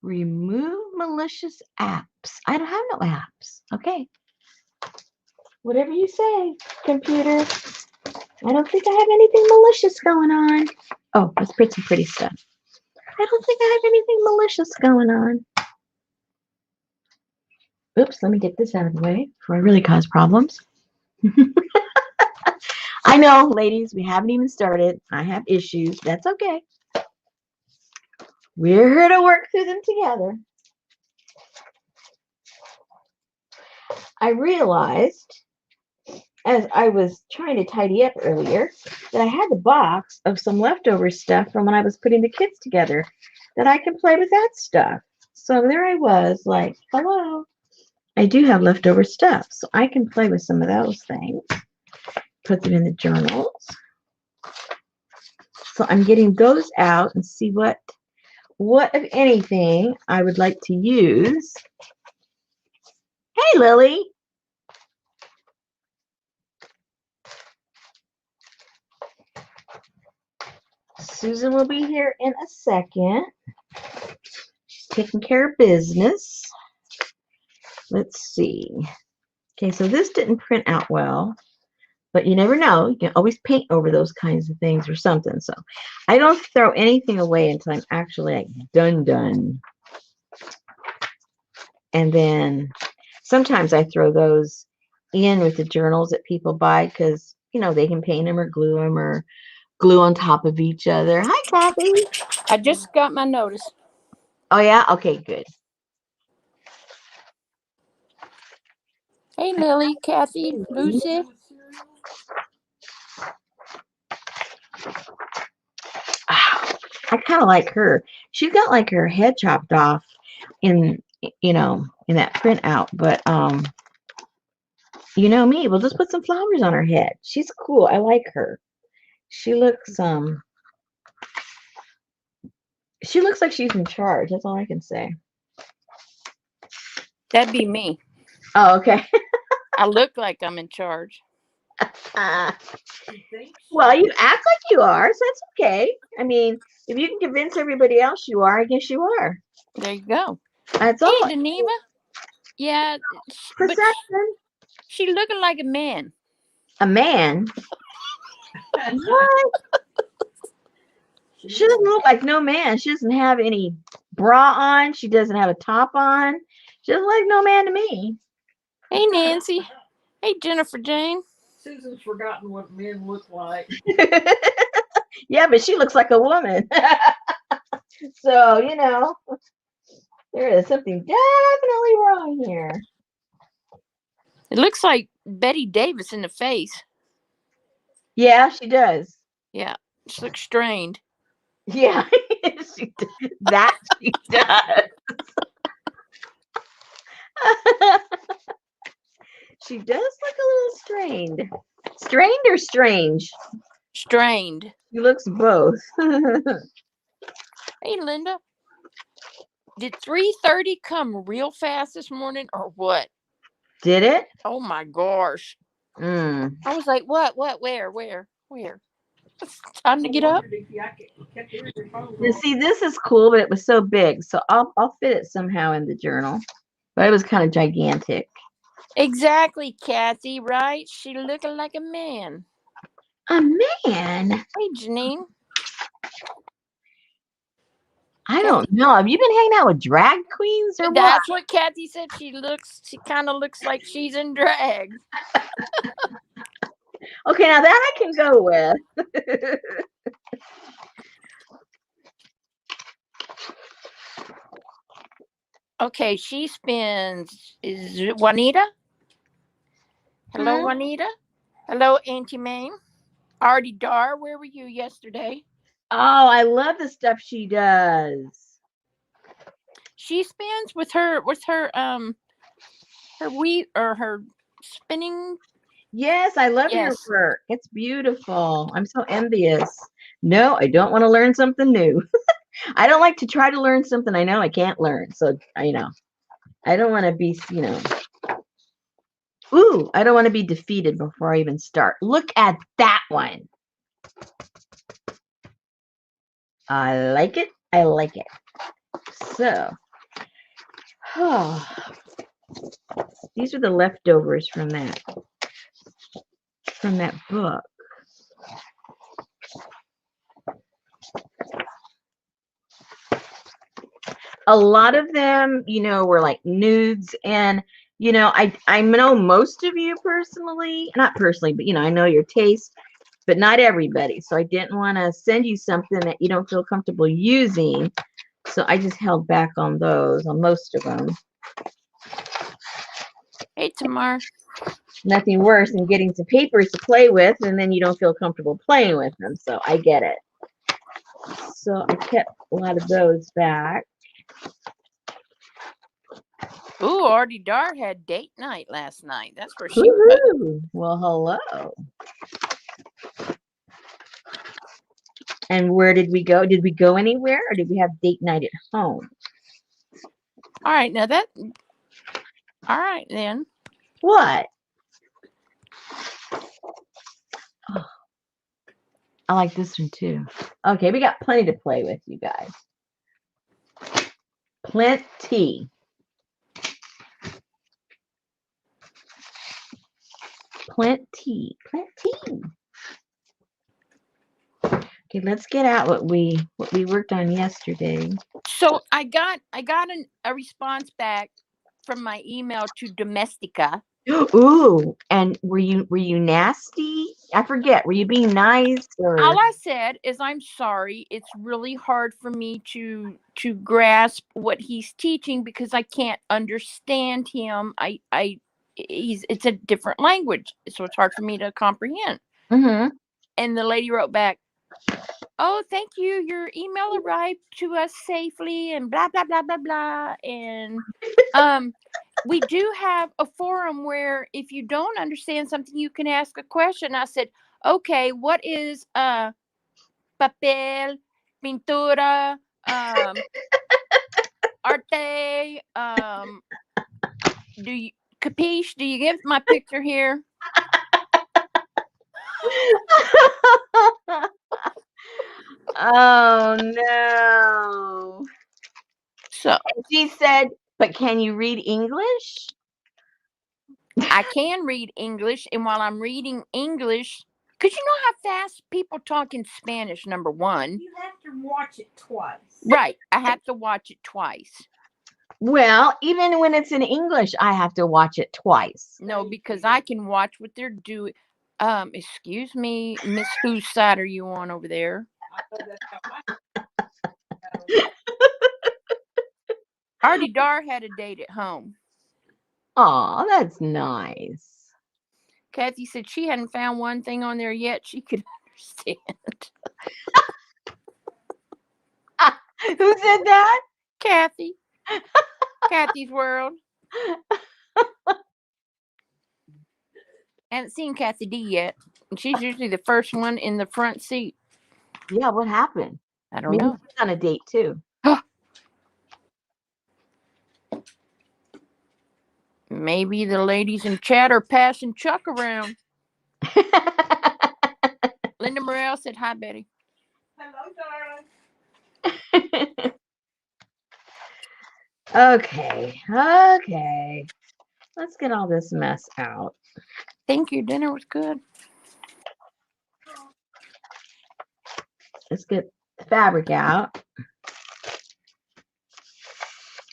Remove malicious apps. I don't have no apps. Okay. Whatever you say, computer. I don't think I have anything malicious going on. Oh, let's print some pretty stuff. I don't think I have anything malicious going on. Oops, let me get this out of the way before I really cause problems. I know, ladies, we haven't even started. I have issues. That's okay. We're here to work through them together. I realized as I was trying to tidy up earlier that I had the box of some leftover stuff from when I was putting the kids together, that I can play with that stuff. So there I was like, hello, I do have leftover stuff, so I can play with some of those things. Put them in the journals. So I'm getting those out and see what if anything I would like to use. Hey, Lily. Susan will be here in a second. She's taking care of business. Let's see. Okay, so this didn't print out well, but you never know. You can always paint over those kinds of things or something. So I don't throw anything away until I'm actually like done. And then sometimes I throw those in with the journals that people buy because, you know, they can paint them or glue on top of each other. Hi, Kathy. I just got my notice. Oh, yeah? Okay, good. Hey, Lily, Kathy, Lucy. I kind of like her. She's got like her head chopped off in, you know, in that printout. But, you know me, we'll just put some flowers on her head. She's cool. I like her. She looks like she's in charge. That's all I can say. That'd be me. Oh, okay. I look like I'm in charge. Well, you act like you are, so that's okay. I mean, if you can convince everybody else you are, I guess you are. There you go. That's all. Hey, Geneva. Yeah, but Perception. she looking like a man. A man? What? She doesn't look like no man. She doesn't have any bra on. She doesn't have a top on. She doesn't look like no man to me. Hey, Nancy. Hey, Jennifer Jane. Susan's forgotten what men look like. Yeah, but she looks like a woman. So, you know, there is something definitely wrong here. It looks like Betty Davis in the face. Yeah, she does. Yeah, she looks strained. Yeah, she does. That she does. She does look a little strained. Strained or strange? Strained. She looks both. Hey, Linda. Did 3:30 come real fast this morning or what? Did it? Oh, my gosh. I was like, what, where? It's time to get up. You see, this is cool, but it was so big, so I'll fit it somehow in the journal. But it was kind of gigantic. Exactly, Kathy, right? She looking like a man. A man? Hey, Janine. I don't know. Have you been hanging out with drag queens or what? That's what Kathy said. She kind of looks like she's in drag. Okay, now that I can go with. Okay, she spins. Is it Juanita? Hello, Juanita. Hello, Auntie Mame. Artie Dar, where were you yesterday? Oh, I love the stuff she does. She spins with her wheat or her spinning. Yes, I love your work. It's beautiful. I'm so envious. No, I don't want to learn something new. I don't like to try to learn something I know I can't learn. So, you know, I don't want to be, you know. Ooh, I don't want to be defeated before I even start. Look at that one. I like it. I like it. So, Oh, these are the leftovers from that book. A lot of them, were like nudes, and I know most of you personally, not personally, but I know your taste, but not everybody. So I didn't want to send you something that you don't feel comfortable using. So I just held back on those, on most of them. Hey, Tamar. Nothing worse than getting some papers to play with, and then you don't feel comfortable playing with them. So I get it. So I kept a lot of those back. Ooh, Artie Dar had date night last night. That's where she was. Well, hello. And where did we go? Did we go anywhere, or did we have date night at home? All right, now that. All right, then. What? Oh, I like this one too. Okay, we got plenty to play with, you guys. Plenty. Plenty. Okay, let's get out what we worked on yesterday. So I got a response back from my email to Domestica. Ooh, and were you nasty? I forget. Were you being nice, or? All I said is I'm sorry. It's really hard for me to grasp what he's teaching because I can't understand him. It's a different language, so it's hard for me to comprehend. Mm-hmm. And the lady wrote back, "Oh, thank you. Your email arrived to us safely," and blah blah blah blah blah. And we do have a forum where if you don't understand something, you can ask a question. I said, "Okay, what is papel, pintura, arte? Do you capiche? Do you get my picture here?" Oh no. So And she said, "But can you read English?" I can read English, and while I'm reading English, because you know how fast people talk in Spanish, number one. You have to watch it twice. Right. I have to watch it twice. Well, even when it's in English, I have to watch it twice. No, because I can watch what they're doing. Excuse me, Miss, whose side are you on over there? Artie Dar had a date at home. Oh, that's nice. Kathy said she hadn't found one thing on there yet she could understand. Who said that? Kathy. Kathy's World. I haven't seen Kathy D yet. She's usually the first one in the front seat. Yeah, what happened? I don't know. She's on a date too. Maybe the ladies in chat are passing Chuck around. Linda Morel said, "Hi, Betty." Hello, darling. Okay. Let's get all this mess out. Thank you. Dinner was good. Let's get the fabric out.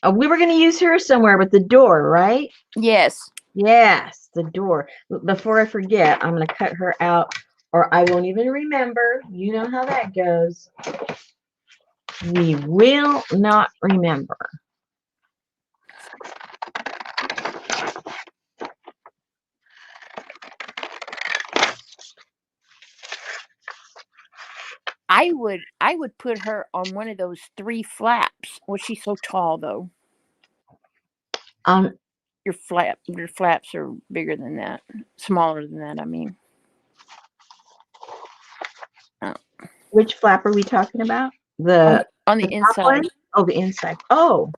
Oh, we were going to use her somewhere with the door, right? Yes. Yes, the door. Before I forget, I'm going to cut her out, or I won't even remember. You know how that goes. We will not remember. I would put her on one of those 3 flaps. Well, she's so tall though. Your flaps are bigger than that. Smaller than that, I mean. Oh. Which flap are we talking about? On the inside. One? Oh, the inside. Oh.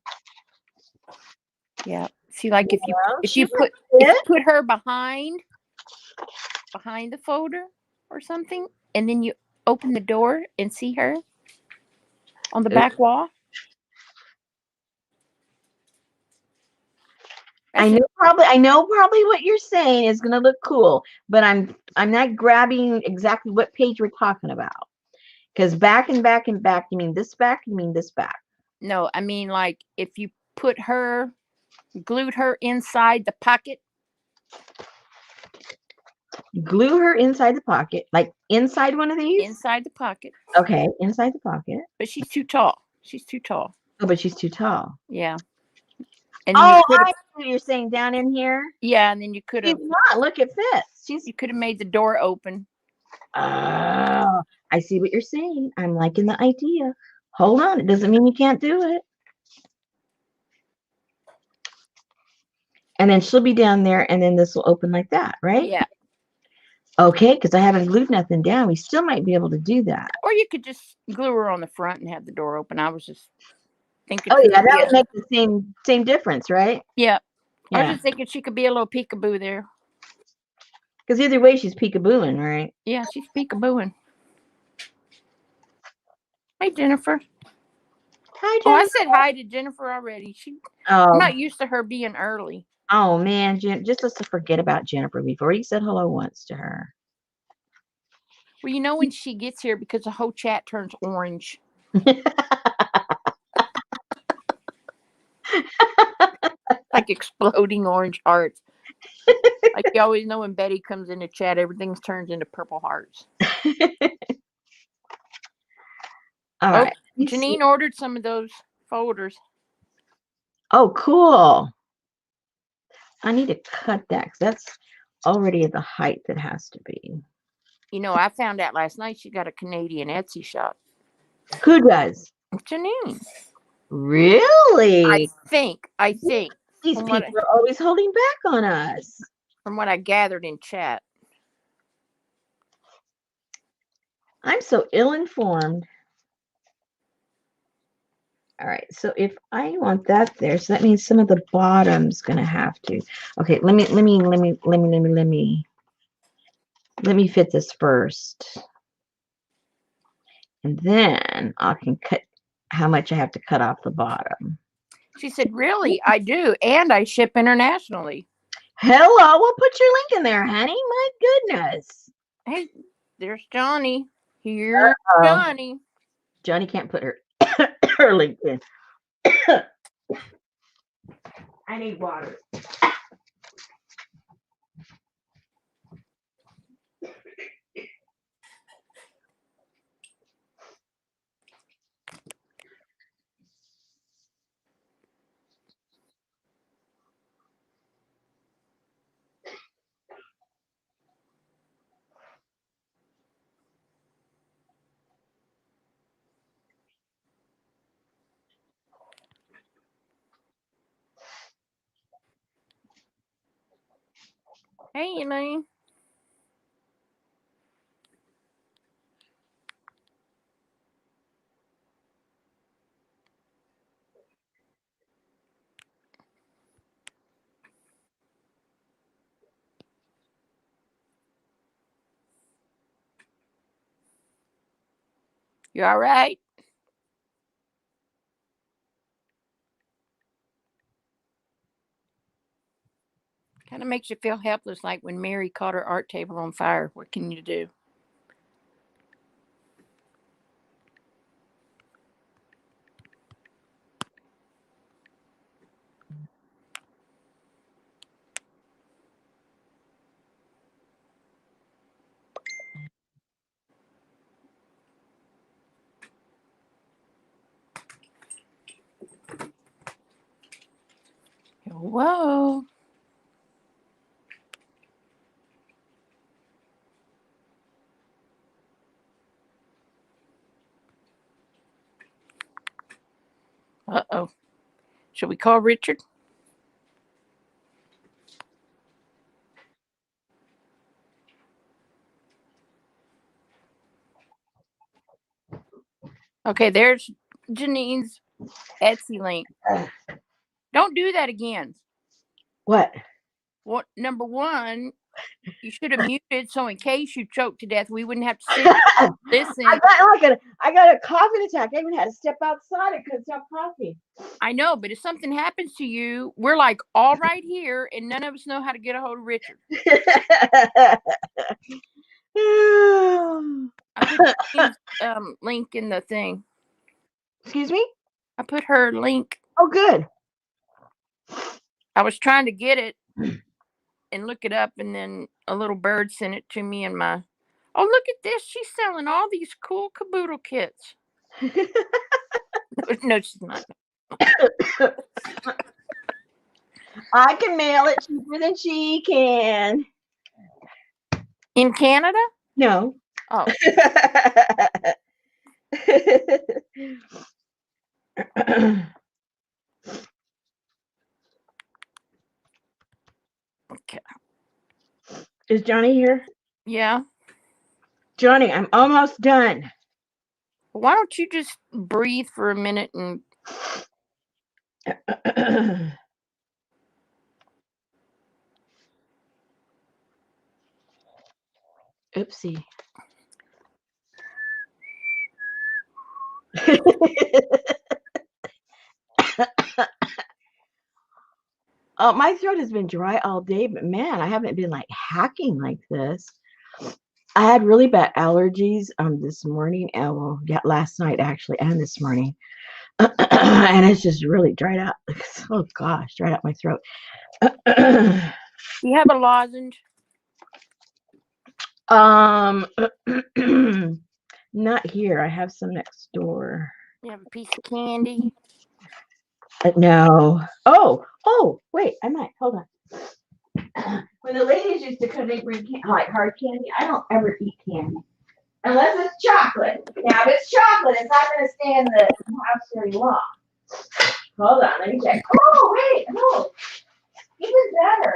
Yeah. See, like if you put her behind the folder or something, and then you open the door and see her on the back wall. I know probably what you're saying is gonna look cool, but I'm not grabbing exactly what page we're talking about. Because back and back and back, you mean this back, you mean this back. No, I mean like if you glued her inside the pocket. Glue her inside the pocket, like inside one of these? Inside the pocket. Okay, inside the pocket. But she's too tall. She's too tall. Oh, but she's too tall. Yeah. And then you could I see what you're saying down in here. Yeah, and then you could have. She's not. Look, it fits. You could have made the door open. Oh, I see what you're saying. I'm liking the idea. Hold on. It doesn't mean you can't do it. And then she'll be down there, and then this will open like that, right? Yeah. Okay, because I haven't glued nothing down. We still might be able to do that. Or you could just glue her on the front and have the door open. I was just thinking. Oh, yeah, that would make the same difference, right? Yeah. Yeah. I was just thinking she could be a little peekaboo there. Because either way, she's peekabooing, right? Yeah, she's peekabooing. Hey, Jennifer. Hi, Jennifer. Oh, I said hi to Jennifer already. I'm not used to her being early. Oh, man. Just let's forget about Jennifer. We've already said hello once to her. Well, you know when she gets here because the whole chat turns orange. Like exploding orange hearts. Like you always know when Betty comes in the chat, everything turns into purple hearts. All right. Janine ordered some of those folders. Oh, cool. I need to cut that because that's already at the height that has to be. You know, I found out last night she got a Canadian Etsy shop. Who does? Janine. Really? I think. These people are always holding back on us. From what I gathered in chat. I'm so ill-informed. All right, so if I want that there, so that means some of the bottom's gonna have to. Okay, let me fit this first, and then I can cut how much I have to cut off the bottom. She said, "Really? I do, and I ship internationally." Hello, we'll put your link in there, honey. My goodness. Hey, there's Johnny. Here's Johnny. Johnny can't put her her link in. I need water. Hey, Elaine. You all right? Kind of makes you feel helpless, like when Mary caught her art table on fire. What can you do? Whoa. Uh-oh. Should we call Richard? Okay, there's Janine's Etsy link. Don't do that again. What? Number one, You should have muted so in case you choked to death, we wouldn't have to sit and listen. I got a coughing attack. I even had to step outside. I couldn't stop coughing. I know, but if something happens to you, we're like all right here, and none of us know how to get a hold of Richard. I put Jane's, link in the thing. Excuse me? I put her link. Oh, good. I was trying to get it and look it up, and then a little bird sent it to me in my. Oh, look at this! She's selling all these cool Kaboodle kits. No, she's not. I can mail it cheaper than she can. In Canada? No. Oh. Okay. Is Johnny here? Yeah. Johnny, I'm almost done. Why don't you just breathe for a minute and. Oopsie. Oh, my throat has been dry all day, but man, I haven't been like hacking like this. I had really bad allergies this morning, and well, yeah, last night actually, and this morning, and it's just really dried out. Oh gosh, dried out my throat. You have a lozenge? Not here. I have some next door. You have a piece of candy? No. Oh, wait. I might. Hold on. When the ladies used to come, they bring like hard candy. I don't ever eat candy unless it's chocolate. Now, if it's chocolate, it's not going to stay in the house very long. Hold on. Let me check. Oh, wait. No. Even better.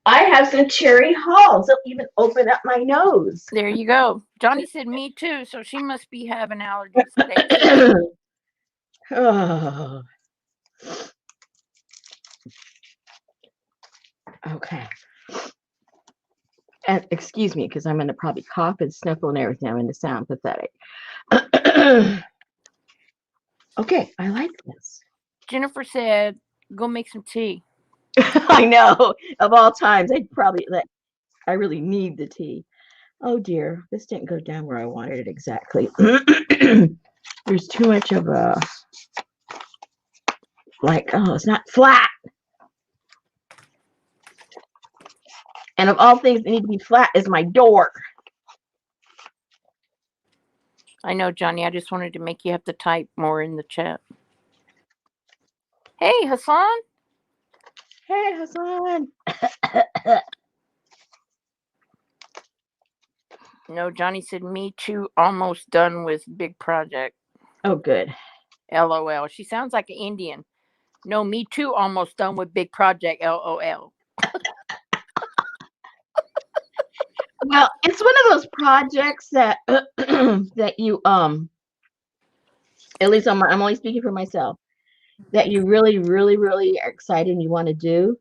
I have some cherry halls. They'll even open up my nose. There you go. Johnny said me too, so she must be having allergies today. Oh. Okay. And excuse me, because I'm going to probably cough and sniffle and everything. I'm going to sound pathetic. Okay, I like this. Jennifer said, go make some tea. I know. Of all times, I really need the tea. Oh dear, this didn't go down where I wanted it exactly. There's too much of a, it's not flat. And of all things that need to be flat is my door. I know, Johnny. I just wanted to make you have to type more in the chat. Hey, Hassan. Hey, Hassan. No, Johnny said, me too, almost done with big project. Oh, good. LOL. She sounds like an Indian. No, me too, almost done with big project. LOL. Well, it's one of those projects that that you at least I'm only speaking for myself, that you really, really, really are excited and you want to do,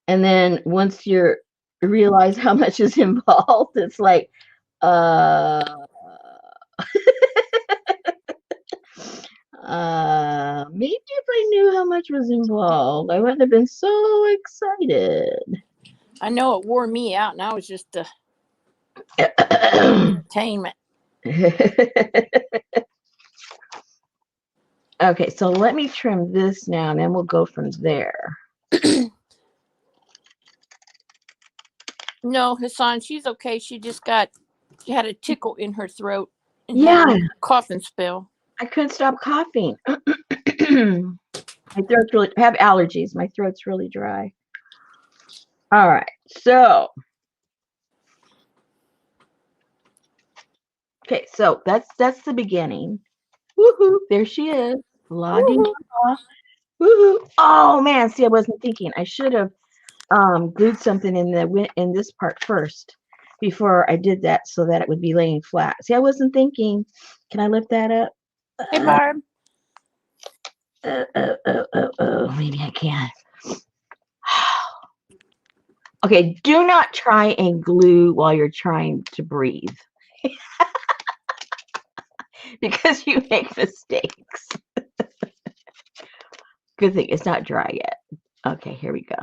and then once you realize how much is involved, it's like, maybe if I knew how much was involved, I wouldn't have been so excited. I know it wore me out, and I was just entertainment. Okay, so let me trim this now, and then we'll go from there. No, Hassan, she's okay. She had a tickle in her throat. And Yeah, had a coughing spell. I couldn't stop coughing. My throat's I have allergies. My throat's really dry. All right, so okay, so that's the beginning. Woohoo! There she is, logging off. Woohoo! Oh man, see, I wasn't thinking. I should have glued something in this part first before I did that, so that it would be laying flat. See, I wasn't thinking. Can I lift that up? Hey, Barb. Maybe I can. Okay, do not try and glue while you're trying to breathe because you make mistakes. Good thing it's not dry yet. Okay, here we go.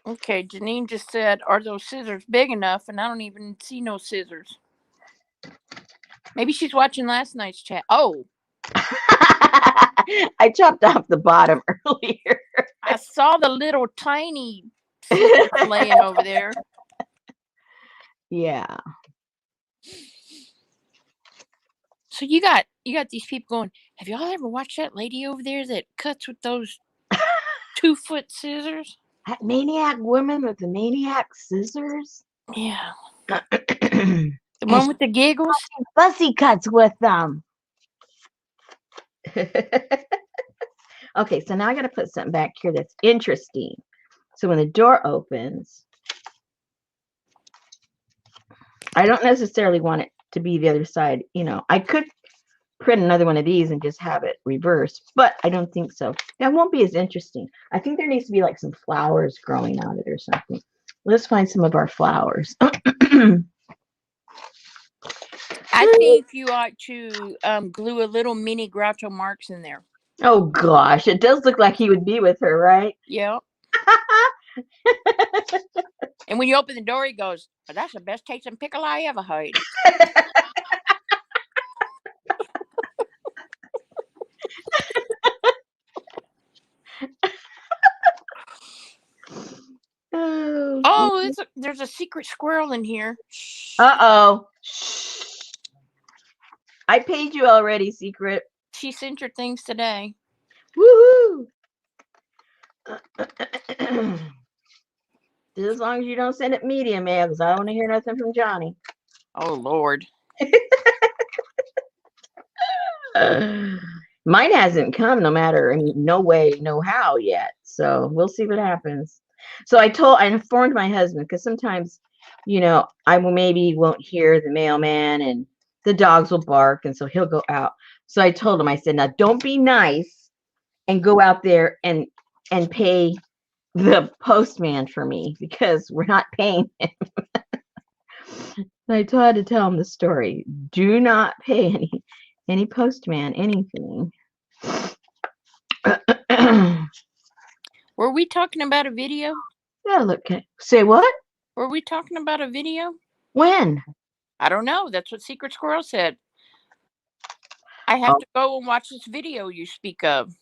Okay, Janine just said, "Are those scissors big enough?" And I don't even see no scissors. Maybe she's watching last night's chat. Oh, I chopped off the bottom earlier. I saw the little tiny scissors laying over there. Yeah. So you got these people going, "Have y'all ever watched that lady over there that cuts with those 2-foot scissors?" That maniac woman with the maniac scissors. Yeah. And The one with the giggles? fussy cuts with them. Okay, so now I got to put something back here that's interesting. So when the door opens, I don't necessarily want it to be the other side. You know, I could print another one of these and just have it reversed, but I don't think so. That won't be as interesting. I think there needs to be like some flowers growing out of it or something. Let's find some of our flowers. I think you ought to glue a little mini Groucho Marx in there. Oh gosh, it does look like he would be with her, right? Yeah. And when you open the door, he goes, "Oh, that's the best tasting pickle I ever had." Oh, there's a secret squirrel in here. Uh-oh. I paid you already, Secret. She sent your things today. Woohoo! Just as long as you don't send it medium mail, because I don't want to hear nothing from Johnny. Oh, Lord. Mine hasn't come no matter, I mean, no way, no how yet. So we'll see what happens. So I informed my husband because sometimes, you know, I maybe won't hear the mailman and the dogs will bark. And so he'll go out. So I told him, I said, now don't be nice and go out there and pay the postman for me because we're not paying him. I tried to tell him the story. Do not pay any postman anything. Were we talking about a video? Yeah, look. Say what? Were we talking about a video? When? I don't know. That's what Secret Squirrel said. I have to go and watch this video you speak of.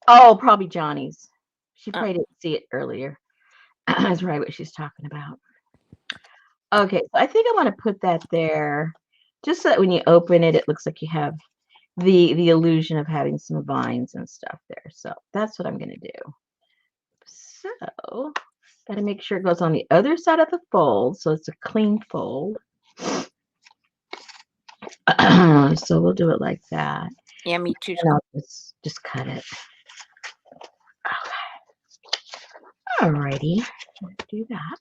Oh, probably Johnny's. She probably didn't see it earlier. That's right what she's talking about. Okay, so I think I want to put that there just so that when you open it, it looks like you have the illusion of having some vines and stuff there. So that's what I'm going to do. So got to make sure it goes on the other side of the fold so it's a clean fold. So we'll do it like that. Yeah, me too. And I'll just cut it. Okay. Alrighty. Let's do that.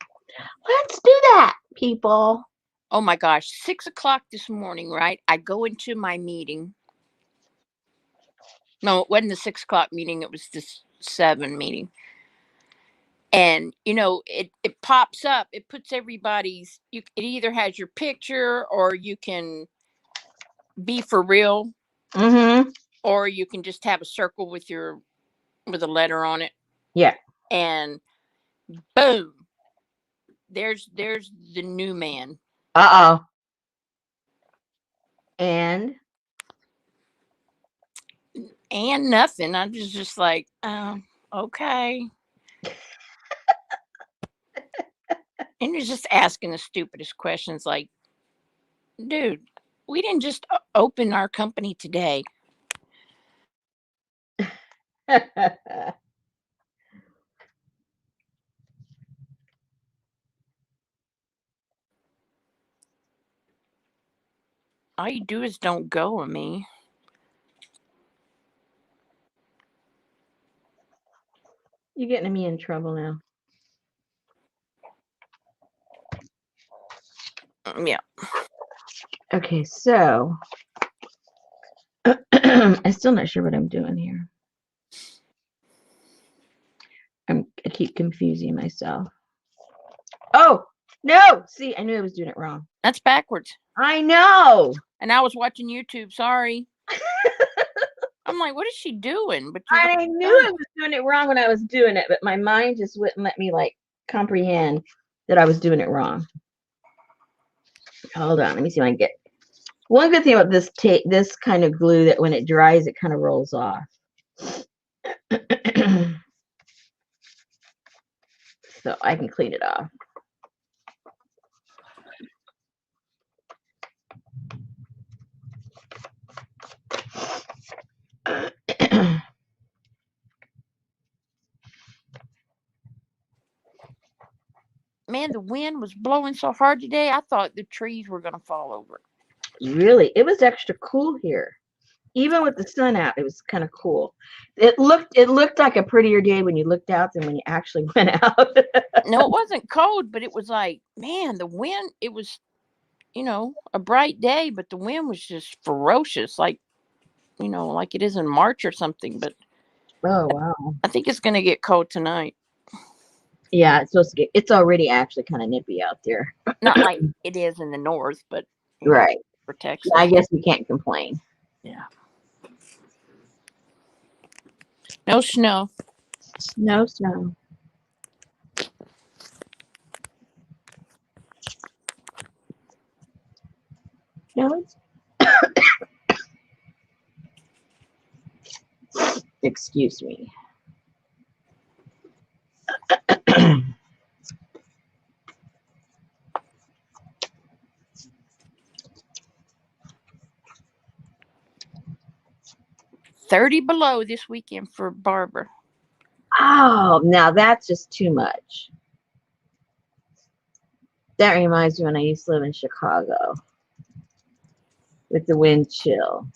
Let's do that, people. Oh my gosh, 6 o'clock this morning, right? I go into my meeting. No, it wasn't the 6 o'clock meeting. It was the 7 meeting. And, you know, it pops up. It puts everybody's, it either has your picture or you can be for real. Mm-hmm. Or you can just have a circle with a letter on it. Yeah. And boom. There's the new man. Uh-oh. And nothing. I'm just like, okay. And you're just asking the stupidest questions like, dude, we didn't just open our company today. All you do is don't go with me. You're getting me in trouble now. Yeah. Okay, so I'm still not sure what I'm doing here. I keep confusing myself. Oh, no. See, I knew I was doing it wrong. That's backwards. I know. And I was watching YouTube. Sorry. I'm like, what is she doing? But you're I knew I was doing it wrong when I was doing it, but my mind just wouldn't let me like comprehend that I was doing it wrong. Hold on, let me see if I can get. One good thing about this tape, this kind of glue, that when it dries, it kind of rolls off. So I can clean it off. Man, the wind was blowing so hard today. I thought the trees were going to fall over. Really, it was extra cool here. Even with the sun out, it was kind of cool. It looked like a prettier day when you looked out than when you actually went out. No, it wasn't cold, but it was like, man, the wind, it was, a bright day, but the wind was just ferocious, like, like it is in March or something. But Oh wow. I think it's going to get cold tonight. Yeah, it's supposed to get. It's already actually kind of nippy out there. Not like it is in the north, but Right. for Texas. I guess we can't complain. Yeah. No snow. No snow. No. Excuse me. $30 below this weekend for Barbara. Oh, now that's just too much. That reminds me when I used to live in Chicago with the wind chill.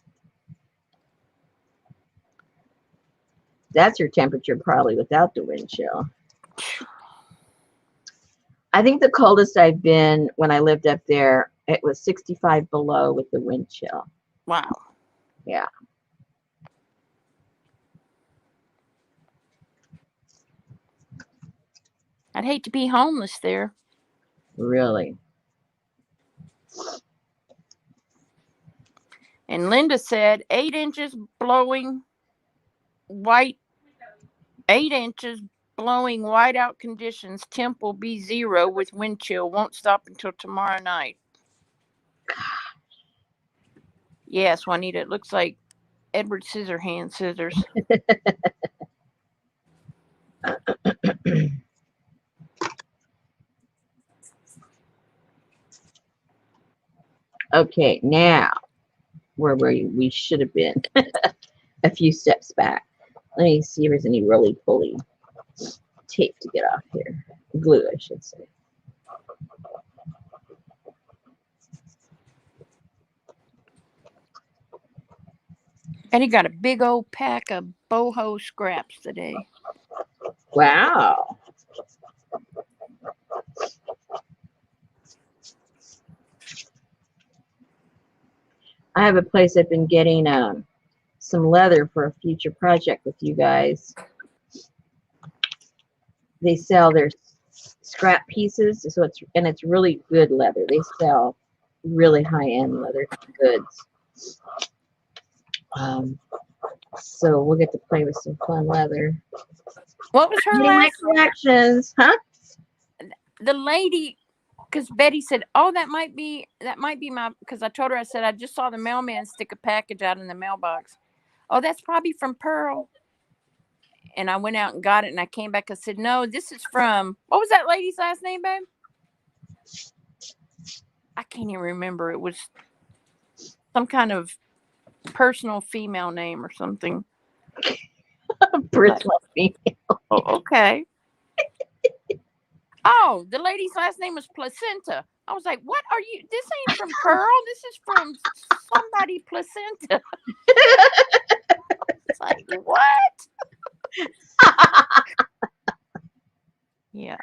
That's your temperature probably without the wind chill. I think the coldest I've been when I lived up there, it was 65 below with the wind chill. Wow. Yeah. I'd hate to be homeless there. Really. And Linda said 8 inches blowing white, 8 inches blowing whiteout conditions. Temp will be 0 with wind chill. Won't stop until tomorrow night. Yes, Juanita, it looks like Edward Scissorhands scissors. Okay, now where were you? We should have been a few steps back. Let me see if there's any roly poly tape to get off here. Glue, I should say. And he got a big old pack of boho scraps today. Wow. I have a place I've been getting some leather for a future project with you guys. They sell their scrap pieces, so it's really good leather. They sell really high-end leather goods. So we'll get to play with some fun leather. What was her Getting my last name? collections, huh? The lady, because Betty said, "Oh, that might be my." Because I told her, I said, I just saw the mailman stick a package out in the mailbox. Oh, that's probably from Pearl. And I went out and got it, and I came back and said, "No, this is from." What was that lady's last name, babe? I can't even remember. It was some kind of personal female name or something. Personal female. Oh, okay. Oh, the lady's last name was Placenta. I was like, what are you? This ain't from Pearl. This is from somebody Placenta. It's like, what? Yeah.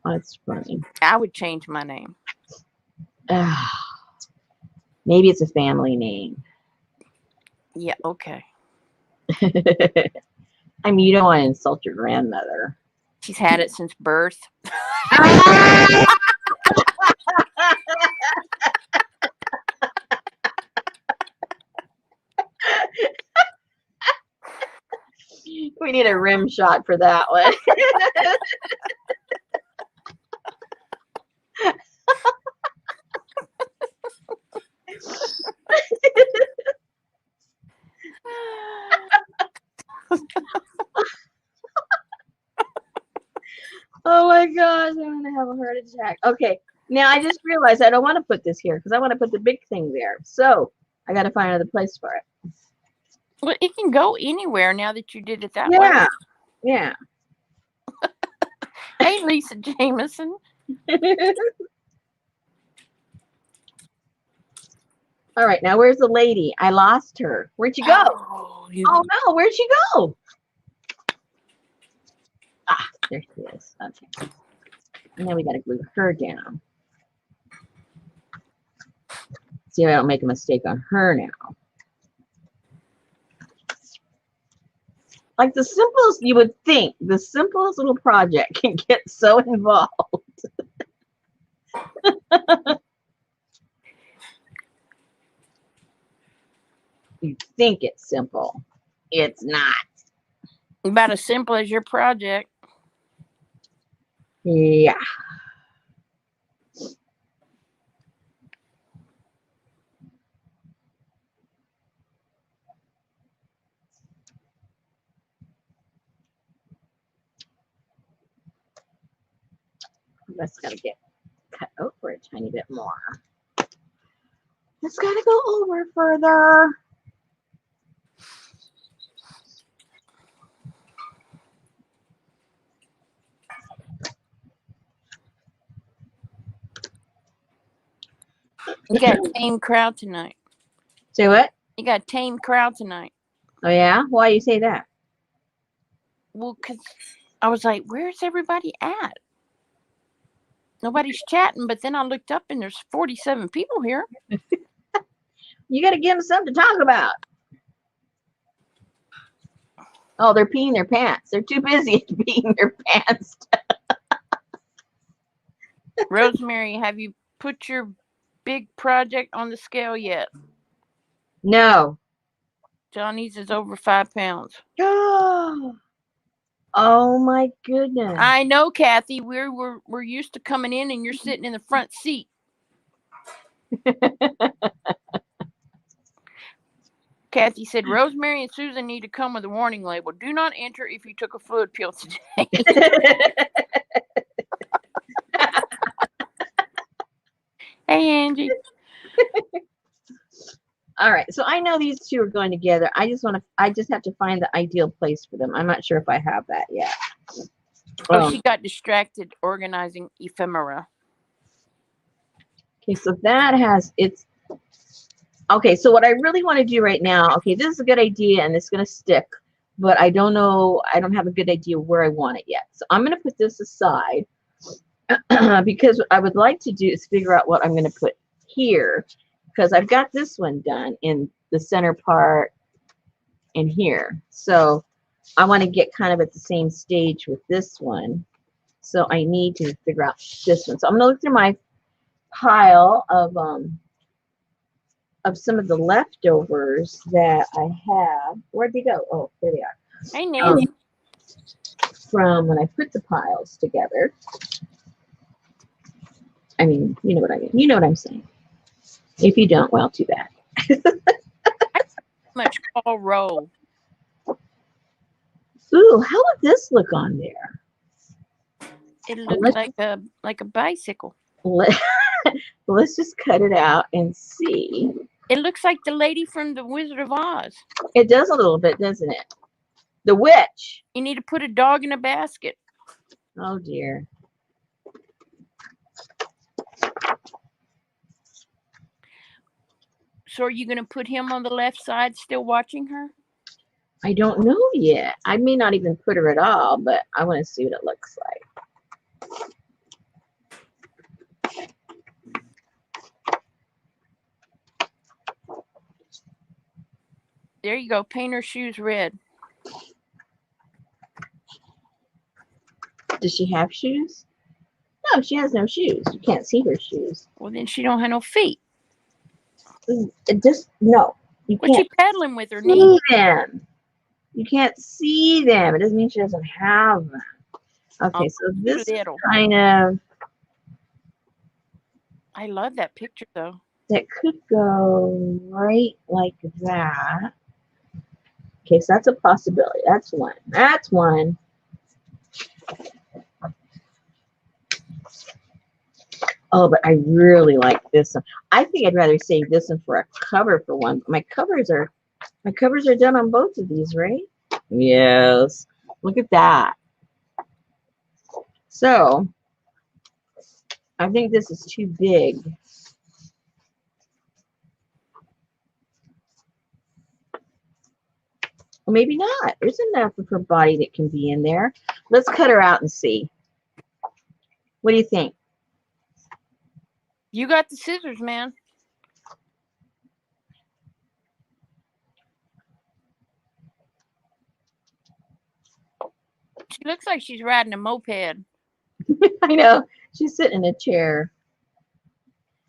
That's funny. I would change my name. Maybe it's a family name. Yeah, okay. I mean, you don't want to insult your grandmother. She's had it since birth. We need a rim shot for that one. Oh my gosh, I'm gonna have a heart attack. Okay, now I just realized I don't want to put this here because I want to put the big thing there. So I got to find another place for it. Well, it can go anywhere now that you did it that way. Yeah, yeah. Hey, Lisa Jameson. All right, now where's the lady? I lost her. Where'd she go? Oh, Oh no, where'd she go? Ah, there she is. Okay. And then we got to glue her down. See if I don't make a mistake on her now. Like the simplest, you would think, the simplest little project can get so involved. You think it's simple. It's not. about as simple as your project. Yeah. That's got to get cut over a tiny bit more. It's got to go over further. You got a tame crowd tonight. Say what? You got a tame crowd tonight. Oh yeah? Why you say that? Well, because I was like, where's everybody at? Nobody's chatting, but then I looked up and there's 47 people here. You got to give them something to talk about. Oh, they're peeing their pants. They're too busy peeing their pants. Rosemary, have you put your big project on the scale yet? No. Johnny's is over 5 pounds. Oh my goodness. I know, Kathy. We're used to coming in and you're sitting in the front seat. Kathy said, Rosemary and Susan need to come with a warning label. Do not enter if you took a fluid pill today. Hey, Angie. All right, so I know these two are going together. I just have to find the ideal place for them. I'm not sure if I have that yet. Oh, she got distracted organizing ephemera. Okay, so that has its. Okay, so what I really want to do right now, okay, this is a good idea and it's going to stick, but I don't know, I don't have a good idea where I want it yet. So I'm going to put this aside because what I would like to do is figure out what I'm going to put here, because I've got this one done in the center part in here. So I want to get kind of at the same stage with this one. So I need to figure out this one. So I'm going to look through my pile of some of the leftovers that I have. Where'd they go? Oh, there they are. Hey, Nancy. From when I put the piles together. I mean, you know what I mean. You know what I'm saying. If you don't, well, too bad. Much call roll. Ooh, how would this look on there? It looks like a bicycle. Let's just cut it out and see. It looks like the lady from the Wizard of Oz. It does a little bit, doesn't it? The witch. You need to put a dog in a basket. Oh dear. So are you going to put him on the left side still watching her? I don't know yet. I may not even put her at all, but I want to see what it looks like. There you go. Paint her shoes red. Does she have shoes? No, she has no shoes. You can't see her shoes. Well, then she don't have no feet. It just no. You What's can't she pedaling with her see knee? them. You can't see them. It doesn't mean she doesn't have them. Okay, Oh, so this is little. kind of I love that picture though. that could go right like that. Okay, so that's a possibility. That's one. That's one. Oh, but I really like this one. I think I'd rather save this one for a cover for one. My covers are done on both of these, right? Yes. Look at that. So I think this is too big. Well, maybe not. There's enough of her body that can be in there. Let's cut her out and see. What do you think? You got the scissors, man. She looks like she's riding a moped. I know. She's sitting in a chair.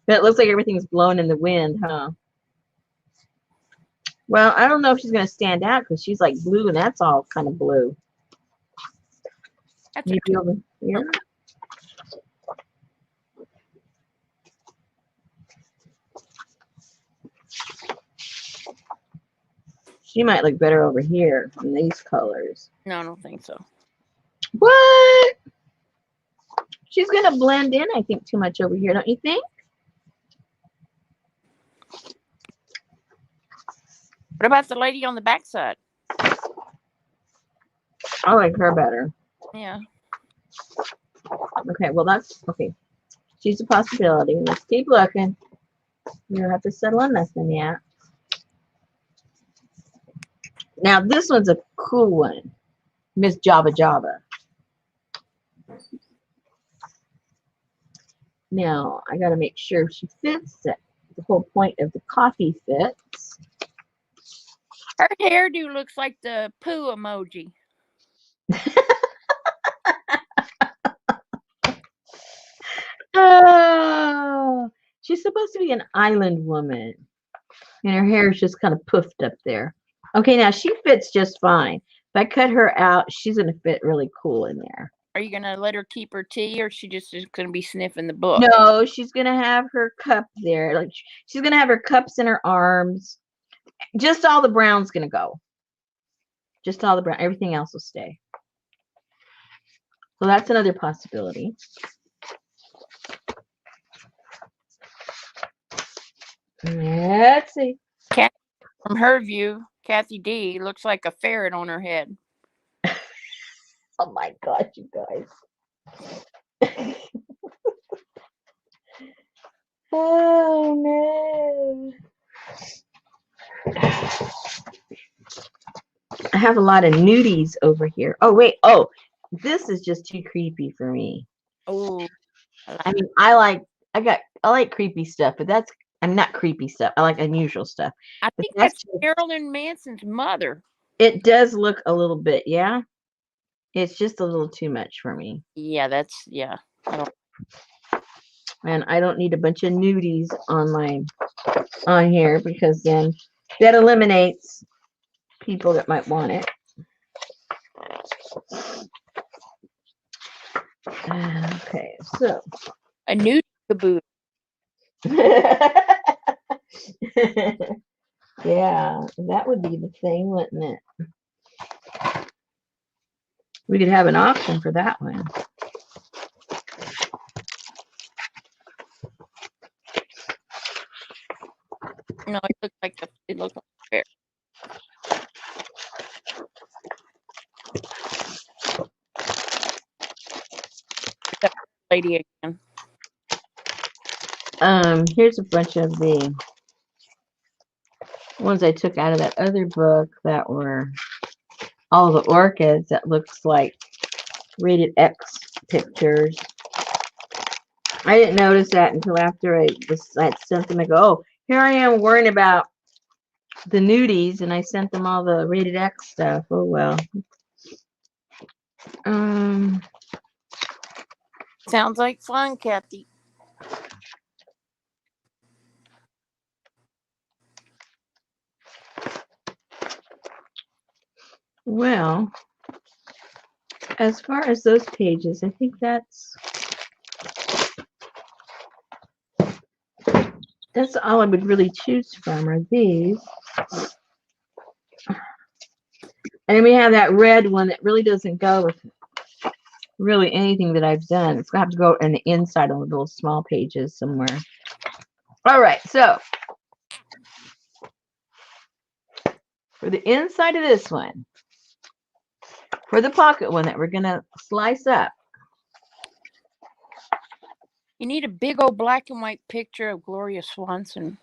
But it looks like everything's blown in the wind, huh? Well, I don't know if she's going to stand out because she's like blue and that's all kind of blue. That's Maybe over here. She might look better over here in these colors. no, I don't think so. What? She's going to blend in, I think, too much over here, don't you think? What about the lady on the backside? I like her better. Yeah. Okay, well, that's okay. She's a possibility. Let's keep looking. You don't have to settle on nothing yet. Now, this one's a cool one. Miss Java Java. Now, I got to make sure she fits. The whole point of the coffee fits. Her hairdo looks like the poo emoji. Oh, she's supposed to be an island woman. And her hair is just kind of puffed up there. Okay, now she fits just fine. If I cut her out, she's going to fit really cool in there. Are you gonna let her keep her tea, or she just is gonna be sniffing the book? No, she's going to have her cup there. Like she's going to have her cups in her arms. Just all the brown's going to go. Just all the brown. Everything else will stay. So that's another possibility. Let's see. From her view, Kathy D looks like a ferret on her head. Oh my God, you guys. Oh no. I have a lot of nudies over here. Oh wait. Oh, this is just too creepy for me. Oh, I mean, I like creepy stuff, but I'm not creepy stuff. I like unusual stuff. I But think that's Marilyn Manson's mother. It does look a little bit, yeah. It's just a little too much for me. Yeah, I don't. And I don't need a bunch of nudies on here because then that eliminates people that might want it. Okay, so A Nouveau Kaboodle. yeah, that would be the thing, wouldn't it? We could have an auction for that one. No, it looks like a ferret. That lady again. Here's a bunch of the ones I took out of that other book that were all the orchids that looks like rated X pictures. I didn't notice that until after I sent them. I go, oh, here I am worrying about the nudies, and I sent them all the rated X stuff. Oh well. Um. Sounds like fun, Kathy. Well, as far as those pages, I think that's all I would really choose from are these. And then we have that red one that really doesn't go with really anything that I've done. It's going to have to go in the inside on the little small pages somewhere. All right, so for the inside of this one, for the pocket one that we're going to slice up, You need a big old black and white picture of Gloria Swanson.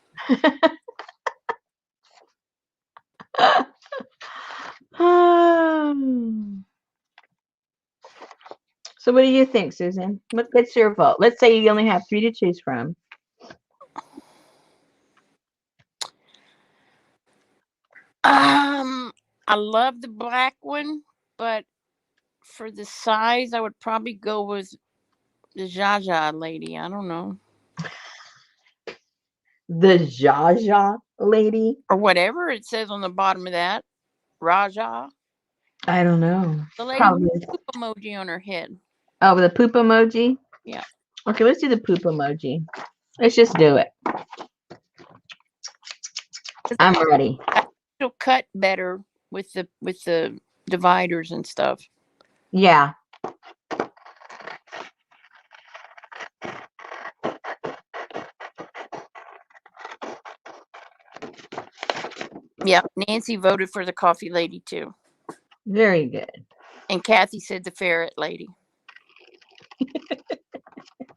So what do you think, Susan? What's your vote? Let's say you only have 3 to choose from. I love the black one, but for the size, I would probably go with the Jaja lady. I don't know. The Jaja lady? Or whatever it says on the bottom of that. Raja. I don't know. The lady Probably. with the poop emoji on her head. Oh, with a poop emoji? Yeah. Okay, let's do the poop emoji. Let's just do it. I'm ready. It'll cut better with the dividers and stuff. Yeah. Yeah, Nancy voted for the coffee lady too. Very good. And Kathy said the ferret lady.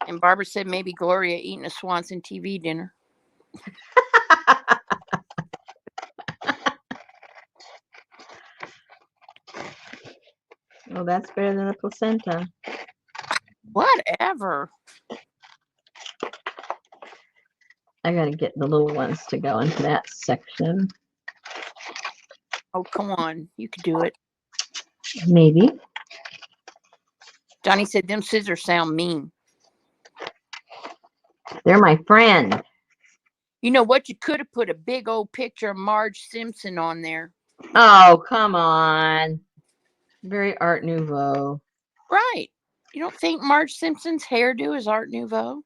And Barbara said maybe Gloria eating a Swanson TV dinner. Well, that's better than a placenta. Whatever. I gotta get the little ones to go into that section. Oh, come on. You could do it. Maybe. Johnny said them scissors sound mean. They're my friend. You know what? You could have put a big old picture of Marge Simpson on there. Oh, come on. Very Art Nouveau. Right. You don't think Marge Simpson's hairdo is Art Nouveau?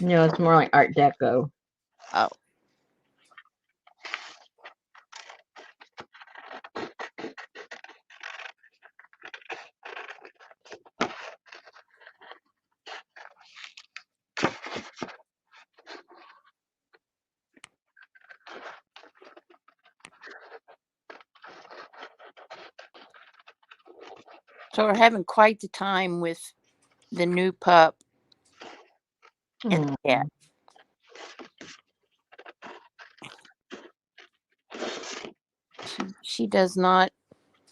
No, it's more like Art Deco. Oh. So we're having quite the time with the new pup and the cat. She does not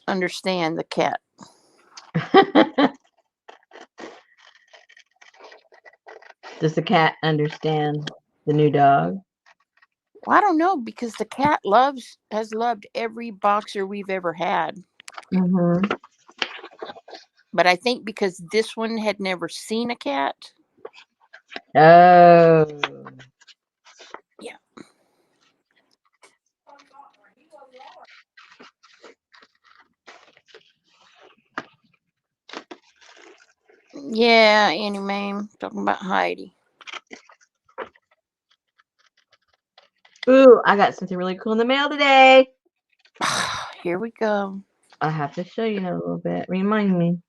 understand the cat. Does the cat understand the new dog? Well, I don't know, because the cat has loved every boxer we've ever had. Mm-hmm. But I think because this one had never seen a cat. Oh. Yeah. Yeah, Annie Mae, talking about Heidi. Ooh, I got something really cool in the mail today. Here we go. I'll have to show you in a little bit. Remind me.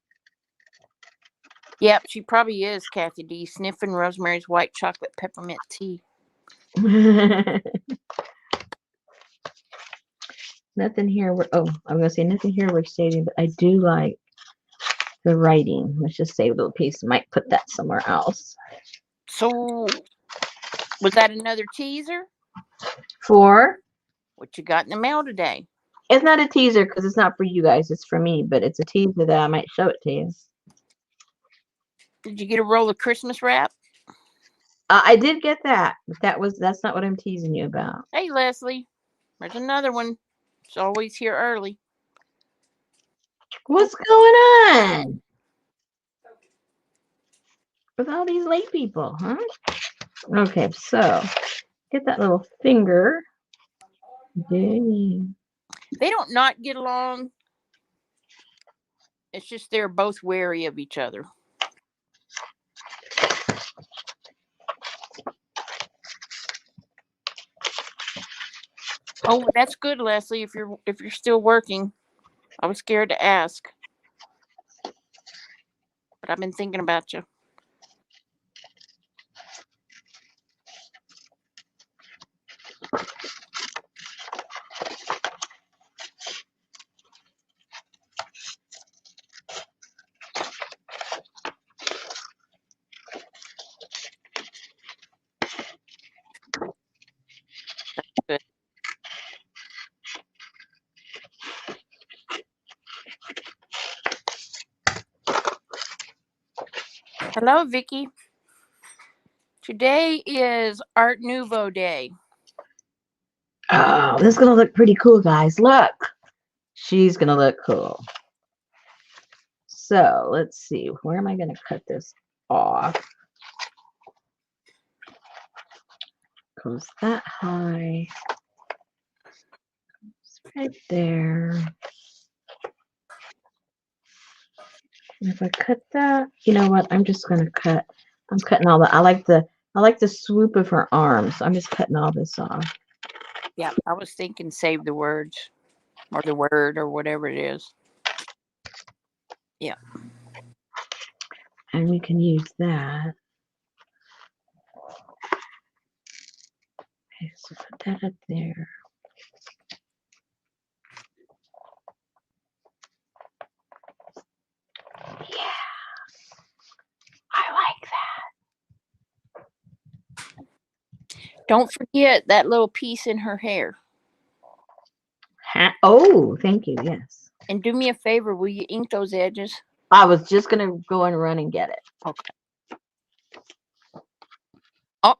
Yep, she probably is, Kathy D, sniffing Rosemary's white chocolate peppermint tea. Nothing here. I'm going to say nothing here we're stating, but I do like the writing. Let's just save a little piece. Might put that somewhere else. So, was that another teaser? For? What you got in the mail today? It's not a teaser because it's not for you guys. It's for me, but it's a teaser that I might show it to you. Did you get a roll of Christmas wrap? I did get that, but that's not what I'm teasing you about. Hey, Leslie. There's another one. It's always here early. What's going on with all these late people, huh? Okay, so get that little finger. Dang. They don't not get along. It's just they're both wary of each other. Oh, that's good, Leslie. If you're still working, I was scared to ask, but I've been thinking about you. Good. Hello, Vicky. Today is Art Nouveau Day. Oh, this is gonna look pretty cool, guys. Look, she's gonna look cool. So let's see, where am I gonna cut this off? Goes that high. It's right there. And if I cut that, you know what? I'm just gonna cut. I'm cutting all the. I like the swoop of her arms. So I'm just cutting all this off. Yeah, I was thinking save the words or the word or whatever it is. Yeah. And we can use that. Okay, so put that up there. Yeah, I like that. Don't forget that little piece in her hair. Oh, thank you. Yes. And do me a favor, will you ink those edges? I was just gonna go and run and get it. Okay.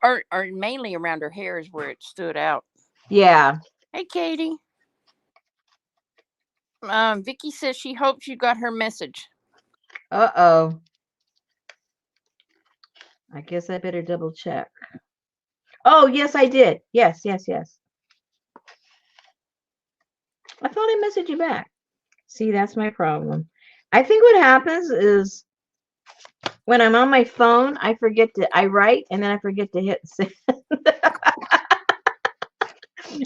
Or mainly around her hair is where it stood out. Yeah. Hey, Katie. Vicky says she hopes you got her message. Uh-oh. I guess I better double check. Oh, yes, I did. Yes. I thought I messaged you back. See, that's my problem. I think what happens is when I'm on my phone, I write and then I forget to hit send.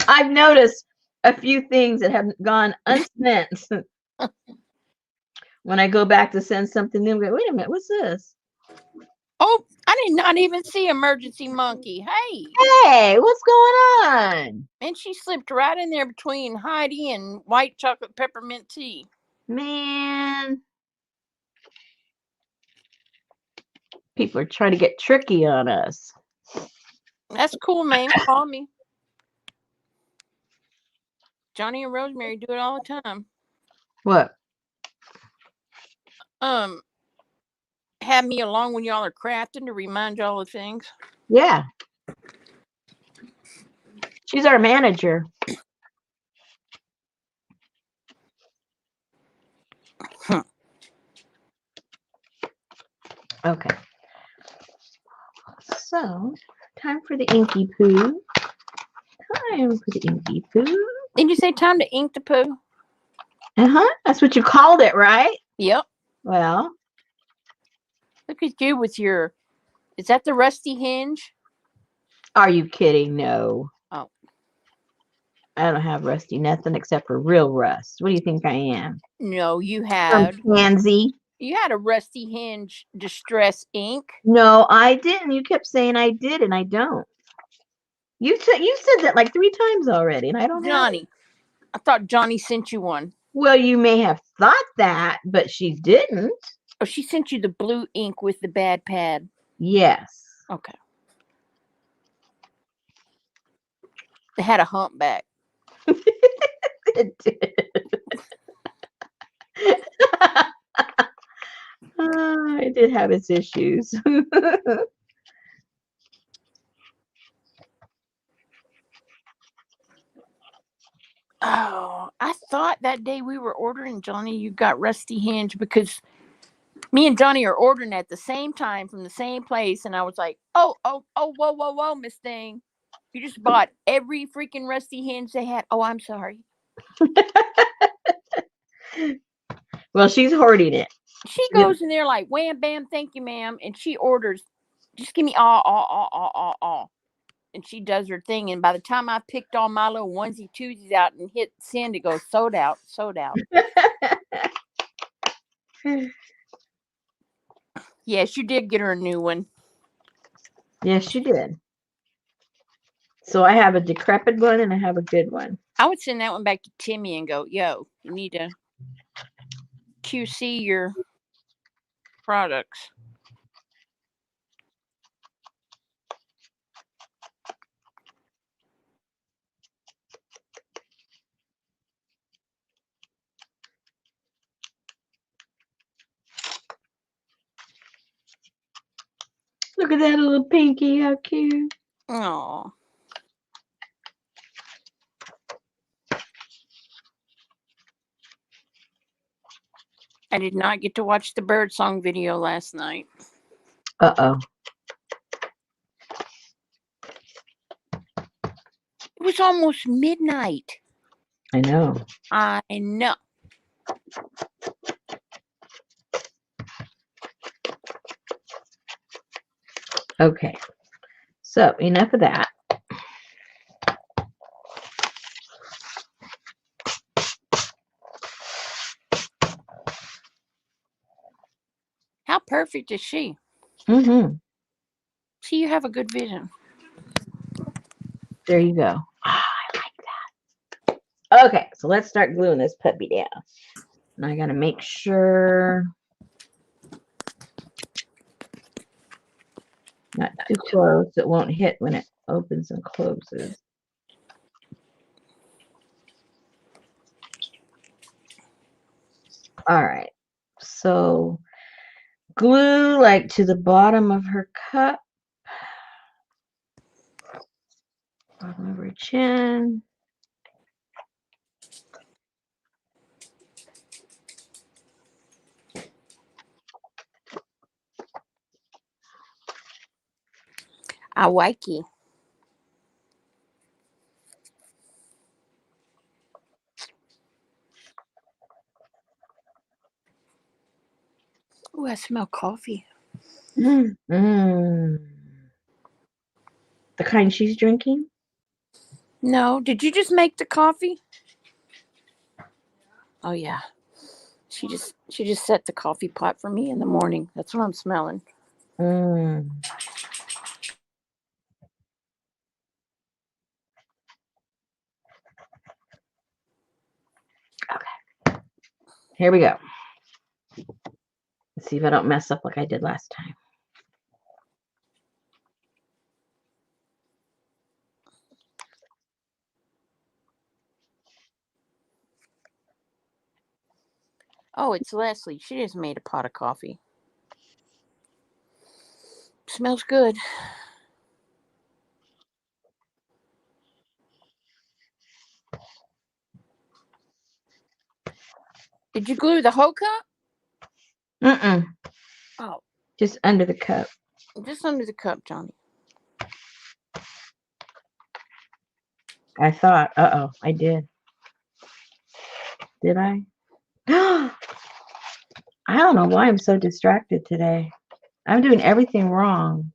I've noticed a few things that have gone unsent. When I go back to send something new, I go, wait a minute, what's this? Oh, I did not even see Emergency Monkey. Hey. Hey, what's going on? And she slipped right in there between Heidi and white chocolate peppermint tea. Man. People are trying to get tricky on us. That's cool, man. Call me. Johnny and Rosemary do it all the time. What? Have me along when y'all are crafting to remind y'all of things. Yeah. She's our manager. Okay. So, time for the inky poo. Time for the inky poo. Did you say time to ink the poo? That's what you called it, right? Yep. Well. Look at you with your... Is that the rusty hinge? Are you kidding? No. Oh. I don't have rusty nothing except for real rust. What do you think I am? No, you had... Pansy. You had a rusty hinge distress ink. No, I didn't. You kept saying I did, and I don't. You said that like 3 times already, and I don't Johnny. have it. I thought Johnny sent you one. Well, you may have thought that, but she didn't. Oh, she sent you the blue ink with the bad pad. Yes. Okay. It had a humpback. It did. It did have its issues. Oh, I thought that day we were ordering, Johnny, you got rusty hinge because me and Johnny are ordering at the same time from the same place, and I was like, "Oh, whoa, Miss Thing, you just bought every freaking rusty hinge they had." Oh, I'm sorry. Well, she's hoarding it. She goes in there like, "Wham, bam, thank you, ma'am," and she orders, "Just give me all." And she does her thing, and by the time I picked all my little onesie twosies out and hit send, it goes sold out, sold out. Yes, you did get her a new one. Yes, she did. So I have a decrepit one and I have a good one. I would send that one back to Timmy and go, "Yo, you need to QC your products." Look at that little pinky, how cute. Oh, I did not get to watch the bird song video last night. Uh-oh. It was almost midnight. I know. I know. Okay. So enough of that. How perfect is she? Mm-hmm. See, you have a good vision. There you go. I like that. Okay, so let's start gluing this puppy down. And I gotta make sure not too close. It won't hit when it opens and closes. All right. So glue like to the bottom of her cup. Bottom of her chin. I like you. Oh, I smell coffee. Mm. The kind she's drinking? No, did you just make the coffee? Oh yeah. She just set the coffee pot for me in the morning. That's what I'm smelling. Mm. Okay. Here we go. Let's see if I don't mess up like I did last time. Oh, it's Leslie. She just made a pot of coffee. Smells good. Did you glue the whole cup? Mm-mm. Oh, Just under the cup. just under the cup, Johnny. I thought, I did. Did I? I don't know why I'm so distracted today. I'm doing everything wrong.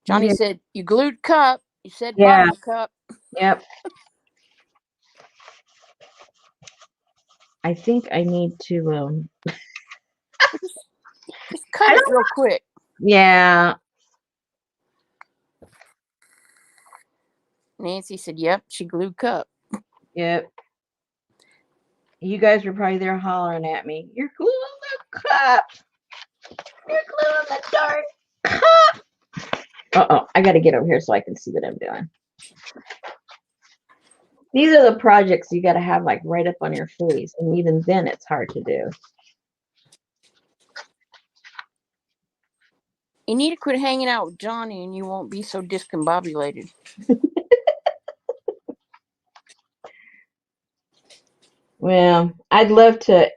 Johnny Maybe said, "You glued cup." You said Yeah. bottom cup. Yep. I think I need to Just cut it real quick. yeah. Nancy said, "Yep, she glued cup." Yep. You guys were probably there hollering at me. You're gluing the cup. You're gluing the darn cup. I gotta get over here so I can see what I'm doing. These are the projects you gotta have like right up on your face, and even then it's hard to do. You need to quit hanging out with Johnny and you won't be so discombobulated. Well, I'd love to,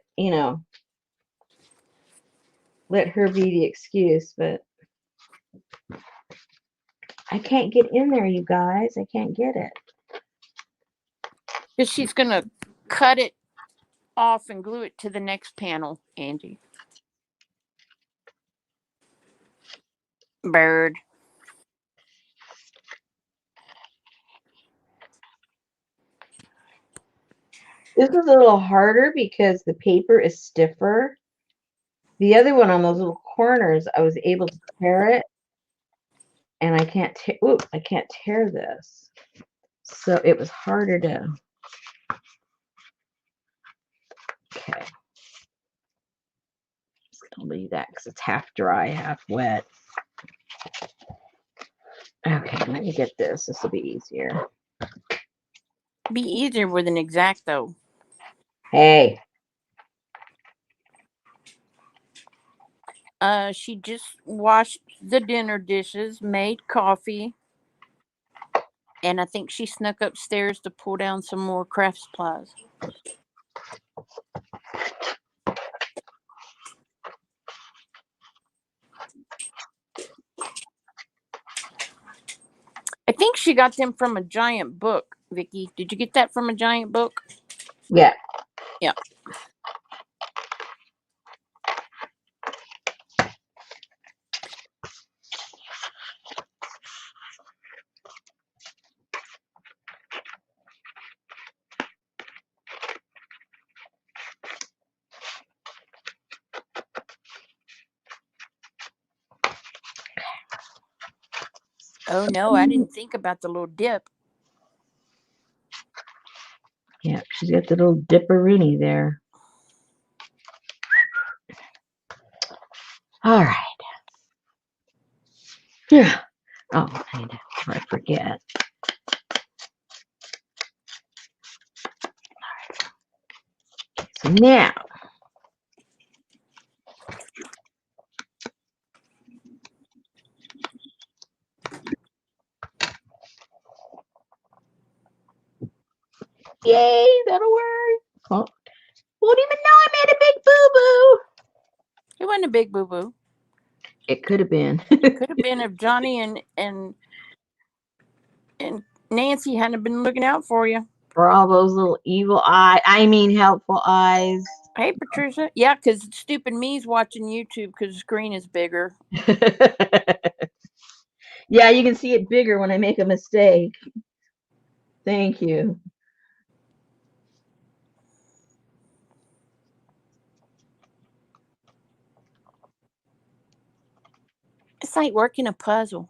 let her be the excuse, but I can't get in there, you guys. I can't get it. Because she's going to cut it off and glue it to the next panel, Angie. Bird. This is a little harder because the paper is stiffer. The other one on those little corners, I was able to tear it, and I can't tear this. So it was harder to. Okay. Just gonna leave that because it's half dry, half wet. Okay, let me get this. This will be easier. Be easier with an X-Acto. Hey. She just washed the dinner dishes, made coffee, and I think she snuck upstairs to pull down some more craft supplies. I think she got them from a giant book, Vicky. Did you get that from a giant book? Yeah. Yeah. Oh no, I didn't think about the little dip. Yeah, she's got the little dipperini there. All right. Yeah. Oh, before I forget. So now, yay, that'll work. Oh, won't even know I made a big boo-boo. It wasn't a big boo-boo. It could have been. Could have been if Johnny and Nancy hadn't been looking out for you. For all those little evil helpful eyes. Hey, Patricia. Yeah, because stupid me's watching YouTube because the screen is bigger. Yeah, you can see it bigger when I make a mistake. Thank you. It's like working a puzzle.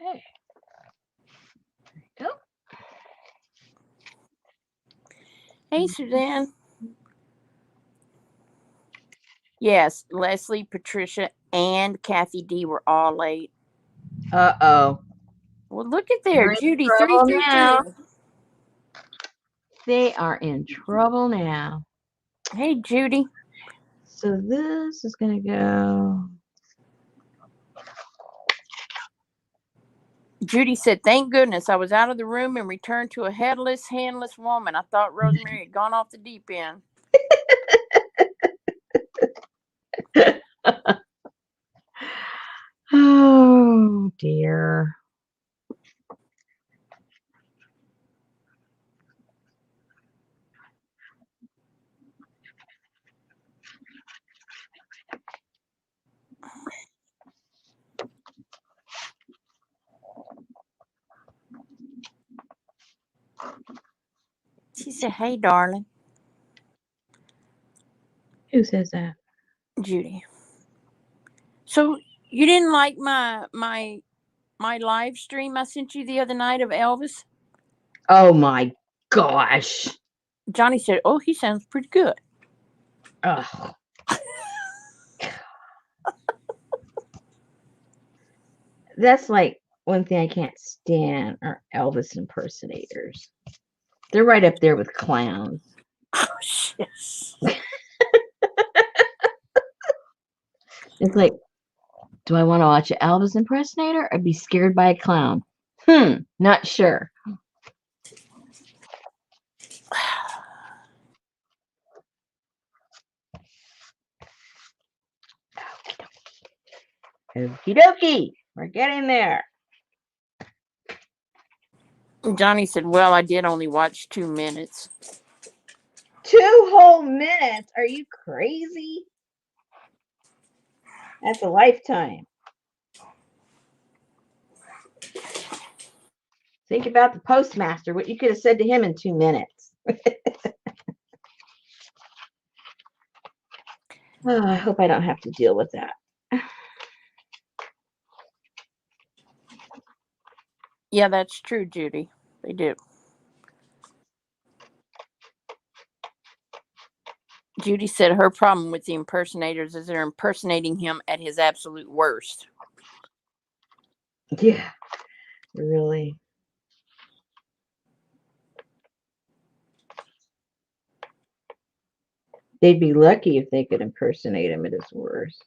Okay. There you go. Hey, Suzanne. Yes, Leslie, Patricia, and Kathy D were all late. Uh-oh. Well, look at there. They're in Judy, trouble 333. They are in trouble now. Hey, Judy. So this is going to go. Judy said, thank goodness I was out of the room and returned to a headless, handless woman. I thought Rosemary had gone off the deep end. Oh, dear. She said, hey, darling. Who says that? Judy. So you didn't like my live stream I sent you the other night of Elvis? Oh, my gosh. Johnny said, oh, he sounds pretty good. Ugh. That's like one thing I can't stand are Elvis impersonators. They're right up there with clowns. Oh, yes. It's like, Do I want to watch an Elvis impersonator or be scared by a clown? Not sure. Okie dokie. We're getting there. Johnny said, well, I did only watch 2 minutes. 2 whole minutes? Are you crazy? That's a lifetime. Think about the postmaster, what you could have said to him in 2 minutes. Oh, I hope I don't have to deal with that. Yeah, that's true, Judy. They do. Judy said her problem with the impersonators is they're impersonating him at his absolute worst. Yeah, really. They'd be lucky if they could impersonate him at his worst.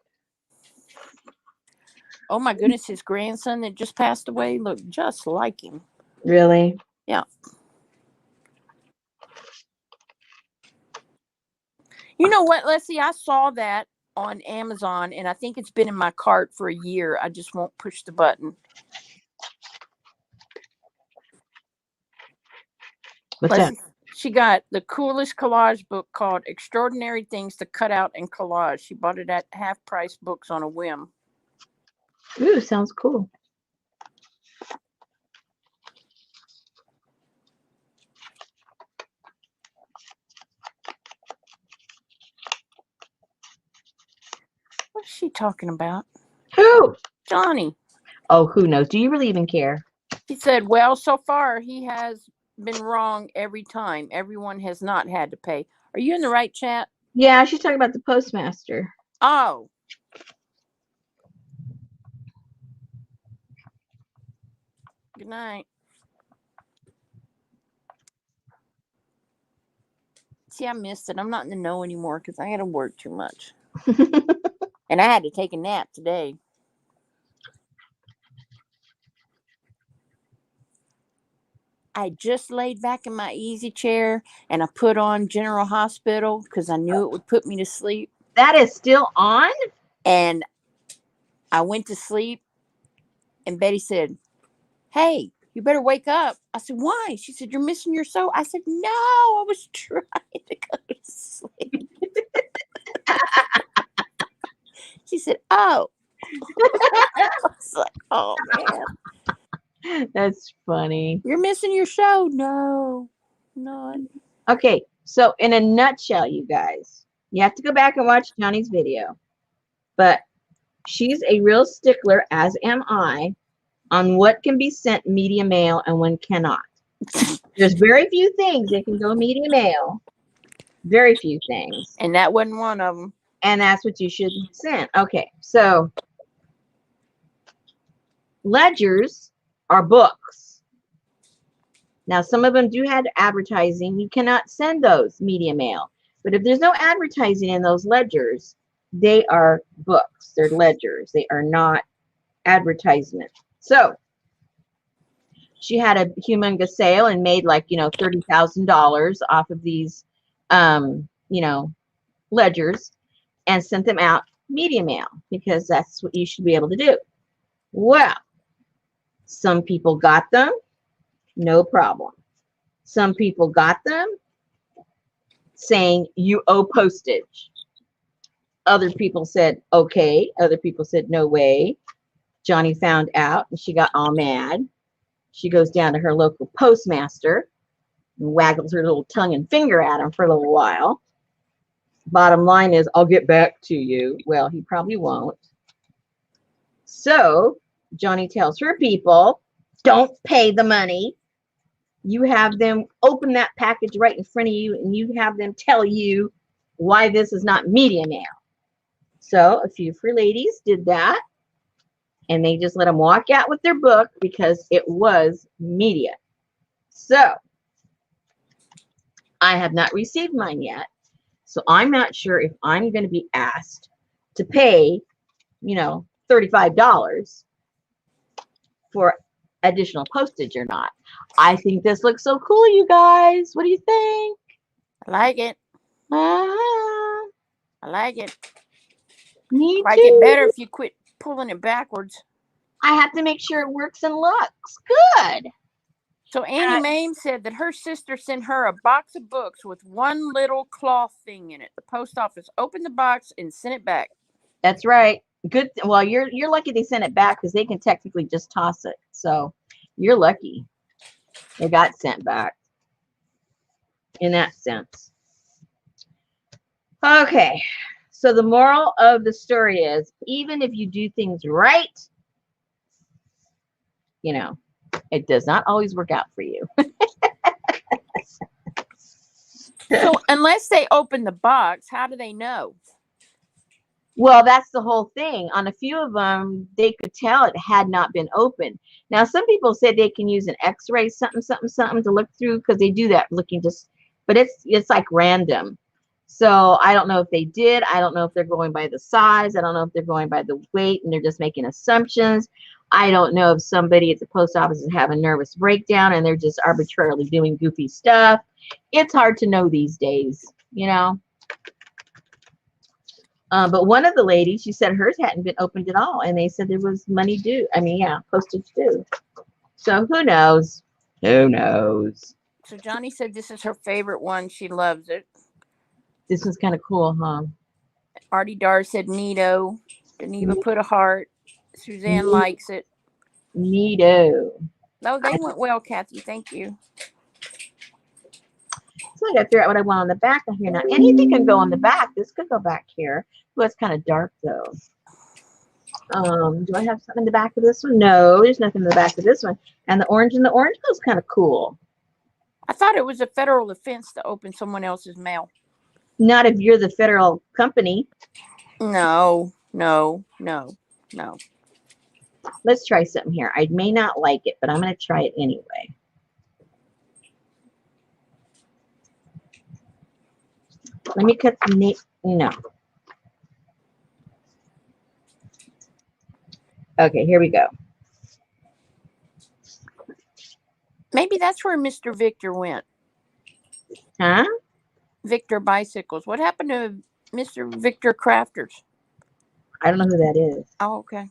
Oh my goodness, his grandson that just passed away looked just like him. Really? Yeah. You know what, Leslie? I saw that on Amazon, and I think it's been in my cart for a year. I just won't push the button. What's Leslie, that? she got the coolest collage book called Extraordinary Things to Cut Out and Collage. She bought it at Half Price Books on a whim. Ooh, sounds cool. What's she talking about? Who? Johnny. Oh, who knows? Do you really even care? He said, well, so far he has been wrong every time. Everyone has not had to pay. Are you in the right chat? Yeah, she's talking about the postmaster. Oh. Good night. See, I missed it. I'm not in the know anymore because I had to work too much. And I had to take a nap today. I just laid back in my easy chair and I put on General Hospital because I knew it would put me to sleep. That is still on? And I went to sleep and Betty said, hey, you better wake up. I said, why? She said, you're missing your show. I said, no, I was trying to go to sleep. She said, oh. I was like, oh, man. That's funny. You're missing your show. No, not. Okay, so in a nutshell, you guys, you have to go back and watch Johnny's video. But she's a real stickler, as am I, on what can be sent media mail and when cannot. There's very few things that can go media mail. Very few things. And that wasn't one of them. And that's what you should send. Okay, so ledgers are books. Now, some of them do have advertising. You cannot send those media mail. But if there's no advertising in those ledgers, they are books. They're ledgers. They are not advertisements. So she had a humongous sale and made like, $30,000 off of these, ledgers and sent them out media mail because that's what you should be able to do. Well, some people got them. No problem. Some people got them saying you owe postage. Other people said, okay. Other people said, no way. Johnny found out and she got all mad. She goes down to her local postmaster and waggles her little tongue and finger at him for a little while. Bottom line is, I'll get back to you. Well, he probably won't. So Johnny tells her people, don't pay the money. You have them open that package right in front of you and you have them tell you why this is not media mail. So a few free ladies did that and they just let them walk out with their book because it was media. So I have not received mine yet. So I'm not sure if I'm going to be asked to pay, $35 for additional postage or not. I think this looks so cool, you guys. What do you think? I like it. Ah, I like it. me Like too. it better if you quit pulling it backwards. I have to make sure it works and looks good. So Annie Mame said that her sister sent her a box of books with one little cloth thing in it. The post office opened the box and sent it back. That's right. Good. Well, you're lucky they sent it back because they can technically just toss it. So you're lucky it got sent back in that sense. Okay. So the moral of the story is, even if you do things right, you know, it does not always work out for you. So unless they open the box, how do they know? Well, that's the whole thing. On a few of them, they could tell it had not been opened. Now, some people said they can use an X-ray, something to look through, because they do that looking just, but it's like random. So I don't know if they did. I don't know if they're going by the size. I don't know if they're going by the weight and they're just making assumptions. I don't know if somebody at the post office is having a nervous breakdown and they're just arbitrarily doing goofy stuff. It's hard to know these days, you know. But one of the ladies, she said hers hadn't been opened at all, and they said there was money due. I mean, yeah, postage due. So who knows? Who knows? So Johnny said this is her favorite one. She loves it. This was kind of cool, huh? Artie Dar said neato. Geneva put a heart. Suzanne likes it. Neato. No, they went well, Kathy. Thank you. So I got to figure out what I want on the back of here now. Anything can go on the back. This could go back here. Well, it's kind of dark though. Do I have something in the back of this one? No, there's nothing in the back of this one. And the orange was kind of cool. I thought it was a federal offense to open someone else's mail. Not if you're the federal company. No. Let's try something here. I may not like it, but I'm going to try it anyway. Let me cut the no. Okay, here we go. Maybe that's where Mr. Victor went. Huh? Victor Bicycles. What happened to Mr. Victor Crafters? I don't know who that is. Oh, okay.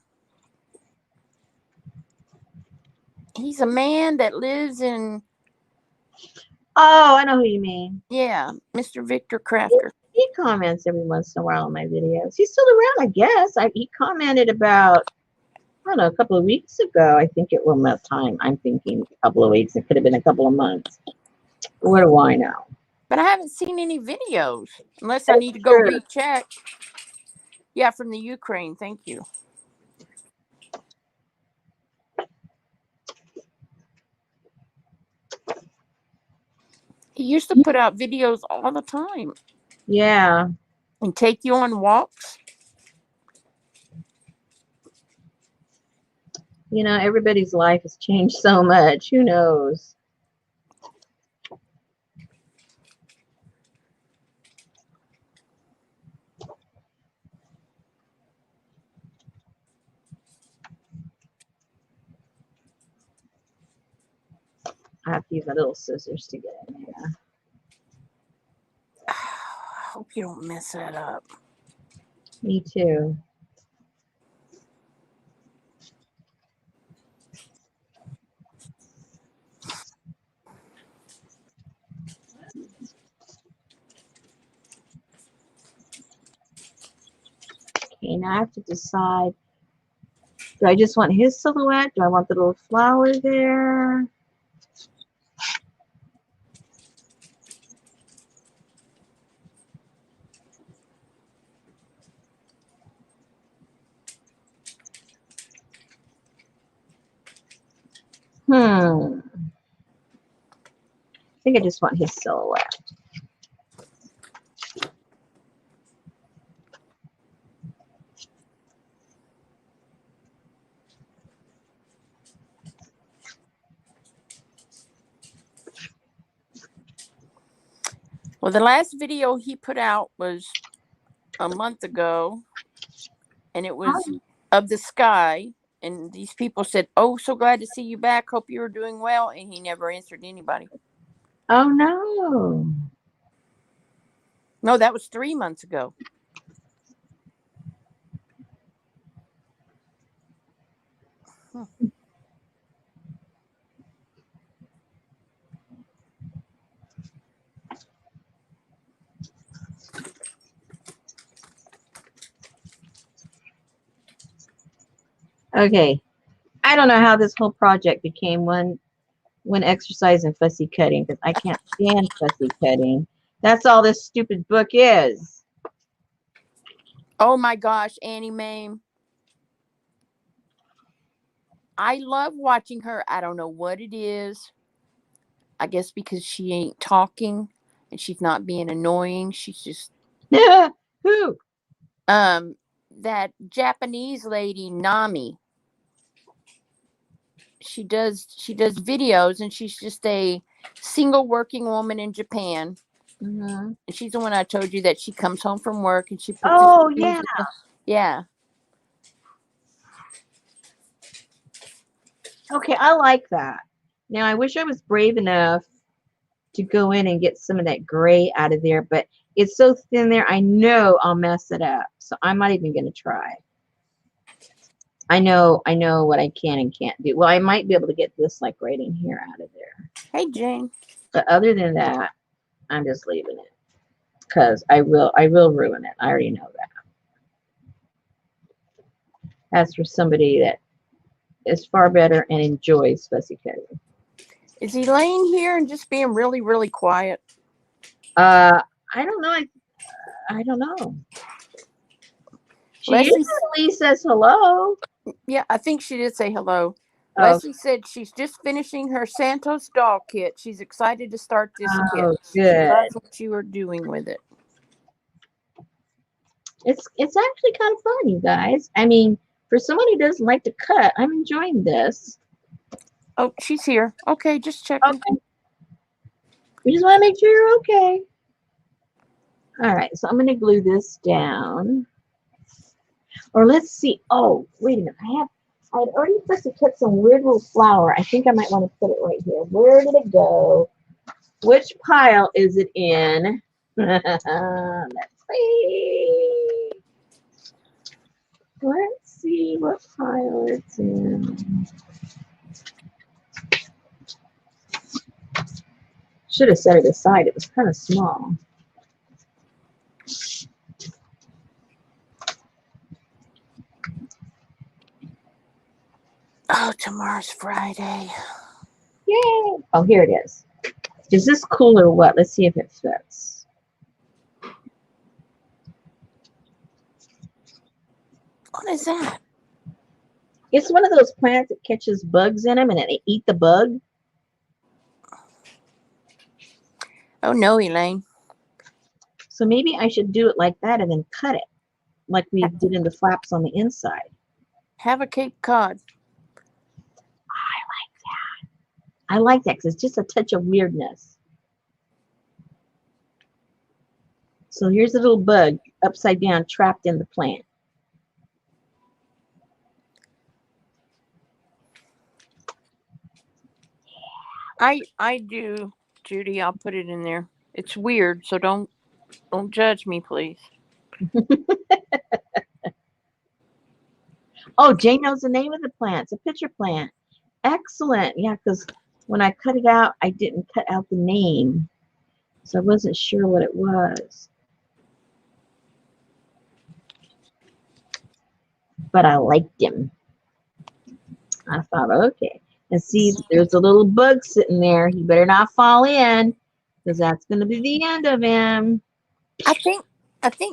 He's a man that lives in... Oh, I know who you mean. Yeah, Mr. Victor Crafter. He comments every once in a while on my videos. He's still around, I guess. He commented about, I don't know, a couple of weeks ago. I think it was that time. I'm thinking a couple of weeks. It could have been a couple of months. What do I know? But I haven't seen any videos. Unless I need to go recheck. Yeah, from the Ukraine. Thank you. He used to put out videos all the time. Yeah. And take you on walks. You know, everybody's life has changed so much. Who knows? I have to use my little scissors to get in there. I hope you don't mess that up. Me too. Okay, now I have to decide, do I just want his silhouette? Do I want the little flower there? I think I just want his silhouette. Well, the last video he put out was a month ago. And it was of the sky. And these people said, "Oh, so glad to see you back. Hope you were doing well." And he never answered anybody. Oh no. No, that was 3 months ago. Okay. I don't know how this whole project became one exercise in fussy cutting because I can't stand fussy cutting. That's all this stupid book is. Oh my gosh, Annie Mae. I love watching her. I don't know what it is. I guess because she ain't talking and she's not being annoying. She's just Who? that Japanese lady Nami. She does videos and she's just a single working woman in Japan. Mm-hmm. And she's the one I told you that she comes home from work and she puts Oh her shoes yeah. in yeah. Okay, I like that. Now I wish I was brave enough to go in and get some of that gray out of there, but it's so thin there, I know I'll mess it up. So I'm not even going to try. I know what I can and can't do. Well, I might be able to get this like right in here out of there. Hey Jane. But other than that, I'm just leaving it because I will ruin it. I already know that. As for somebody that is far better and enjoys fussy cutting. Is he laying here and just being really, really quiet? I don't know. I don't know. She Leslie, usually says hello. yeah, I think she did say hello. Oh, Leslie said she's just finishing her Santos doll kit. She's excited to start this kit. oh, She good. loves what you are doing with it. It's actually kind of fun, you guys. I mean, for someone who doesn't like to cut, I'm enjoying this. Oh, she's here. Okay, just checking. Okay. We just want to make sure you're okay. All right, so I'm going to glue this down. Or let's see. Oh, wait a minute. I had already supposed to cut some weird little flower. I think I might want to put it right here. Where did it go? Which pile is it in? Let's see. Let's see what pile it's in. Should have set it aside. It was kind of small. Oh, tomorrow's Friday. Yay! Oh, here it is. Is this cool or what? Let's see if it fits. What is that? It's one of those plants that catches bugs in them and they eat the bug. Oh no, Elaine. So maybe I should do it like that and then cut it like we did in the flaps on the inside. Have a Cape Cod. I like that because it's just a touch of weirdness. So here's a little bug upside down trapped in the plant. I do, Judy. I'll put it in there. It's weird, so don't judge me, please. Oh, Jane knows the name of the plant. It's a pitcher plant. Excellent. Yeah, because when I cut it out, I didn't cut out the name. So I wasn't sure what it was. But I liked him. I thought, okay. And see, there's a little bug sitting there. He better not fall in because that's going to be the end of him. I think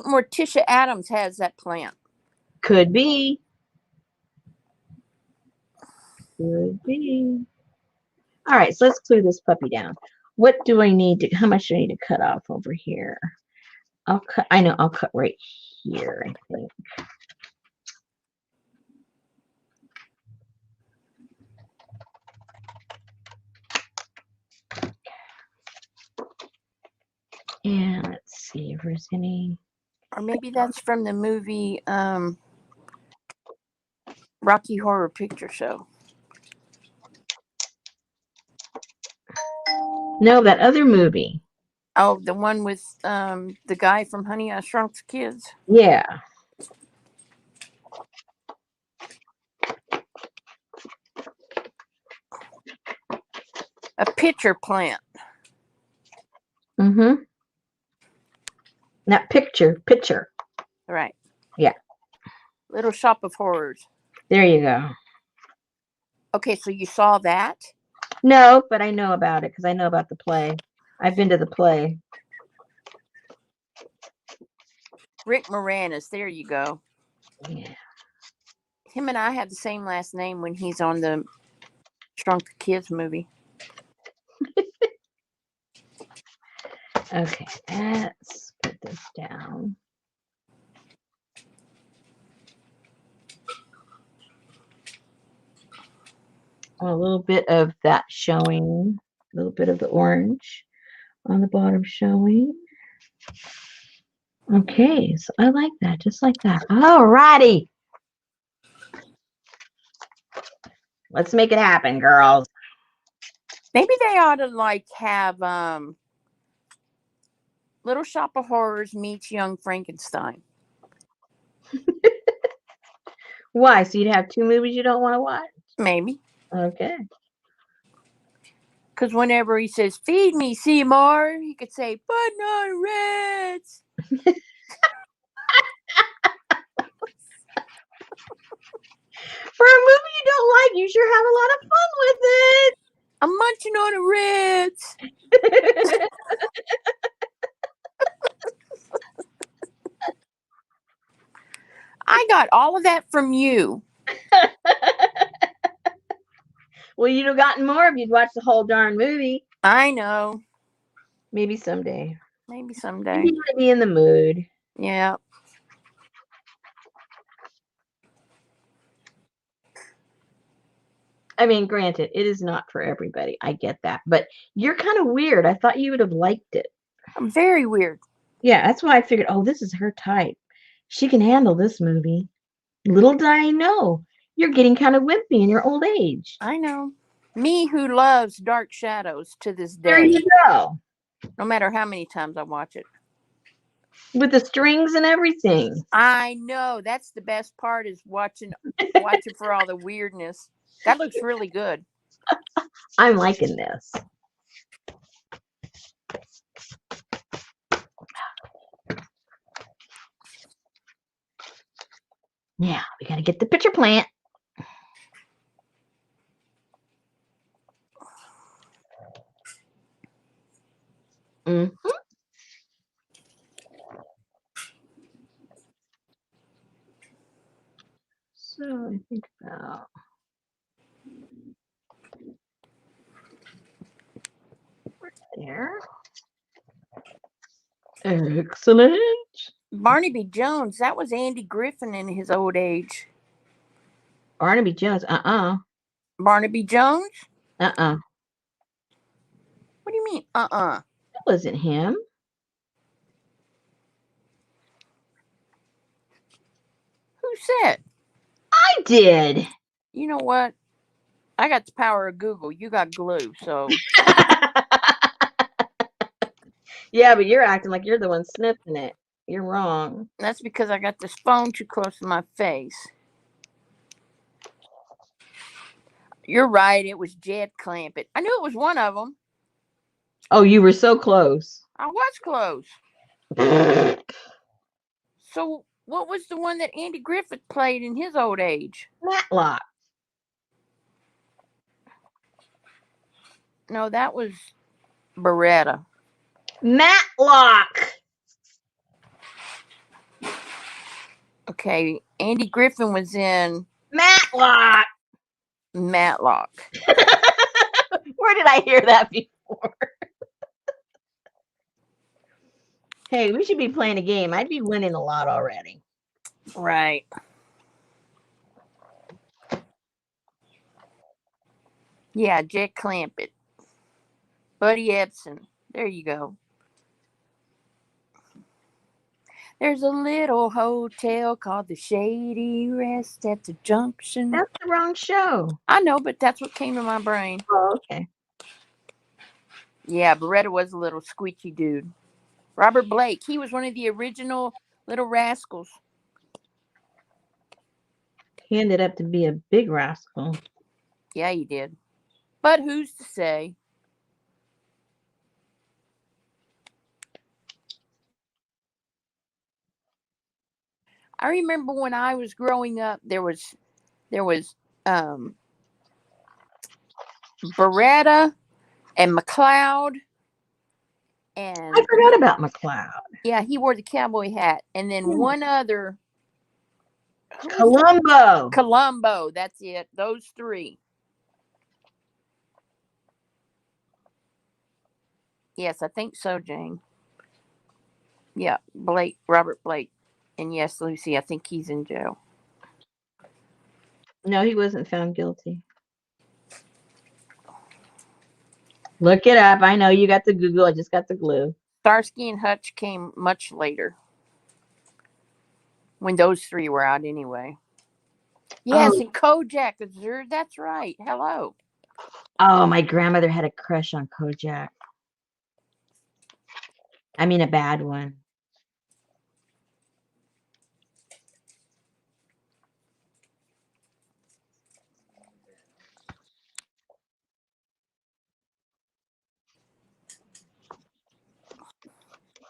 Morticia Adams has that plant. Could be. Could be. All right, so let's glue this puppy down. What do I need to, how much do I need to cut off over here? I'll cut right here, I think. And let's see if there's any. Or maybe that's from the movie Rocky Horror Picture Show. No, that other movie. Oh, the one with the guy from Honey, I Shrunk the Kids. Yeah. A pitcher plant. Mm-hmm. Not picture. Right. Yeah. Little Shop of Horrors. There you go. Okay, so you saw that? No, but I know about it because I know about the play. I've been to the play. Rick Moranis. There you go. Yeah. Him and I have the same last name when he's on the Shrunk the Kids movie. Okay, let's put this down. A little bit of that showing, a little bit of the orange on the bottom showing. Okay, so I like that, just like that. All righty. Let's make it happen, girls. Maybe they ought to have Little Shop of Horrors meets Young Frankenstein. Why? So you'd have two movies you don't want to watch? Maybe. Okay. Because whenever he says, "Feed me, Seymour," he could say, "But not rats." For a movie you don't like, you sure have a lot of fun with it. I'm munching on a rat. I got all of that from you. Well, you'd have gotten more if you'd watched the whole darn movie. I know. Maybe someday. Maybe someday. Maybe you want to be in the mood. Yeah. I mean, granted, it is not for everybody. I get that. But you're kind of weird. I thought you would have liked it. I'm very weird. Yeah, that's why I figured, oh, this is her type. She can handle this movie. Little did I know, you're getting kind of wimpy in your old age. I know. Me who loves Dark Shadows to this There day. you go. No matter how many times I watch it. With the strings and everything. I know. That's the best part is watching for all the weirdness. That looks really good. I'm liking this. Yeah, we got to get the pitcher plant. Mm-hmm. So I think about there. Excellent. Barnaby Jones, that was Andy Griffin in his old age. Barnaby Jones. Barnaby Jones? What do you mean, That wasn't him. Who said? I did. You know what? I got the power of Google. You got glue, so. Yeah, but you're acting like you're the one sniffing it. You're wrong. That's because I got this phone too close to my face. You're right. It was Jed Clampett. I knew it was one of them. Oh, you were so close. I was close. So, what was the one that Andy Griffith played in his old age? Matlock. No, that was Beretta. Matlock. Okay, Andy Griffin was in Matlock. Matlock. Where did I hear that before? Hey, we should be playing a game. I'd be winning a lot already. Right. Yeah, Jed Clampett. Buddy Ebsen. There you go. There's a little hotel called the Shady Rest at the Junction. That's the wrong show. I know, but that's what came to my brain. Oh, okay. Yeah, Beretta was a little squeaky dude. Robert Blake, he was one of the original Little Rascals. He ended up to be a big rascal. Yeah, he did. But who's to say? I remember when I was growing up, there was Beretta and McLeod, and I forgot about McLeod. yeah, he wore the cowboy hat, and then one other. Who was it? Columbo. Columbo. That's it. Those three. Yes, I think so, Jane. Yeah, Blake, Robert Blake, and yes, Lucy. I think he's in jail. No, he wasn't found guilty. Look it up. I know you got the Google. I just got the glue. Starsky and Hutch came much later, when those three were out anyway. Yes, Oh. and Kojak. That's right. Hello. Oh, my grandmother had a crush on Kojak. I mean, a bad one.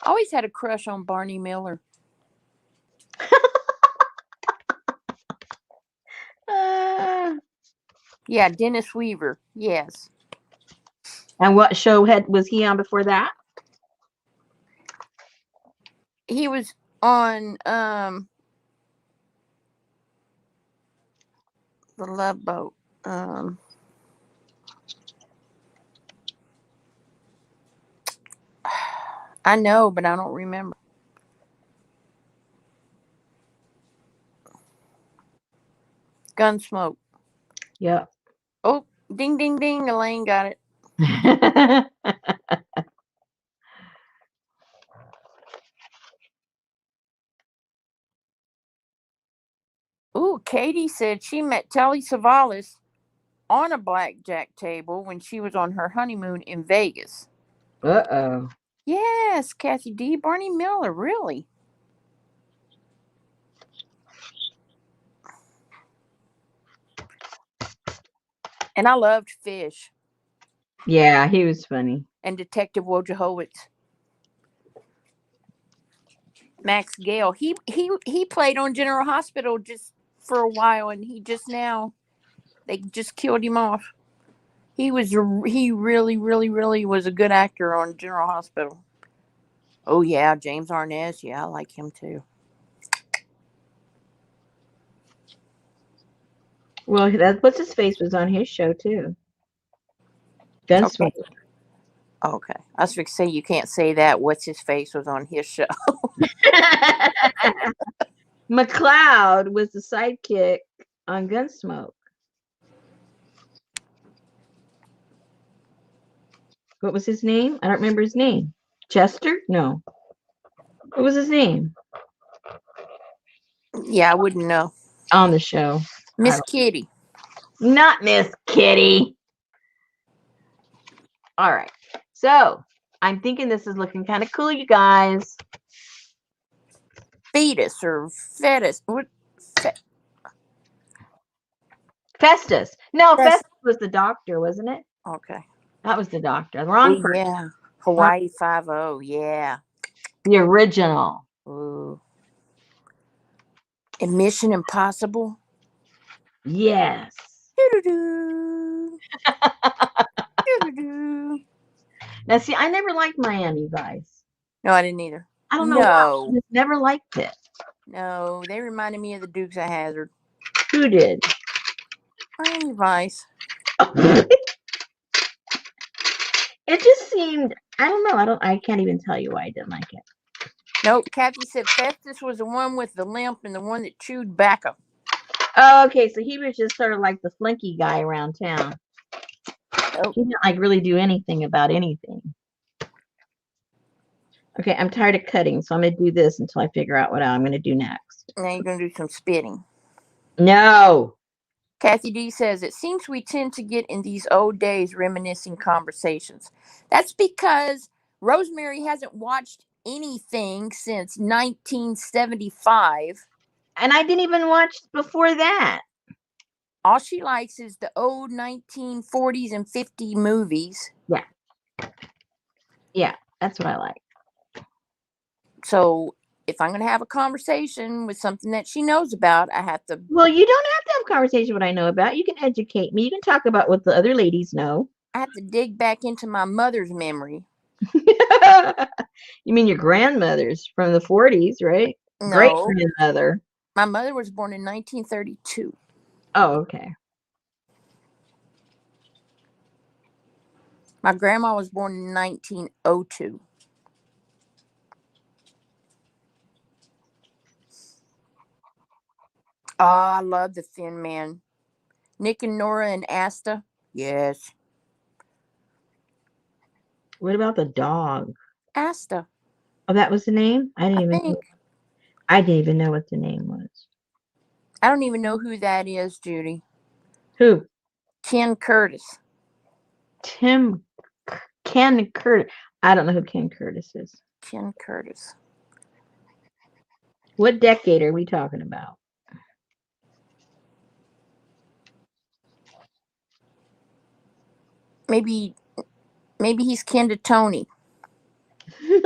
Always had a crush on Barney Miller. Yeah, Dennis Weaver. Yes. And what show was he on before that? He was on the Love Boat. I know, but I don't remember. Gunsmoke. Yep. Oh, ding, ding, ding. Elaine got it. Ooh, Katie said she met Telly Savalas on a blackjack table when she was on her honeymoon in Vegas. Uh-oh. Yes, Kathy D. Barney Miller, really. And I loved Fish Yeah, he was funny. and Detective Wojciechowicz. Max Gale. He played on General Hospital just for a while, and they just killed him off. He really, really, really was a good actor on General Hospital. Oh yeah, James Arness. Yeah, I like him too. Well, what's his face was on his show too. Gunsmoke. Okay. I was going to say you can't say that. What's his face was on his show. McLeod was the sidekick on Gunsmoke. What was his name? I don't remember his name. Chester? No. What was his name? Yeah, I wouldn't know. On the show. Miss Kitty. Not Miss Kitty. All right. So I'm thinking this is looking kind of cool, you guys. Fetus or fetus. What? Festus. No, Festus was the doctor, wasn't it? Okay. That was the doctor. The wrong person. Yeah. Hawaii 5-0. Yeah. The original. Ooh. And Mission Impossible. Yes. Doo-doo-doo. Doo-doo-doo. Now, see, I never liked Miami Vice. No, I didn't either. I don't know why. I just never liked it. No, they reminded me of the Dukes of Hazzard. Who did? Miami Vice. It just seemed, I don't know. I can't even tell you why I didn't like it. Nope. Kathy said Festus was the one with the limp and the one that chewed tobacco. Oh, okay. So he was just sort of like the flinky guy around town. He didn't like really do anything about anything. Okay, I'm tired of cutting, so I'm going to do this until I figure out what I'm going to do next. Now you're going to do some spitting. No. Kathy D says, it seems we tend to get in these old days reminiscing conversations. That's because Rosemary hasn't watched anything since 1975. And I didn't even watch before that. All she likes is the old 1940s and 50 movies. Yeah. Yeah, that's what I like. So if I'm going to have a conversation with something that she knows about, I have to. Well, you don't have to have a conversation what I know about. You can educate me. You can talk about what the other ladies know. I have to dig back into my mother's memory. You mean your grandmother's from the 40s, right? Great No, grandmother. my mother was born in 1932. Oh, okay. My grandma was born in 1902. Oh, I love the Thin Man. Nick and Nora and Asta. Yes. What about the dog? Asta, Oh, that was the name? I think. I didn't even know what the name was. I don't even know who that is, Judy. Who? Ken Curtis. Ken Curtis. I don't know who Ken Curtis is. Ken Curtis. What decade are we talking about? Maybe he's kin to Tony. You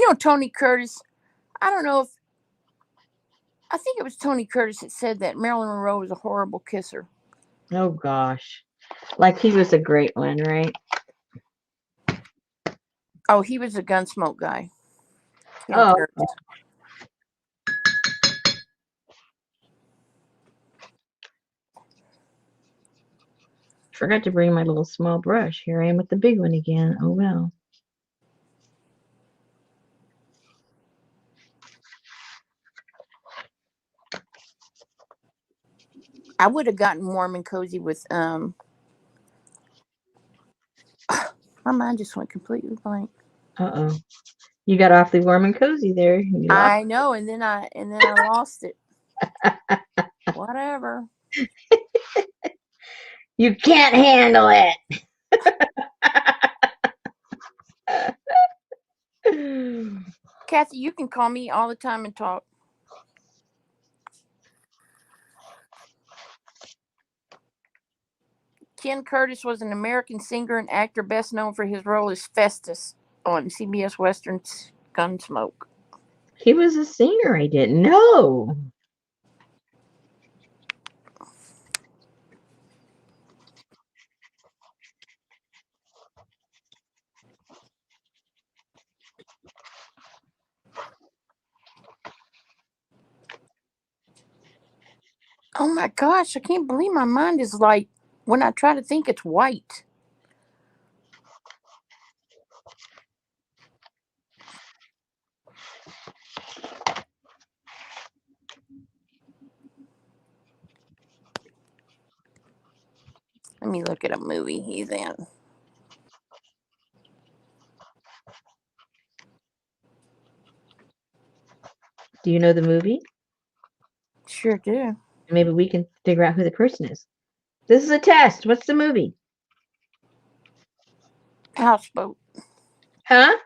know, Tony Curtis. I don't know if. I think it was Tony Curtis that said that Marilyn Monroe was a horrible kisser. Oh gosh. Like he was a great one, right? Oh, he was a Gunsmoke guy. Ken Oh, Curtis. forgot to bring my little small brush. Here I am with the big one again. Oh well. I would have gotten warm and cozy with my mind just went completely blank. Uh-oh. You got awfully warm and cozy there. You lost. I know, and then I lost it. Whatever. You can't handle it. Kathy, you can call me all the time and talk. Ken Curtis was an American singer and actor best known for his role as Festus on CBS Western's Gunsmoke. He was a singer. I didn't know. Oh my gosh, I can't believe my mind is like, when I try to think, it's white. Let me look at a movie he's in. Do you know the movie? Sure do. Maybe we can figure out who the person is. This is a test. What's the movie? Houseboat. Huh?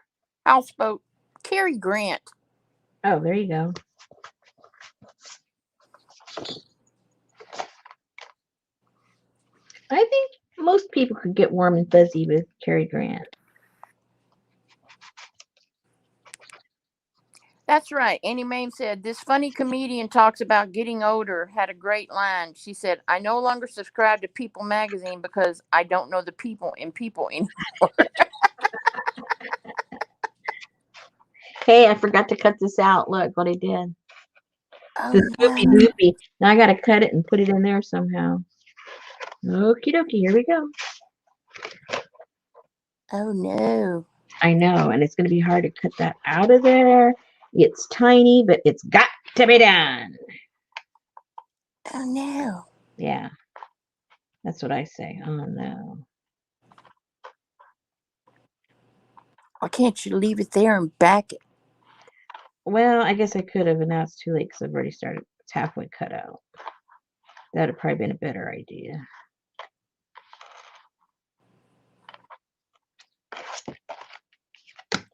Houseboat. Cary Grant. Oh, there you go. I think most people could get warm and fuzzy with Cary Grant. That's right. Annie Mame said, this funny comedian talks about getting older. Had a great line. She said, I no longer subscribe to People magazine because I don't know the people in People anymore. Hey, I forgot to cut this out. Look what I did. Oh, The Scoopy no. Doopy. Now I got to cut it and put it in there somehow. Okie dokie. Here we go. Oh, no. I know, and it's going to be hard to cut that out of there. It's tiny, but it's got to be done. Oh, no. Yeah, that's what I say. Oh, no. Why can't you leave it there and back it? Well, I guess I could have, but now it's too late because I've already started. It's halfway cut out. That would have probably been a better idea.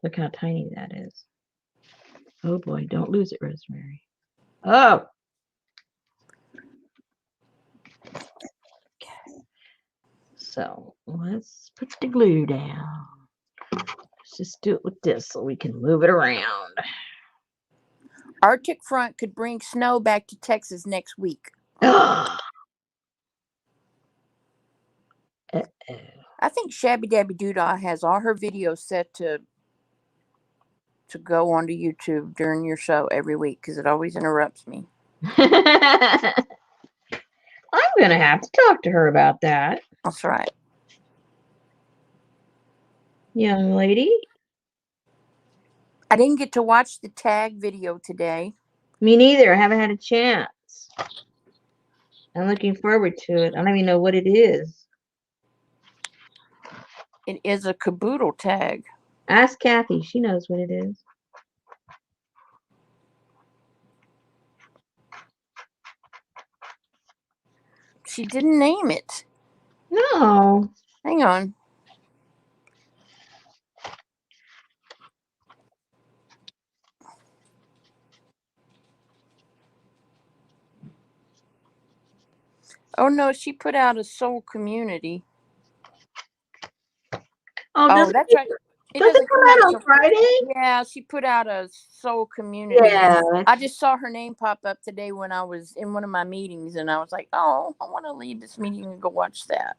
Look how tiny that is. Oh boy, don't lose it, Rosemary. Oh! So let's put the glue down. Let's just do it with this so we can move it around. Arctic front could bring snow back to Texas next week. Uh-oh. I think Shabby Dabby Doodah has all her videos set to go onto YouTube during your show every week because it always interrupts me. I'm going to have to talk to her about that. That's right. Young lady. I didn't get to watch the tag video today. Me neither. I haven't had a chance. I'm looking forward to it. I don't even know what it is. It is a Kaboodle tag. Ask Kathy. She knows what it is. She didn't name it. No. Hang on. Oh no, she put out a soul community. Oh, that's right. It doesn't come out on Friday? Yeah, she put out a soul community. Yeah. I just saw her name pop up today when I was in one of my meetings, and I was like, oh, I want to leave this meeting and go watch that.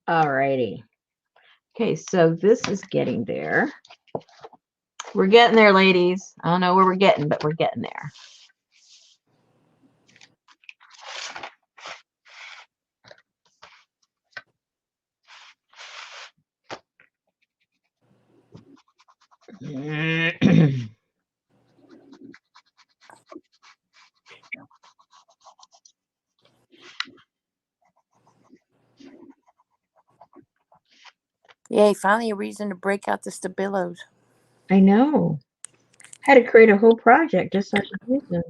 Alrighty. Okay, so this is getting there. We're getting there, ladies. I don't know where we're getting, but we're getting there. Yay, finally a reason to break out the Stabilos. I know. Had to create a whole project just so I could use them.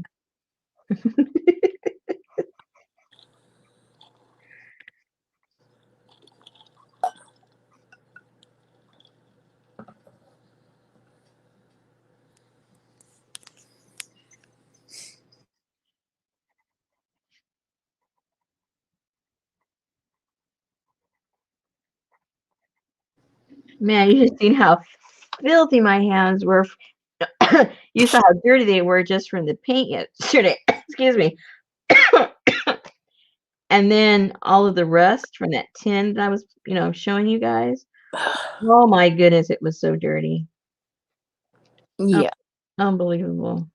Man, you just seen how filthy my hands were. You saw how dirty they were just from the paint yesterday. Excuse me. And then all of the rust from that tin that I was, showing you guys. Oh my goodness, it was so dirty. Yeah. Unbelievable.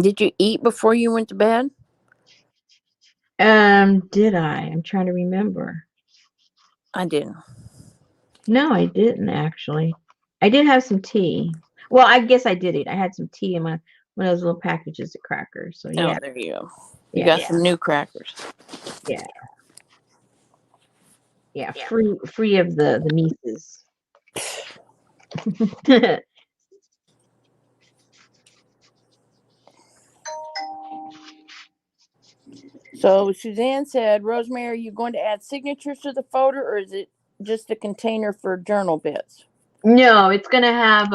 Did you eat before you went to bed? Did I? I'm trying to remember. I didn't. No, I didn't actually. I did have some tea. Well, I guess I did eat. I had some tea in one of those little packages of crackers. So yeah. Oh, there you go. You got some new crackers. Yeah. Yeah, free of the Mises. So Suzanne said, Rosemary, are you going to add signatures to the folder, or is it just a container for journal bits? No, it's gonna have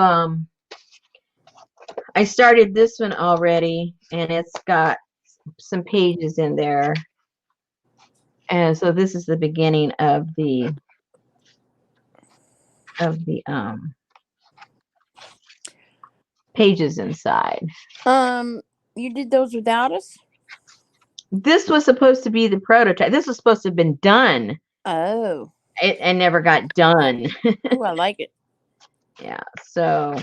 I started this one already, and it's got some pages in there. And so this is the beginning of the pages inside. You did those without us? This was supposed to be the prototype. This was supposed to have been done. Oh. It never got done. Oh, I like it. Yeah. So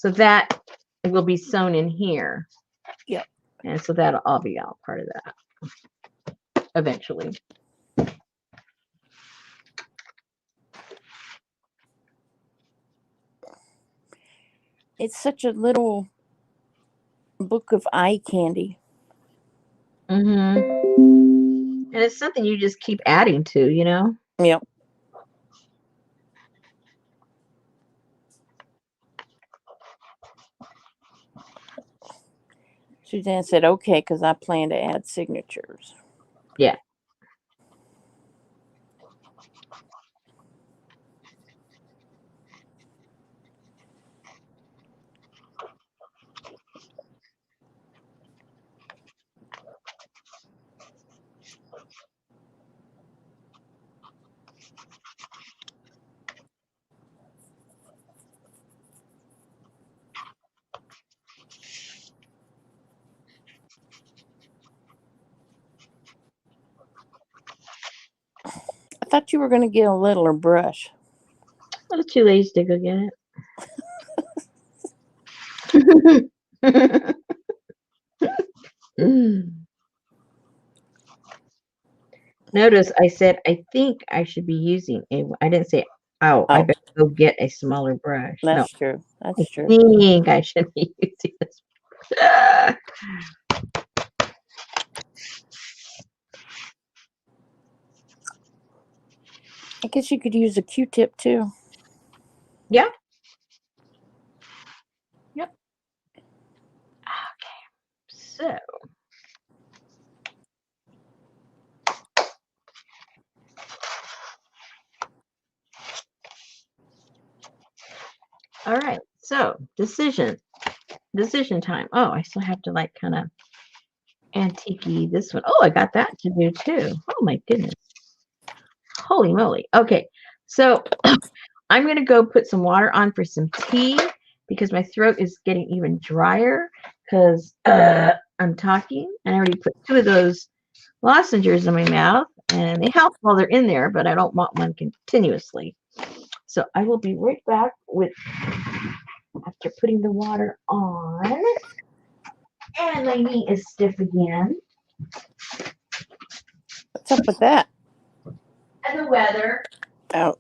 that will be sewn in here. Yep. And so that'll all be all part of that. eventually. It's such a little book of eye candy. And it's something you just keep adding to, you know? Yep. Suzanne said, okay, because I plan to add signatures. Yeah. I thought you were going to get a littler brush. I was too lazy to go get it. Notice I said I think I should be using a. I didn't say I Oh, better go get a smaller brush. No, that's true. I That's true. think I should be using this. I guess you could use a Q-tip too. Yeah. Yep. Okay. So. All right. So decision time. Oh, I still have to like kind of antique this one. Oh, I got that to do too. Oh my goodness. Holy moly. Okay. So I'm going to go put some water on for some tea because my throat is getting even drier because I'm talking. And I already put 2 of those lozenges in my mouth and they help while they're in there, but I don't want one continuously. So I will be right back with after putting the water on. And my knee is stiff again. What's up with that? And the weather. Oh,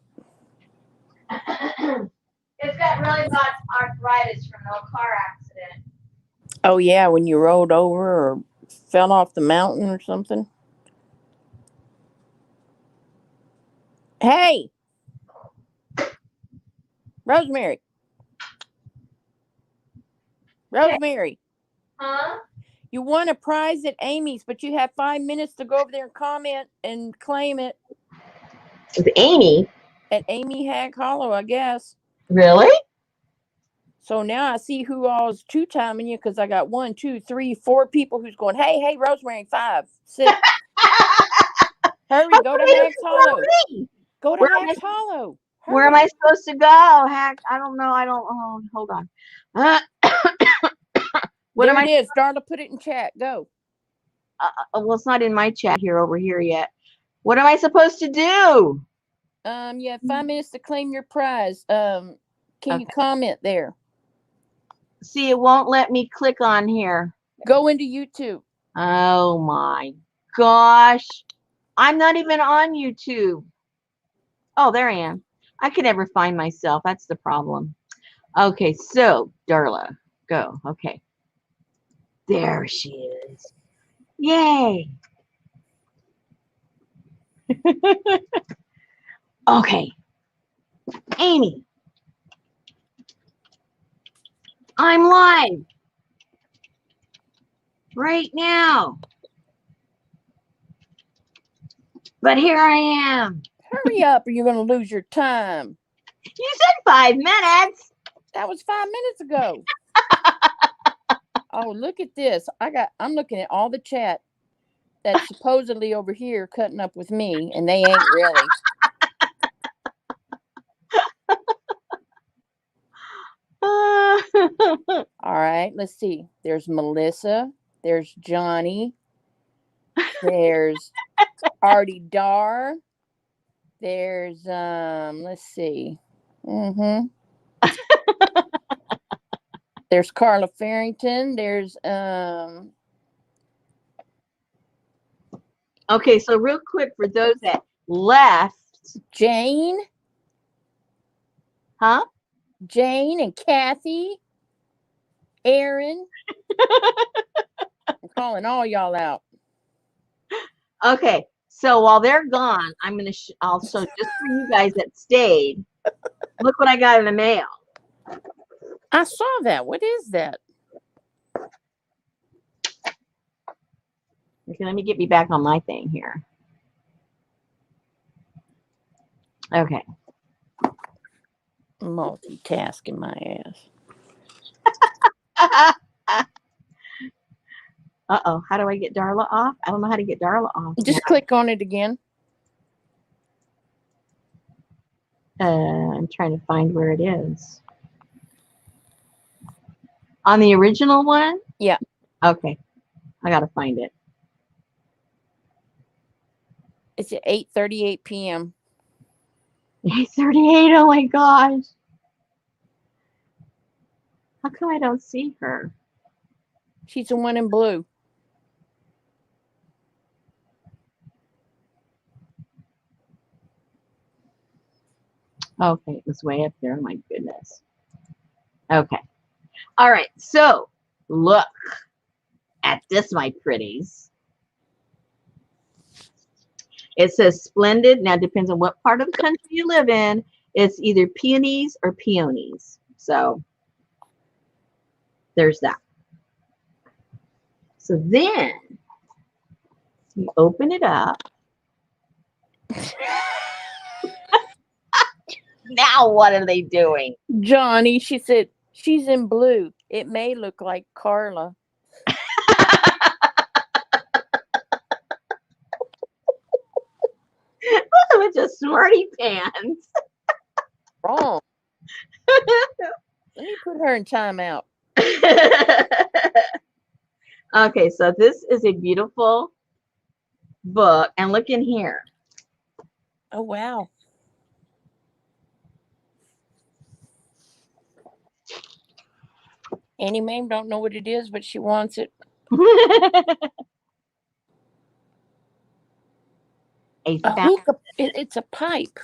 It's got really bad arthritis from no car accident. oh yeah, when you rolled over or fell off the mountain or something. Hey, Rosemary. Rosemary, Huh? you won a prize at Amy's, but you have 5 minutes to go over there and comment and claim it With Amy. at Amy Hag Hollow, I guess. Really? So now I see who all's 2-timing you because I got 1, 2, 3, 4 people who's going, hey, Rosemary, 5, 6. Hurry, go to Hag's Hollow. Go to Where am Hag's Hollow. Hurry. Where am I supposed to go? Heck, I don't know. Oh, hold on. What there am it is. Darla, put it in chat. Go. Well, it's not in my chat here over here yet. What am I supposed to do? You have 5 minutes to claim your prize. Can you comment there? See, it won't let me click on here. Go into YouTube. Oh my gosh. I'm not even on YouTube. Oh, there I am. I can never find myself. That's the problem. Okay, so Darla, go. Okay. There she is. Yay. Okay. Amy. I'm live. Right now. But here I am. Hurry up or you're going to lose your time. You said 5 minutes. That was 5 minutes ago. Oh, look at this. I'm looking at all the chat that's supposedly over here cutting up with me, and they ain't really. All right, let's see. There's Melissa. There's Johnny. There's Artie Dar. There's let's see. There's Carla Farrington. There's Okay, so real quick for those that left, Jane, huh? Jane and Kathy, Aaron. I'm calling all y'all out. Okay, so while they're gone, I'm gonna also just for you guys that stayed. Look what I got in the mail. I saw that. What is that? Okay, let me get me back on my thing here. Okay. Multitasking my ass. Uh-oh, how do I get Darla off? I don't know how to get Darla off. Just click on it again. I'm trying to find where it is. On the original one? Yeah. Okay, I gotta find it. It's at 8:38 p.m. 8:38, oh my gosh. How come I don't see her? She's the one in blue. Okay, it was way up there. Oh my goodness. Okay. All right, so look at this, my pretties. It says splendid. Now, it depends on what part of the country you live in. It's either peonies or peonies. So there's that. So then you open it up. Now what are they doing? Johnny, she said, she's in blue. It may look like Carla. With just smarty pants. Wrong. Let me put her in timeout. Okay, so this is a beautiful book. And look in here. Oh, wow. Annie Mae don't know what it is, but she wants it. A hookah. It's a pipe.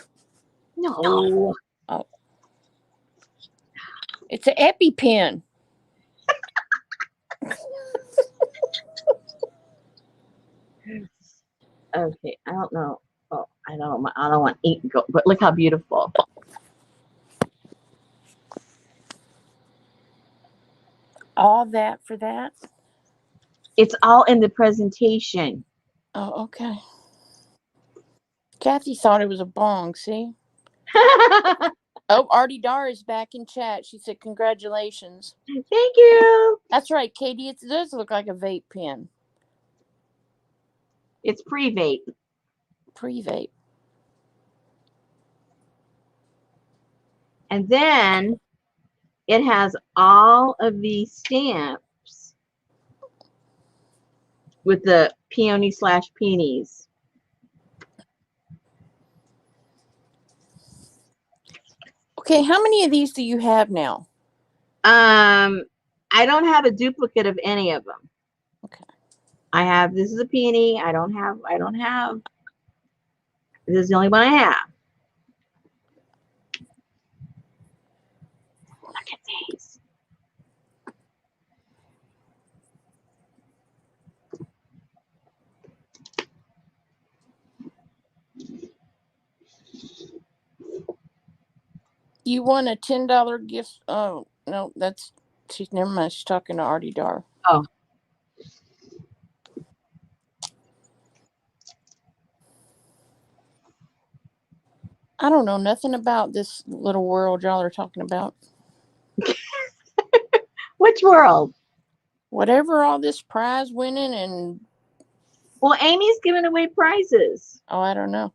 No. Oh. It's an EpiPen. Okay, I don't know. Oh, I don't want to eat go, but look how beautiful. All that for that? It's all in the presentation. Oh, okay. Kathy thought it was a bong, see? Oh, Artie Dar is back in chat. She said, congratulations. Thank you. That's right, Katie. It does look like a vape pen. It's pre-vape. Pre-vape. And then it has all of these stamps with the peony/peonies. Okay, how many of these do you have now? I don't have a duplicate of any of them. Okay. This is a peony. I don't have, this is the only one I have. Look at these. You won a $10 gift. Oh, no, never mind. She's talking to Artie Dar. Oh. I don't know nothing about this little world y'all are talking about. Which world? Whatever all this prize winning and... Well, Amy's giving away prizes. Oh, I don't know.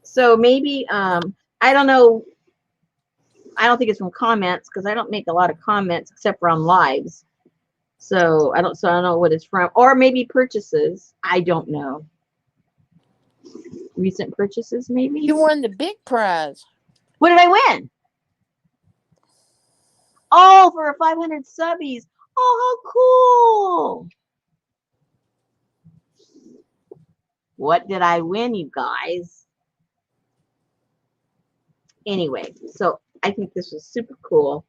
So maybe, I don't know. I don't think it's from comments because I don't make a lot of comments except for on lives. So I don't know what it's from. Or maybe purchases. I don't know. Recent purchases, maybe? You won the big prize. What did I win? Oh, for 500 subbies. Oh, how cool. What did I win, you guys? Anyway, so I think this was super cool.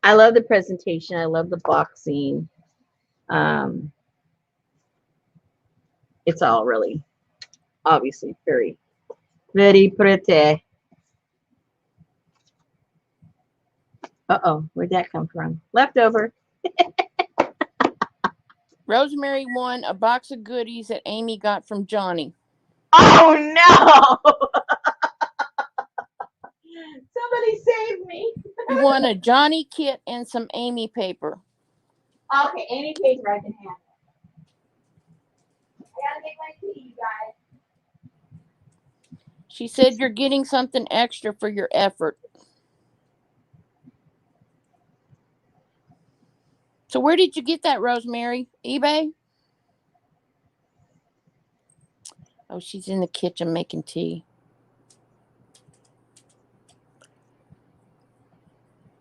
I love the presentation. I love the boxing. It's all really, obviously, very, very pretty. Uh-oh, where'd that come from? Leftover. Rosemary won a box of goodies that Amy got from Johnny. Oh, no! Somebody save me. You won a Johnny kit and some Amy paper. Okay, any paper I can have. I gotta make my tea, you guys. She said you're getting something extra for your effort. So where did you get that, Rosemary? eBay? Oh, she's in the kitchen making tea.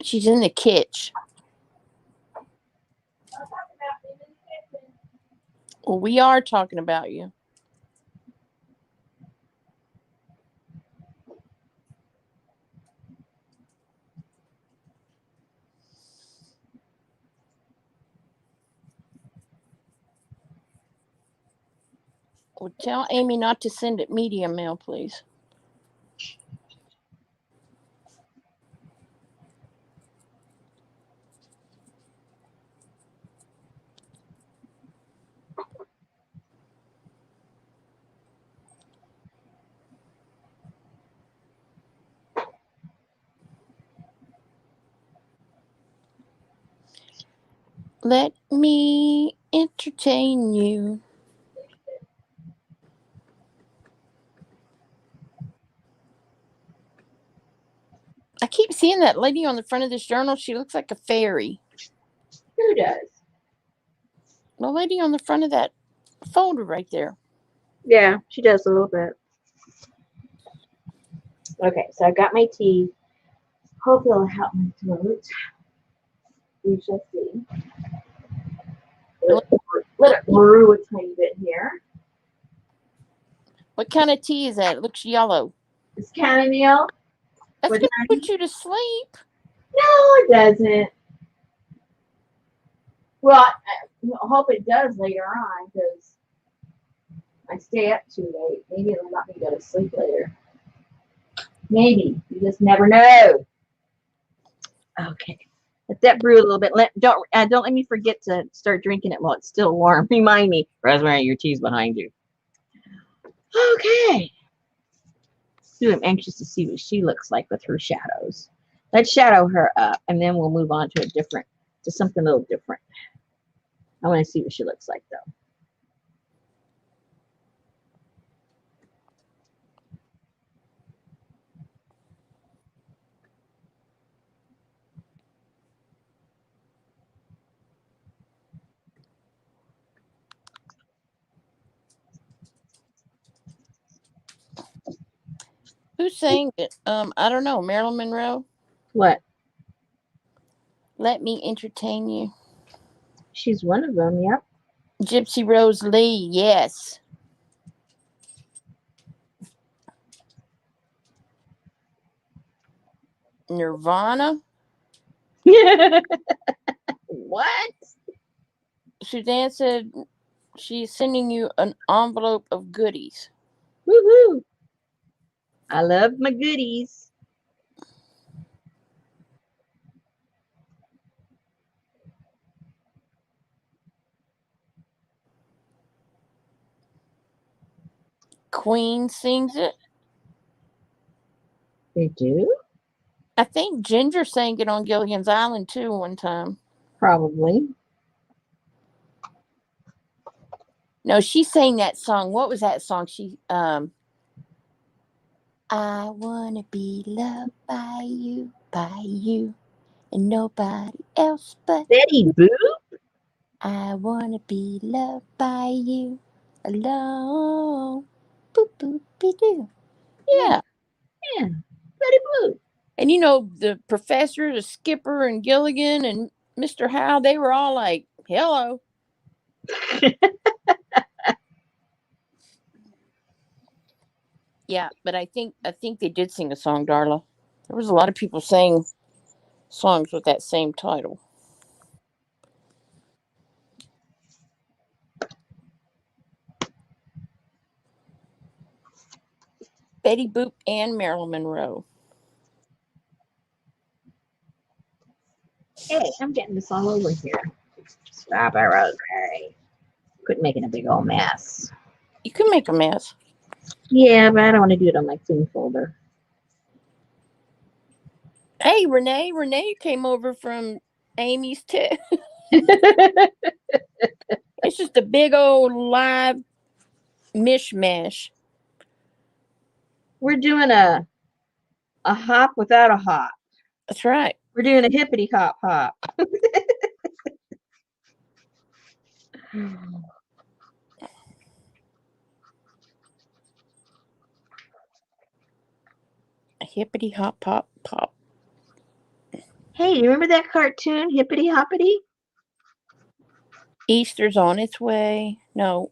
She's in the kitchen. Well, we are talking about you. Well, tell Amy not to send it media mail, please. Let me entertain you. I keep seeing that lady on the front of this journal. She looks like a fairy. Who does? The lady on the front of that folder right there. Yeah, she does a little bit. Okay, so I got my tea. Hope it'll help my throat. We shall see. Let it brew a tiny bit here. What kind of tea is that? It looks yellow. It's chamomile. That's With going to put you to sleep. No, it doesn't. Well, I hope it does later on because I stay up too late. Maybe it'll let me go to sleep later. Maybe. You just never know. Okay. Let that brew a little bit. Don't let me forget to start drinking it while it's still warm. Remind me. Rosemary, your tea's behind you. Okay. Ooh, I'm anxious to see what she looks like with her shadows. Let's shadow her up, and then we'll move on to something a little different. I want to see what she looks like, though. Who's saying it? I don't know. Marilyn Monroe? What? Let me entertain you. She's one of them, yep. Gypsy Rose Lee, yes. Nirvana? What? Suzanne said she's sending you an envelope of goodies. Woohoo! I love my goodies. Queen sings it. They do? I think Ginger sang it on Gilligan's Island too one time. Probably. No, she sang that song. What was that song? I wanna be loved by you, and nobody else but Betty Boo? I wanna be loved by you alone. Boop boop be doo. Yeah. Yeah. Betty Boo. And you know, the professor, the skipper, and Gilligan and Mr. Howe, they were all like, hello. Yeah, but I think they did sing a song, Darla. There was a lot of people saying songs with that same title. Betty Boop and Marilyn Monroe. Hey, I'm getting this all over here. Stop it, Rosemary. Quit making a big old mess. You can make a mess. Yeah, but I don't want to do it on my clean folder. Hey, Renee. Renee came over from Amy's too. It's just a big old live mishmash. We're doing a hop without a hop. That's right. We're doing a hippity hop hop. A hippity hop pop pop. Hey, you remember that cartoon, Hippity Hoppity? Easter's on its way. No.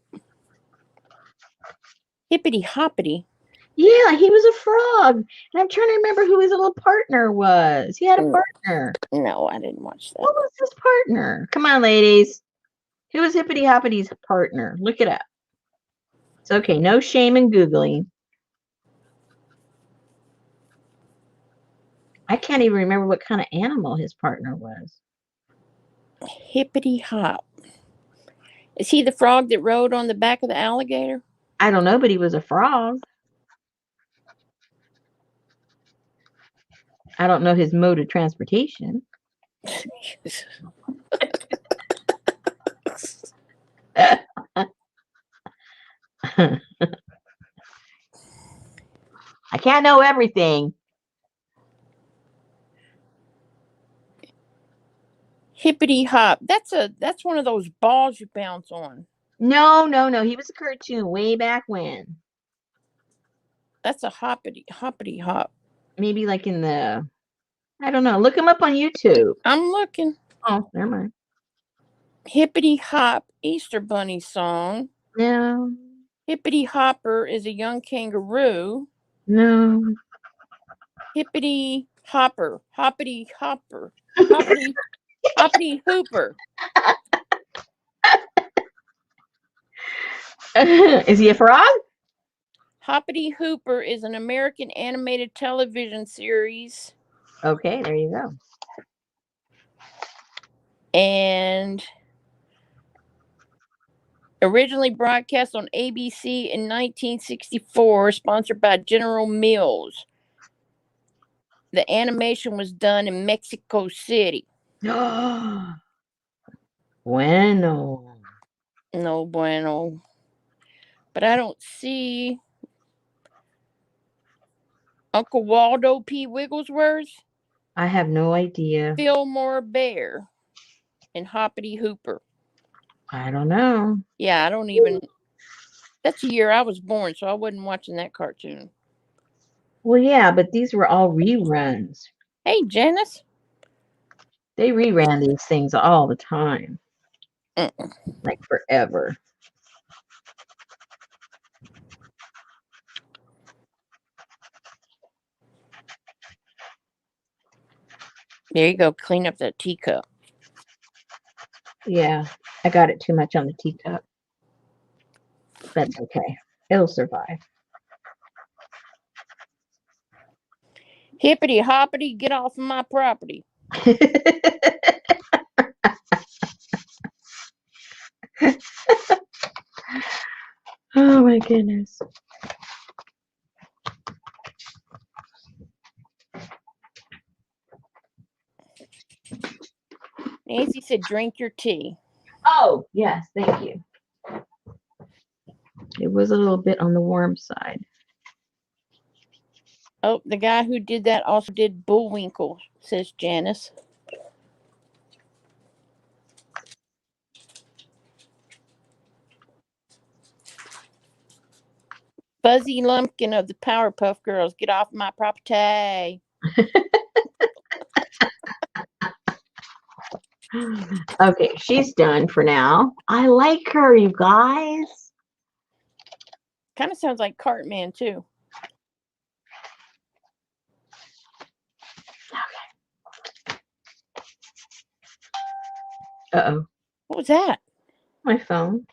Hippity hoppity. Yeah, he was a frog. And I'm trying to remember who his little partner was. He had a partner. No, I didn't watch that. What was his partner? Come on, ladies. Who was Hippity Hoppity's partner? Look it up. It's okay. No shame in Googling. I can't even remember what kind of animal his partner was. Hippity hop. Is he the frog that rode on the back of the alligator? I don't know, but he was a frog. I don't know his mode of transportation. I can't know everything. Hippity hop. That's one of those balls you bounce on. No. He was a cartoon way back when. That's a hoppity hop. Maybe like in the, I don't know. Look him up on YouTube. I'm looking. Oh, never mind. Hippity hop Easter Bunny song. No. Hippity hopper is a young kangaroo. No. Hippity hopper. Hoppity hopper. Hoppity hoppity hooper. Is he a frog? Hoppity Hooper is an American animated television series. Okay, there you go. And originally broadcast on ABC in 1964, sponsored by General Mills. The animation was done in Mexico City. Bueno. No bueno. But I don't see Uncle Waldo P. Wigglesworth, I have no idea. Fillmore Bear, and Hoppity Hooper. I don't know. Yeah, I don't even. That's the year I was born, so I wasn't watching that cartoon. Well, yeah, but these were all reruns. Hey, Janice. They reran these things all the time. Like forever. There you go. Clean up that teacup. Yeah, I got it too much on the teacup. That's okay. It'll survive. Hippity hoppity, get off of my property. Oh my goodness. Nancy said, drink your tea. Oh, yes, thank you. It was a little bit on the warm side. Oh, the guy who did that also did Bullwinkle, says Janice. Fuzzy Lumpkin of the Powerpuff Girls, get off my property. Okay, she's done for now. I like her, you guys. Kind of sounds like Cartman, too. Uh-oh. What was that? My phone.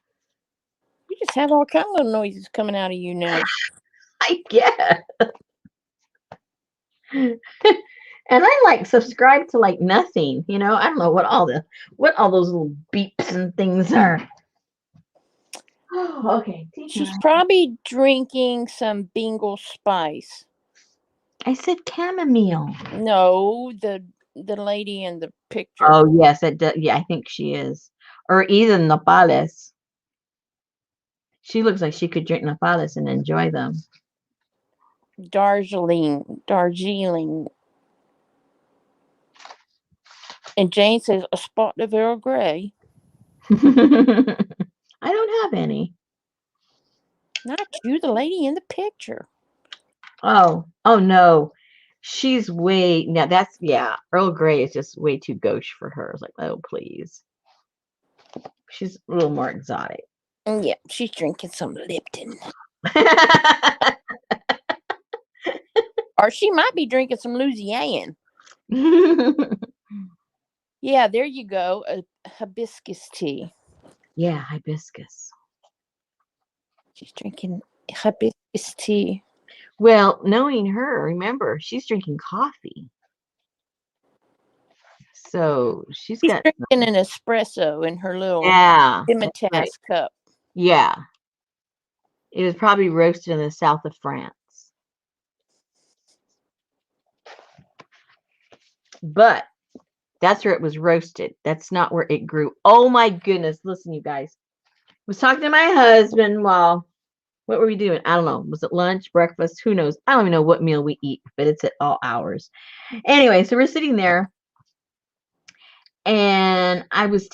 You just have all kind of little noises coming out of you now. I guess. And I like subscribe to like nothing, I don't know what all those little beeps and things are. Oh, okay. She's probably drinking some Bengal spice. I said chamomile. No, the lady in the picture. Oh yes, it does. Yeah, I think she is. Or either nopales. She looks like she could drink nopales and enjoy them. Darjeeling. And Jane says a spot of Earl Grey. I don't have any. Not you, the lady in the picture. Oh no. She's way now. Earl Grey is just way too gauche for her. I was like, oh please. She's a little more exotic. Yeah, she's drinking some Lipton. Or she might be drinking some Louisiana. Yeah, there you go. A hibiscus tea. Yeah, hibiscus. She's drinking hibiscus tea. Well, knowing her, remember, she's drinking coffee. So she's got drinking an espresso in her little Dimitas cup. Yeah. It was probably roasted in the south of France. But that's where it was roasted. That's not where it grew. Oh my goodness. Listen, you guys. I was talking to my husband while, what were we doing? I don't know. Was it lunch, breakfast? Who knows? I don't even know what meal we eat, but it's at all hours. Anyway, so we're sitting there. And I was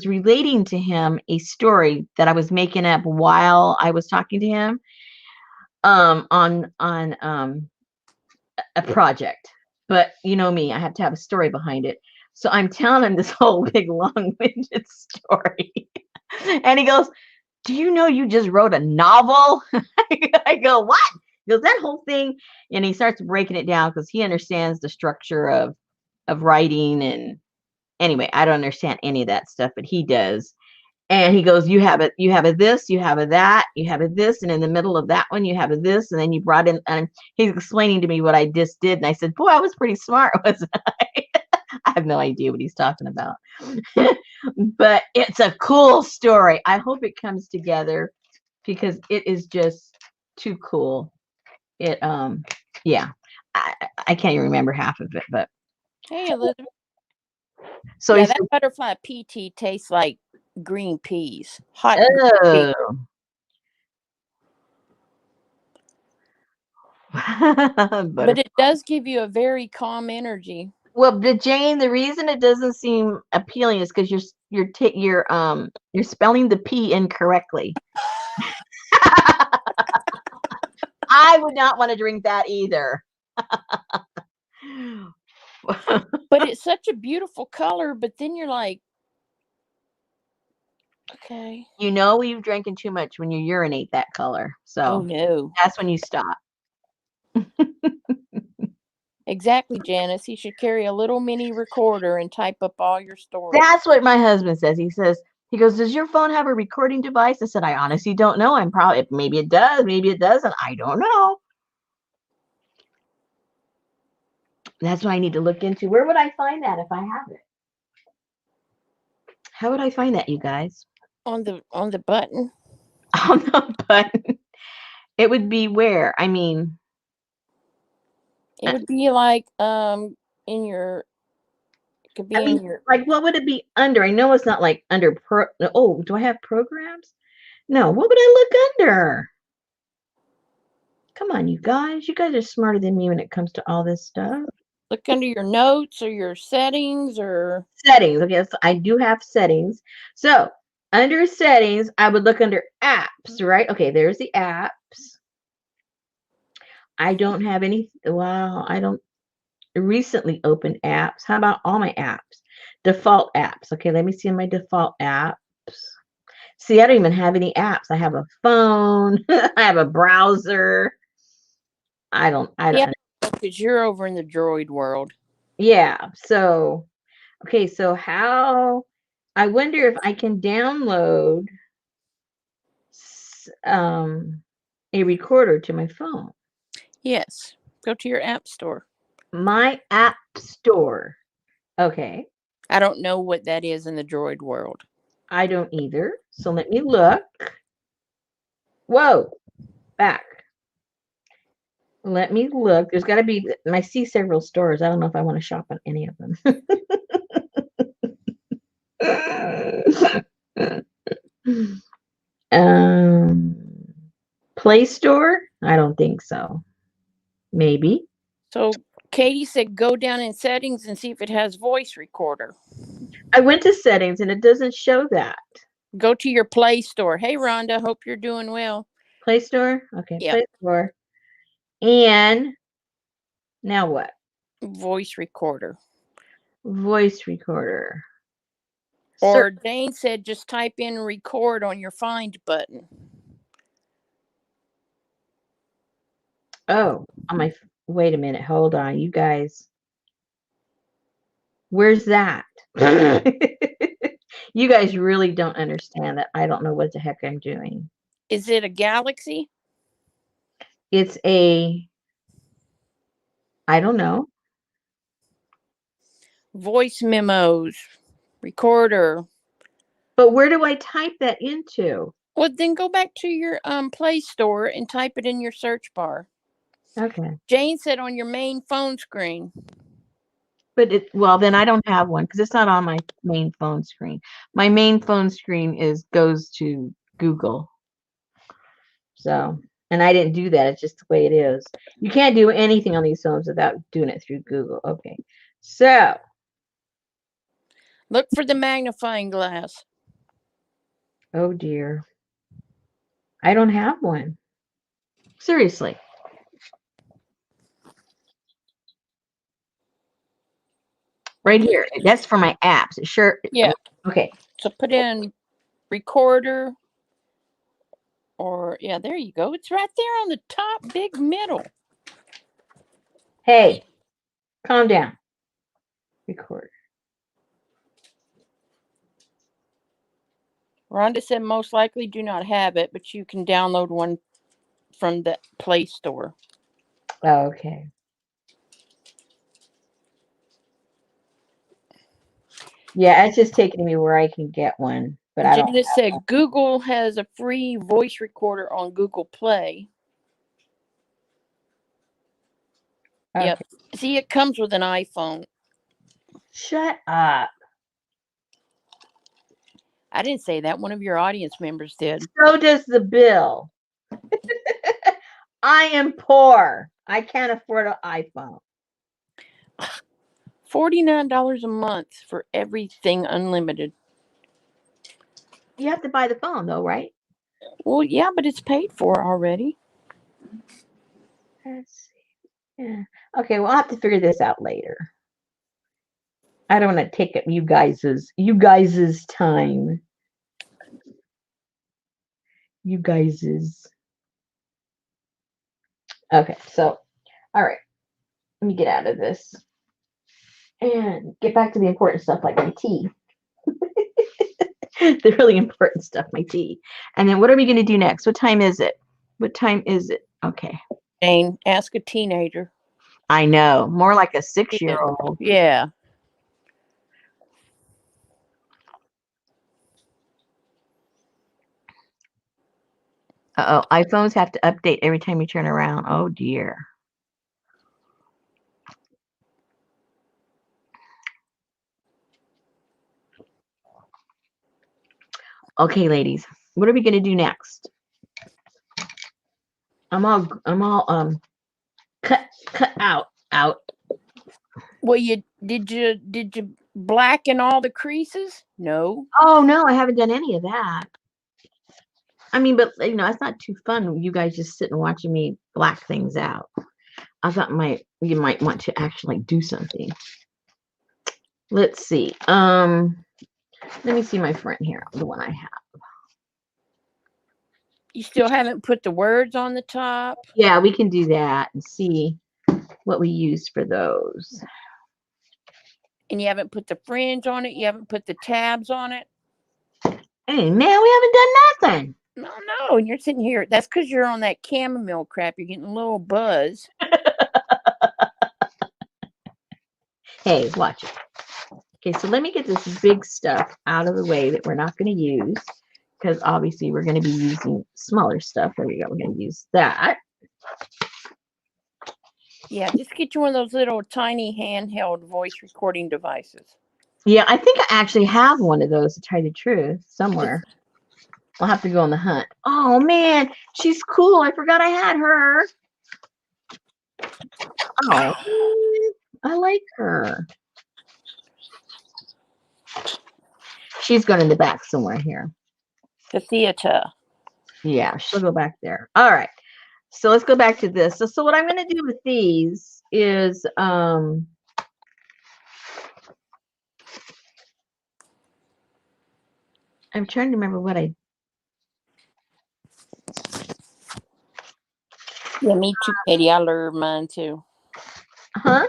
relating to him a story that I was making up while I was talking to him on a project. But you know me, I have to have a story behind it. So I'm telling him this whole big long-winded story. And he goes, do you know you just wrote a novel? I go, what? He goes, that whole thing. And he starts breaking it down because he understands the structure of writing. And anyway, I don't understand any of that stuff, but he does. And he goes, you have a this, you have a that, you have a this, and in the middle of that one, you have a this, and then you brought in, and he's explaining to me what I just did. And I said, boy, I was pretty smart, wasn't I? I have no idea what he's talking about. But it's a cool story. I hope it comes together because it is just too cool. It, yeah, I can't even remember half of it, but. Hey, Elizabeth. So yeah, that butterfly PT tastes like green peas. Hot green peas. But it does give you a very calm energy. Well, but Jane, the reason it doesn't seem appealing is because you're spelling the P incorrectly. I would not want to drink that either. But it's such a beautiful color, but then you're like, okay. You know you've drinking too much when you urinate that color. So oh no. That's when you stop. Exactly, Janice. You should carry a little mini recorder and type up all your stories. That's what my husband says. He goes, does your phone have a recording device? I said, I honestly don't know. Maybe it does, maybe it doesn't. I don't know. That's what I need to look into. Where would I find that if I have it? How would I find that, you guys? On the button. On the button. It would be where? I mean, it would be like in your. It could be in your. Like, what would it be under? I know it's not like under Oh, do I have programs? No. What would I look under? Come on, you guys. You guys are smarter than me when it comes to all this stuff. Look under your notes or your settings or settings. Okay, so I do have settings. So under settings, I would look under apps, right? Okay, there's the apps. I don't have any. Wow, I don't recently opened apps. How about all my apps? Default apps. Okay, let me see my default apps. See, I don't even have any apps. I have a phone. I have a browser. I don't. Yeah, because you're over in the Droid world. Yeah. So, okay. So how I wonder if I can download a recorder to my phone. Yes. Go to your app store. My app store. Okay. I don't know what that is in the Droid world. I don't either. So let me look. Whoa. Back. Let me look. There's got to be, I see several stores. I don't know if I want to shop on any of them. Play Store? I don't think so. Maybe. So Katie said go down in settings and see if it has voice recorder. I went to settings and it doesn't show that. Go to your Play Store. Hey, Rhonda, hope you're doing well. Play Store? Okay, Yep. Play Store. And now what? Voice recorder. Voice recorder. Or Dane said just type in record on your find button. Oh, on my, wait a minute. Hold on, you guys. Where's that? You guys really don't understand that. I don't know what the heck I'm doing. Is it a Galaxy? It's a, I don't know. Voice memos, recorder. But where do I type that into? Well, then go back to your Play Store and type it in your search bar. Okay. Jane said on your main phone screen. But well, then I don't have one because it's not on my main phone screen. My main phone screen goes to Google. So, and I didn't do that. It's just the way it is. You can't do anything on these phones without doing it through Google. Okay. So. Look for the magnifying glass. Oh dear. I don't have one. Seriously. Right here. That's for my apps. Sure. Yeah. Okay. So put in recorder. Or, yeah, there you go. It's right there on the top, big middle. Hey, calm down. Record. Rhonda said most likely do not have it, but you can download one from the Play Store. Okay. Yeah, it's just taking me where I can get one, but I don't. Janice said Google has a free voice recorder on Google Play. Okay. Yep. See, it comes with an iPhone. Shut up. I didn't say that. One of your audience members did. So does the bill. I am poor. I can't afford an iPhone. $49 a month for everything unlimited. You have to buy the phone, though, right? Well, yeah, but it's paid for already. Let's see. Yeah. Okay, well, I'll have to figure this out later. I don't want to take up you guys's time. You guys's. Okay, so, all right. Let me get out of this and get back to the important stuff like my tea. The really important stuff, my tea. And then what are we going to do next? What time is it? What time is it? Okay. Jane, ask a teenager. I know. More like a 6-year-old. Yeah. Uh-oh. iPhones have to update every time you turn around. Oh, dear. Okay, ladies. What are we going to do next? I'm all cut out. Well, did you blacken all the creases? No. Oh no, I haven't done any of that. I mean, but it's not too fun. You guys just sitting watching me black things out. I thought you might want to actually do something. Let's see. Let me see my friend here, the one I have. You still haven't put the words on the top? Yeah, we can do that and see what we use for those. And you haven't put the fringe on it. You haven't put the tabs on it. Hey, man, we haven't done nothing. No. And you're sitting here. That's because you're on that chamomile crap. You're getting a little buzz. Hey, watch it. Okay, so let me get this big stuff out of the way that we're not going to use, because obviously we're going to be using smaller stuff. There we go. We're going to use that. Yeah, just get you one of those little tiny handheld voice recording devices. Yeah, I think I actually have one of those, to tell you the truth, somewhere. I'll have to go on the hunt. Oh, man, she's cool. I forgot I had her. Oh, I like her. She's going in the back somewhere here. The theater. Yeah, she'll go back there. All right. So let's go back to this. So what I'm going to do with these is I'm trying to remember what I. Yeah, me too, Katie. I love mine too. Huh?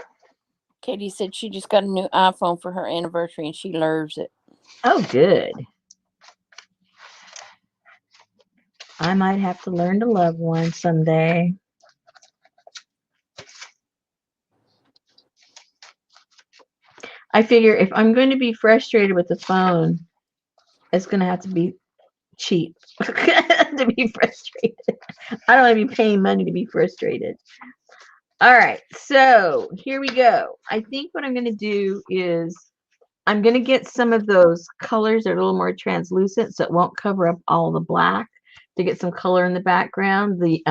Katie said she just got a new iPhone for her anniversary and she loves it. Oh, good. I might have to learn to love one someday. I figure if I'm going to be frustrated with the phone, it's going to have to be cheap to be frustrated. I don't want to be paying money to be frustrated. All right, so here we go. I think what I'm going to do is I'm going to get some of those colors that are a little more translucent, so it won't cover up all the black, to get some color in the background. The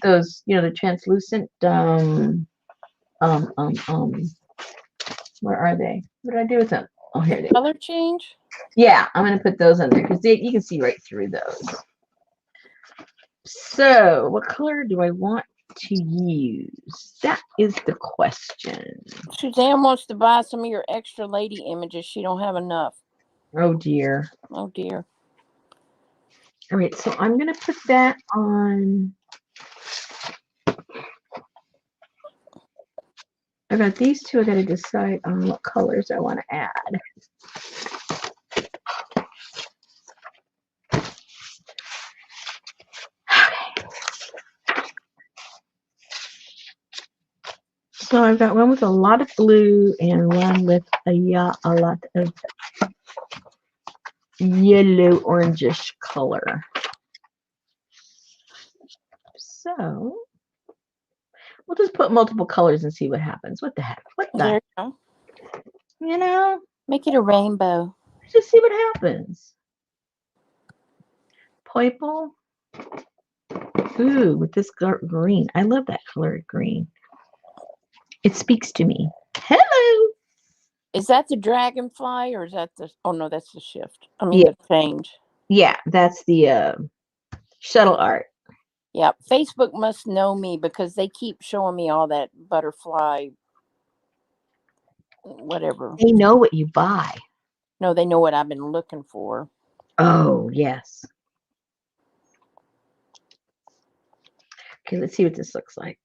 those, the translucent where are they? What did I do with them? Oh, here they are. Color change? Yeah, I'm going to put those in there because you can see right through those. So what color do I want to use? That is the question. Suzanne wants to buy some of your extra lady images. She don't have enough. Oh, dear. Oh, dear. All right, so I'm going to put that on. I got these two. I got to decide on what colors I want to add. So I've got one with a lot of blue and one with a lot of yellow orangish color. So we'll just put multiple colors and see what happens. What the heck? What the There heck? you go. Make it a rainbow. Just see what happens. Purple. Ooh, with this green. I love that color of green. It speaks to me. Hello. Is that the dragonfly or is that the... Oh, no, that's the shift. I mean, the change. Yeah, that's the shuttle art. Yeah, Facebook must know me because they keep showing me all that butterfly, whatever. They know what you buy. No, they know what I've been looking for. Oh, yes. Okay, let's see what this looks like.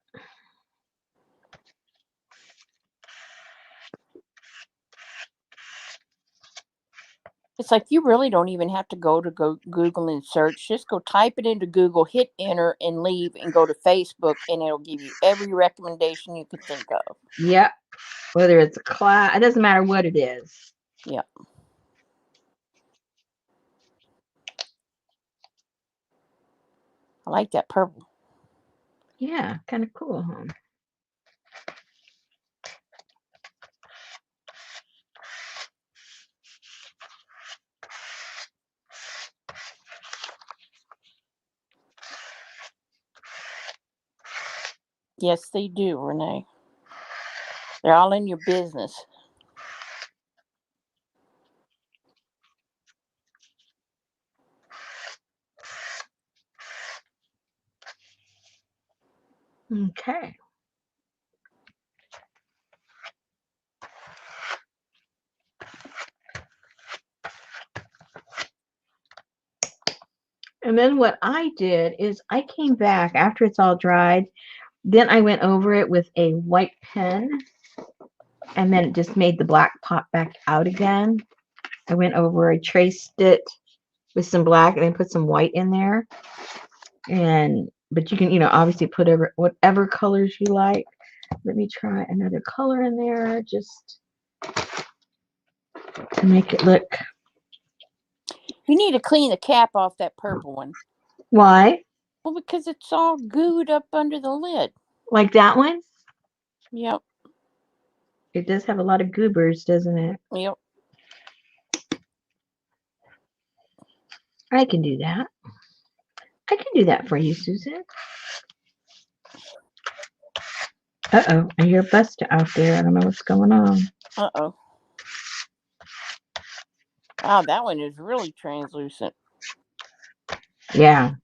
It's like you really don't even have to go Google and search. Just go type it into Google, hit enter, and leave, and go to Facebook, and it'll give you every recommendation you could think of. Yep. Whether it's a class, it doesn't matter what it is. Yep. I like that purple. Yeah, kind of cool, huh? Yes, they do, Renee. They're all in your business. Okay. And then what I did is I came back after it's all dried. Then I went over it with a white pen and then it just made the black pop back out again. I went over, I traced it with some black and then put some white in there. But you can, obviously put whatever colors you like. Let me try another color in there just to make it look. You need to clean the cap off that purple one. Why? Well, because it's all gooed up under the lid. Like that one? Yep. It does have a lot of goobers, doesn't it? Yep. I can do that. I can do that for you, Susan. Uh-oh, I hear Busta out there. I don't know what's going on. Uh-oh. Wow, that one is really translucent. Yeah.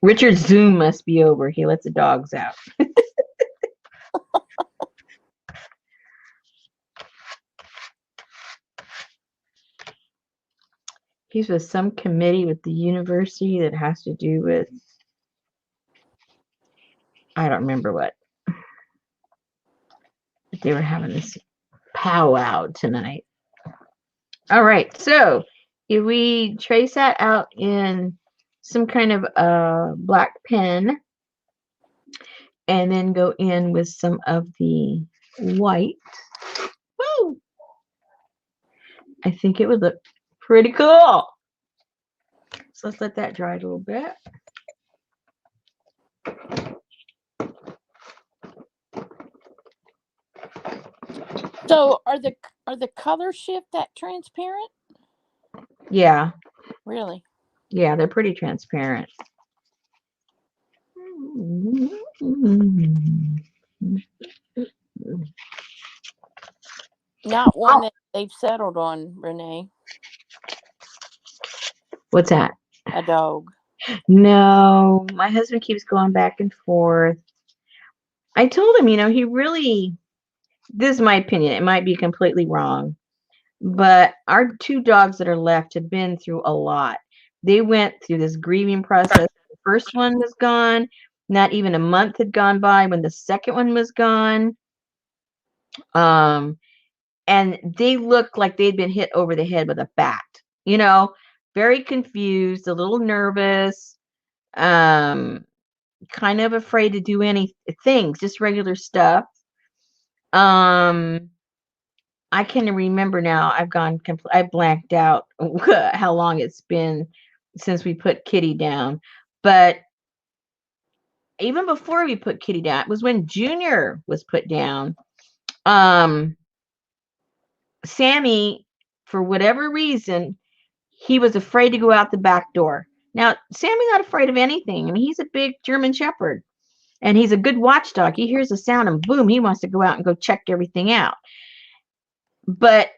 Richard's Zoom must be over. He lets the dogs out. He's with some committee with the university that has to do with, I don't remember what. But they were having this powwow tonight. All right, so if we trace that out in some kind of black pen and then go in with some of the white, woo, I think it would look pretty cool. So let's let that dry a little bit. So are the color shift that transparent? Yeah. Really? Yeah, they're pretty transparent. Not one that they've settled on, Renee. What's that? A dog. No, my husband keeps going back and forth. I told him, he really, this is my opinion, it might be completely wrong, but our two dogs that are left have been through a lot. They went through this grieving process. The first one was gone. Not even a month had gone by when the second one was gone. And they looked like they'd been hit over the head with a bat, very confused, a little nervous, kind of afraid to do any things, just regular stuff. I can't remember now. I blanked out how long it's been since we put Kitty down. But even before we put Kitty down, it was when Junior was put down. Sammy, for whatever reason, he was afraid to go out the back door. Now, Sammy's not afraid of anything. I mean, he's a big German Shepherd, and he's a good watchdog. He hears a sound, and boom, he wants to go out and go check everything out. But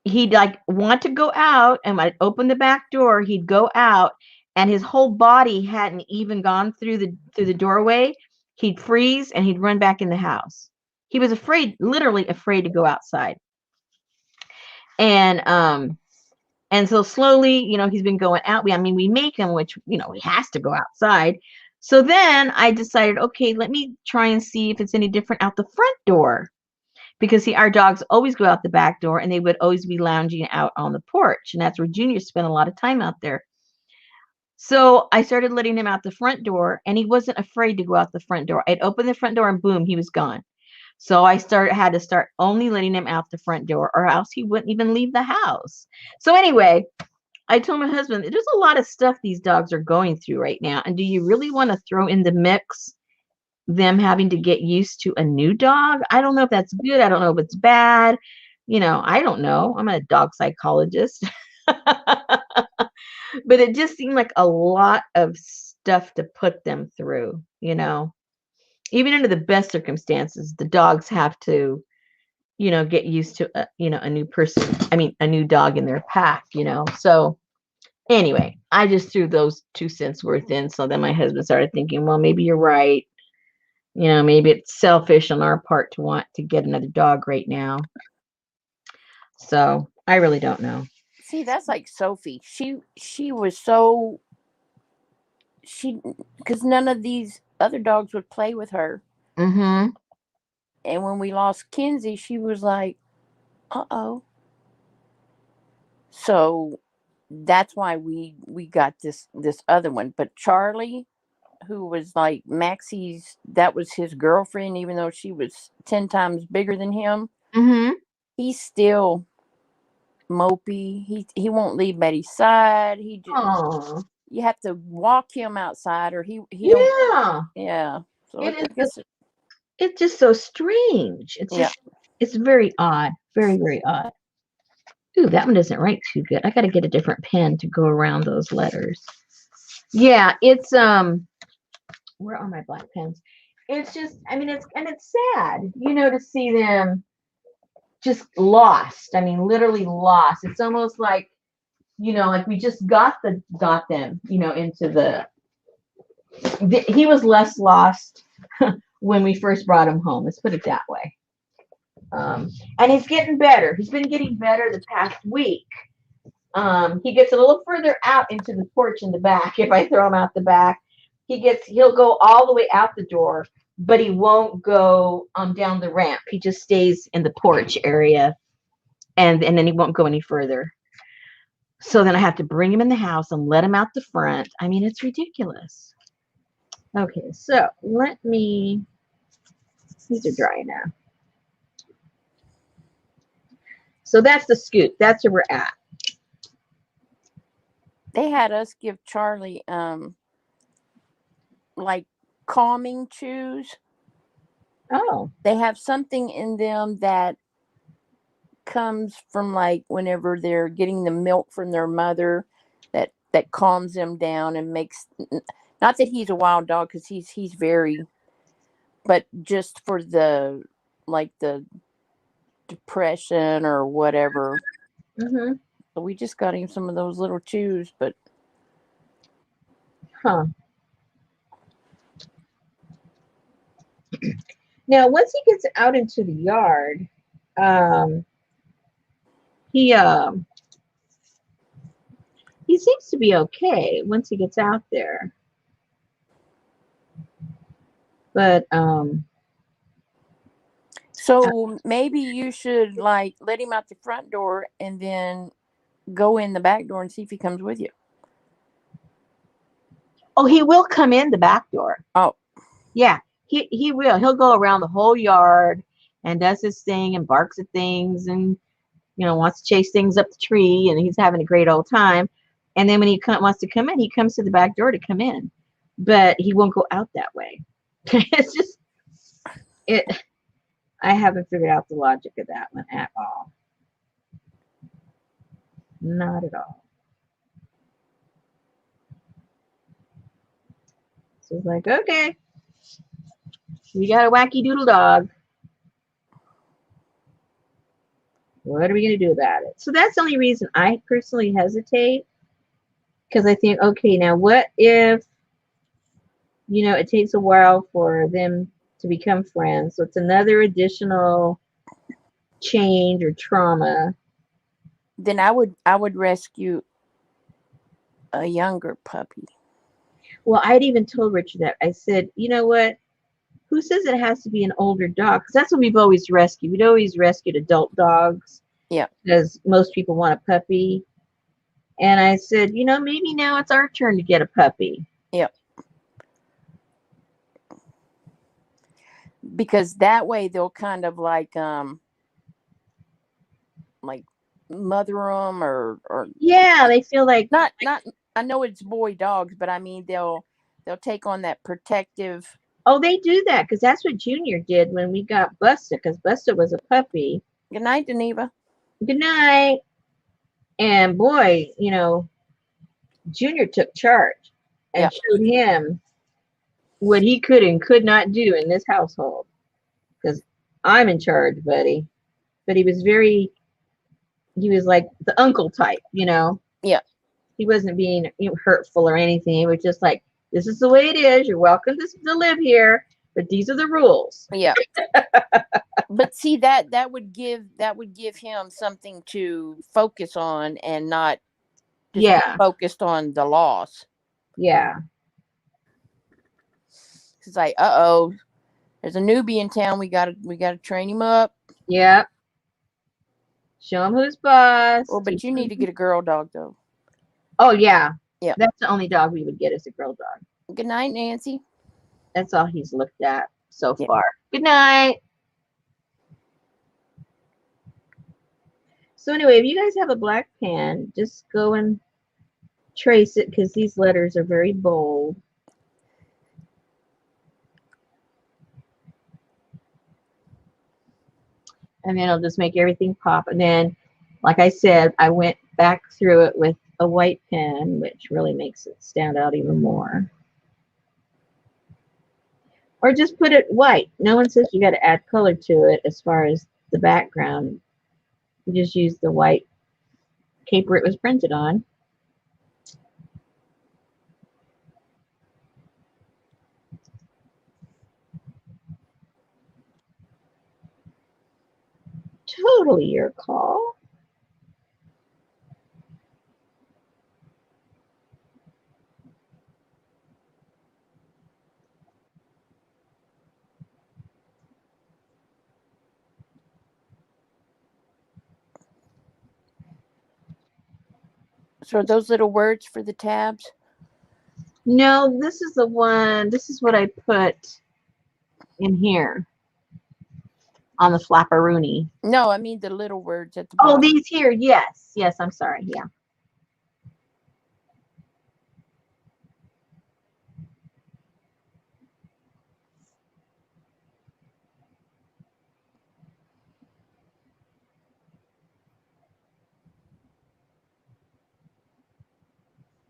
he'd want to go out, and when I'd open the back door, he'd go out, and his whole body hadn't even gone through the doorway. He'd freeze, and he'd run back in the house. He was literally afraid to go outside. And so slowly, he's been going out. We make him, which, he has to go outside. So then I decided, okay, let me try and see if it's any different out the front door. Because, our dogs always go out the back door, and they would always be lounging out on the porch. And that's where Junior spent a lot of time out there. So I started letting him out the front door, and he wasn't afraid to go out the front door. I'd open the front door, and boom, he was gone. So I had to start only letting him out the front door, or else he wouldn't even leave the house. So anyway, I told my husband, there's a lot of stuff these dogs are going through right now. And do you really want to throw in the mix them having to get used to a new dog? I don't know if that's good. I don't know if it's bad. I don't know. I'm a dog psychologist. But it just seemed like a lot of stuff to put them through, Even under the best circumstances, the dogs have to, get used to, a new person. A new dog in their pack, So anyway, I just threw those 2 cents worth in. So then my husband started thinking, well, maybe you're right. Maybe it's selfish on our part to want to get another dog right now. So I really don't know. See, that's like Sophie. She was so because none of these other dogs would play with her. Mm-hmm. And when we lost Kinsey, she was like, uh-oh. So that's why we got this other one. But Charlie, who was like Maxie's, that was his girlfriend, even though she was 10 times bigger than him. Mm-hmm. He's still mopey. He won't leave Betty's side. He just, Oh, you have to walk him outside, or he don't. yeah. Yeah. So It I is. guess It's just so strange. It's yeah. just. It's very odd. Very, very odd. Ooh, that one doesn't write too good. I got to get a different pen to go around those letters. Yeah, it's where are my black pens? It's just, I mean, it's sad, to see them just lost. I mean, literally lost. It's almost like, like we just got them, into he was less lost when we first brought him home. Let's put it that way. And he's getting better. He's been getting better the past week. He gets a little further out into the porch in the back. If I throw him out the back, he'll go all the way out the door, but he won't go down the ramp. He just stays in the porch area, and then he won't go any further. So then I have to bring him in the house and let him out the front. I mean, it's ridiculous. Okay, so these are dry now. So that's the scoop. That's where we're at. They had us give Charlie like calming chews. Oh. They have something in them that comes from like whenever they're getting the milk from their mother, that calms them down and makes, not that he's a wild dog, because he's very, but just for the like the depression or whatever. Mm-hmm. So we just got him some of those little chews, but Huh. Now, once he gets out into the yard, he he seems to be okay once he gets out there. But so maybe you should like let him out the front door and then go in the back door and see if he comes with you. oh, he will come in the back door. Oh, Yeah, he will. He'll go around the whole yard and does his thing and barks at things and wants to chase things up the tree, and he's having a great old time. And then when he wants to come in, he comes to the back door to come in, but he won't go out that way. It's just it. I haven't figured out the logic of that one at all. Not at all. So it's like, okay, we got a wacky doodle dog. What are we going to do about it? So that's the only reason I personally hesitate, because I think, okay, now what if, it takes a while for them to become friends. So it's another additional change or trauma. then I would rescue a younger puppy. Well, I'd even told Richard that. I said, you know what? Who says it has to be an older dog? Because that's what we've always rescued. We'd always rescued adult dogs. Yeah. Because most people want a puppy. And I said, maybe now it's our turn to get a puppy. Yeah. Because that way they'll kind of like mother them or Yeah, they feel like not I know it's boy dogs, but I mean they'll take on that protective. oh, they do that because that's what Junior did when we got Buster, because Buster was a puppy. Good night, Geneva. Good night. And boy, Junior took charge and showed him what he could and could not do in this household. Because I'm in charge, buddy. But he was like the uncle type, Yeah. He wasn't being hurtful or anything. He was just like, this is the way it is. You're welcome to live here, but these are the rules. Yeah. But see, that would give him something to focus on and not just be focused on the loss. Yeah. It's like, uh-oh, There's a newbie in town. We gotta train him up. Yep. Show him who's boss. Oh, but you need to get a girl dog though. Oh, yeah. Yep. That's the only dog we would get is a girl dog. Good night, Nancy. That's all he's looked at so Yep. far. Good night. So anyway, if you guys have a black pen, just go and trace it because these letters are very bold. And then it'll just make everything pop. And then, like I said, I went back through it with a white pen, which really makes it stand out even more. Or just put it white. No one says you got to add color to it as far as the background. You just use the white paper it was printed on. Totally your call. So are those little words for the tabs? No, this is the one. This is what I put in here on the flapperoonie. No, I mean the little words at the Oh, bottom. these here. Yes. Yes, I'm sorry. Yeah.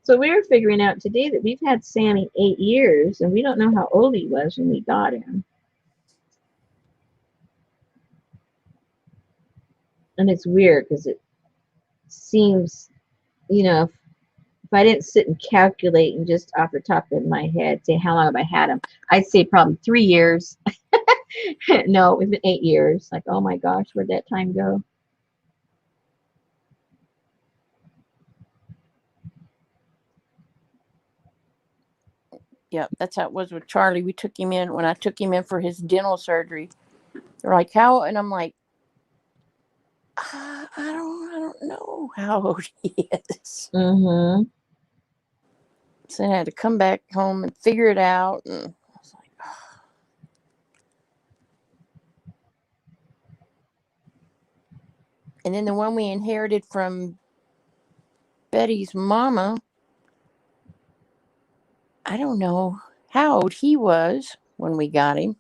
So we were figuring out today that we've had Sammy 8 years, and we don't know how old he was when we got him. And it's weird because it seems, you know, if I didn't sit and calculate and just off the top of my head say how long have I had him, I'd say probably 3 years. No, it's been 8 years. Like, oh my gosh, where'd that time go? Yeah, that's how it was with Charlie. We took him in when I took him in for his dental surgery. They're like, how? And I'm like, I don't know how old he is. Mm-hmm. So I had to come back home and figure it out. And I was like, oh. And then the one we inherited from Betty's mama, I don't know how old he was when we got him.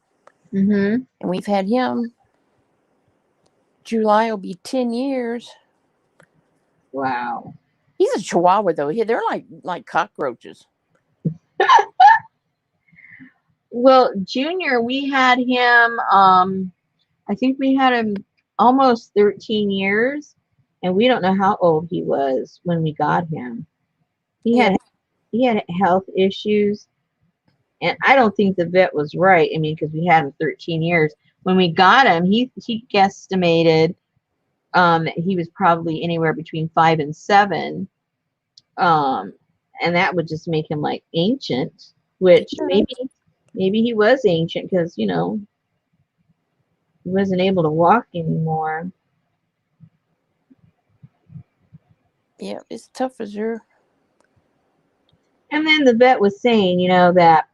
Mm-hmm. And we've had him. July will be 10 years. Wow. He's a Chihuahua though. They're like cockroaches. Well, Junior, we had him, I think we had him almost 13 years, and we don't know how old he was when we got him. He had health issues, and I don't think the vet was right. I mean, because we had him 13 years. When we got him, he guesstimated he was probably anywhere between 5 and 7. And that would just make him like ancient, which maybe he was ancient because, you know, he wasn't able to walk anymore. Yeah, it's tough as her. And then the vet was saying, you know, that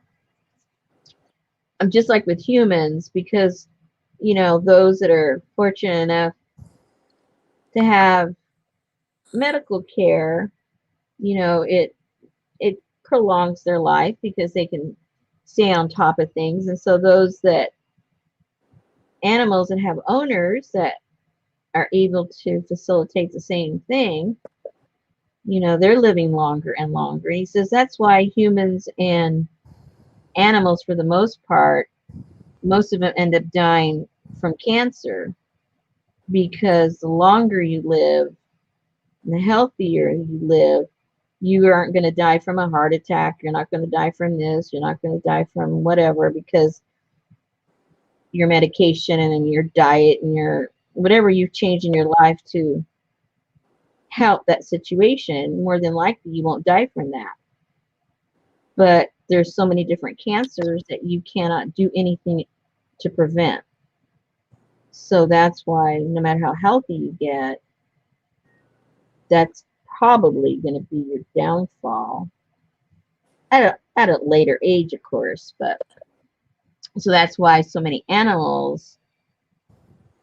I'm just like with humans because, you know, those that are fortunate enough to have medical care, you know, it prolongs their life because they can stay on top of things. And so those that animals that have owners that are able to facilitate the same thing, you know, they're living longer and longer. And he says that's why humans and animals, for the most part, most of them end up dying from cancer because the longer you live, and the healthier you live, you aren't going to die from a heart attack. You're not going to die from this. You're not going to die from whatever because your medication and your diet and your whatever you've changed in your life to help that situation, more than likely you won't die from that. But there's so many different cancers that you cannot do anything to prevent. So that's why no matter how healthy you get, that's probably going to be your downfall at a later age, of course. But so that's why so many animals,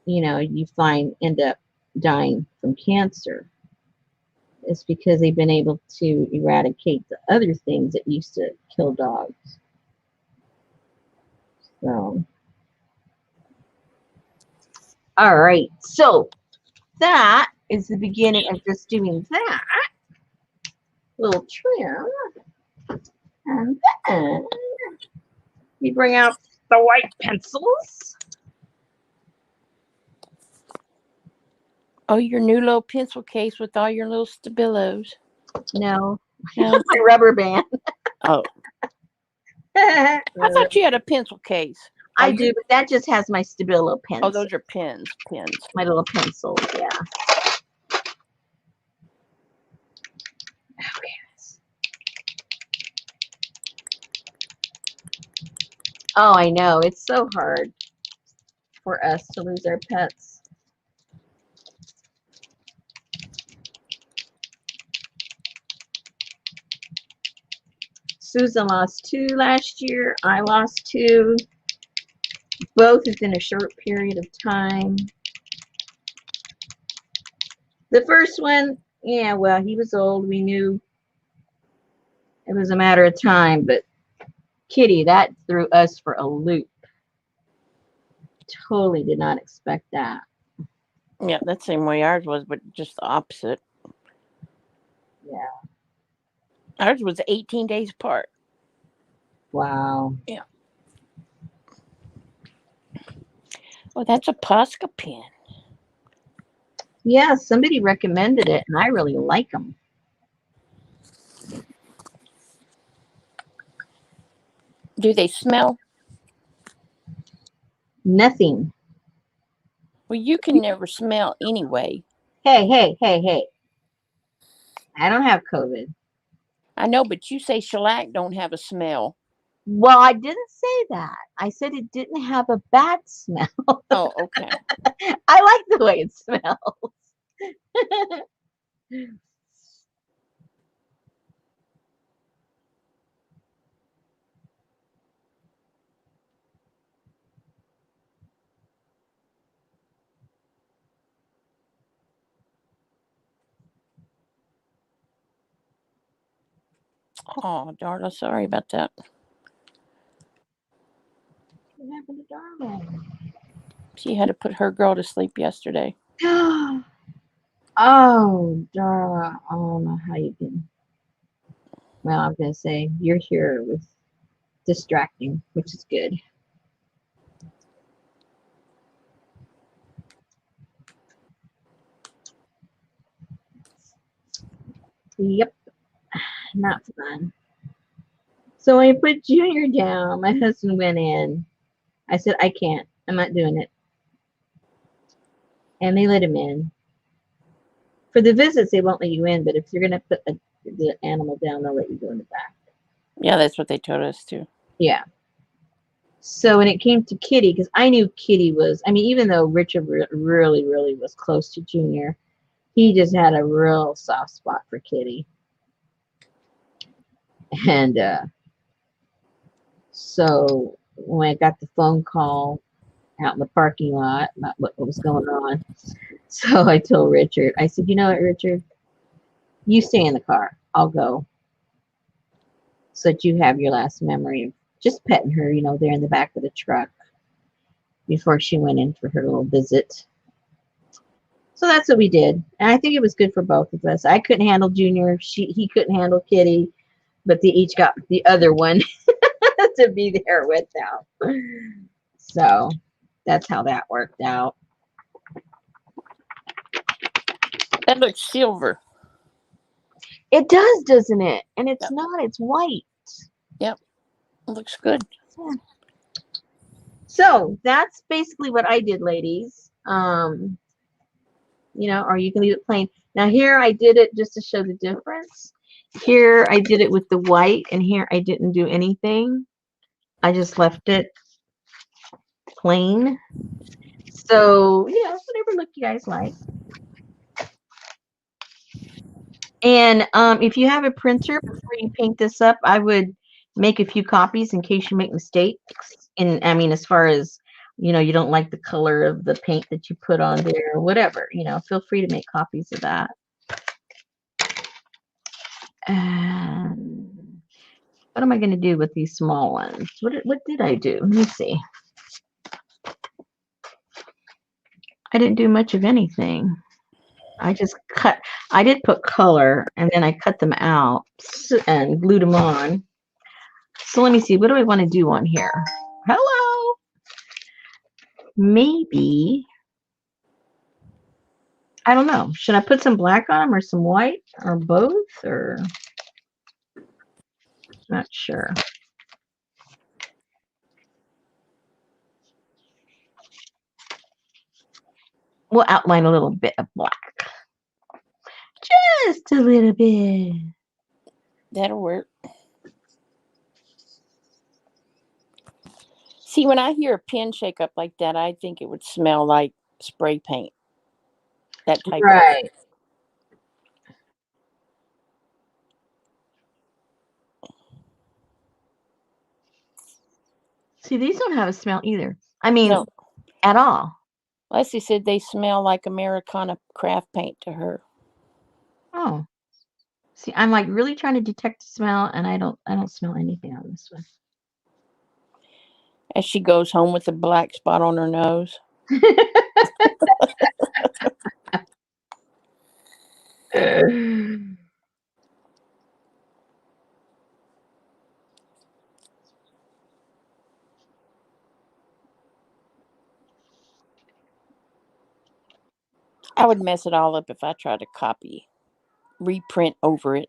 you find end up dying from cancer. It's because they've been able to eradicate the other things that used to kill dogs. So, all right. So that is the beginning of just doing that little trim. And then we bring out the white pencils. Oh, your new little pencil case with all your little stabilos. No, No. my rubber band. Oh, I thought you had a pencil case. I do, but that just has my Stabilo pens. Oh, those are pens. My little pencils, yeah. Okay. Oh, I know. It's so hard for us to lose our pets. Susan lost 2 last year. I lost 2. Both within a short period of time. The first one, yeah, well, he was old. We knew it was a matter of time, but Kitty, that threw us for a loop. Totally did not expect that. Yeah, that's the same way ours was, but just the opposite. Yeah. Ours was 18 days apart. Wow. Yeah. Well, that's a Posca pen. Yeah, somebody recommended it, and I really like them. Do they smell? Nothing. Well, you can never smell anyway. Hey. I don't have COVID. I know, but you say shellac don't have a smell. Well, I didn't say that. I said it didn't have a bad smell. Oh, okay. I like the way it smells. Oh, Darla, sorry about that. What happened to Darling? She had to put her girl to sleep yesterday. Oh, Darla, I don't know how you can. Well, I'm going to say you're here with distracting, which is good. Yep, not fun. So when I put Junior down, my husband went in. I said, I can't. I'm not doing it. And they let him in. For the visits, they won't let you in, but if you're going to put the animal down, they'll let you go in the back. Yeah, that's what they told us too. Yeah. So when it came to Kitty, because I knew Kitty was, I mean, even though Richard really, really was close to Junior, he just had a real soft spot for Kitty. And so when I got the phone call out in the parking lot about what was going on, so I told Richard, I said, you know what, Richard, you stay in the car. I'll go. So that you have your last memory of just petting her, there in the back of the truck before she went in for her little visit. So that's what we did. And I think it was good for both of us. I couldn't handle Junior. He couldn't handle Kitty, but they each got the other one to be there with them. So that's how that worked out. That looks silver. It does, doesn't it? And it's Yep. not. It's white. Yep. It looks good. Yeah. So that's basically what I did, ladies. Or you can leave it plain. Now here I did it just to show the difference. Here I did it with the white, and here I didn't do anything. I just left it plain. So, whatever look you guys like. And if you have a printer, before you paint this up, I would make a few copies in case you make mistakes. And I mean, as far as, you don't like the color of the paint that you put on there or whatever, feel free to make copies of that. And what am I going to do with these small ones? What did I do? Let me see. I didn't do much of anything. I just I did put color and then I cut them out and glued them on. So let me see, what do I want to do on here? Hello. Maybe, I don't know. Should I put some black on them or some white or both or not sure. We'll outline a little bit of black. Just a little bit. That'll work. See, when I hear a pen shake up like that, I think it would smell like spray paint. That type Right. See, these don't have a smell either. I mean, No. At all. Leslie said they smell like Americana craft paint to her. Oh. See, I'm like really trying to detect the smell, and I don't smell anything on this one. As she goes home with a black spot on her nose. I would mess it all up if I tried to reprint over it.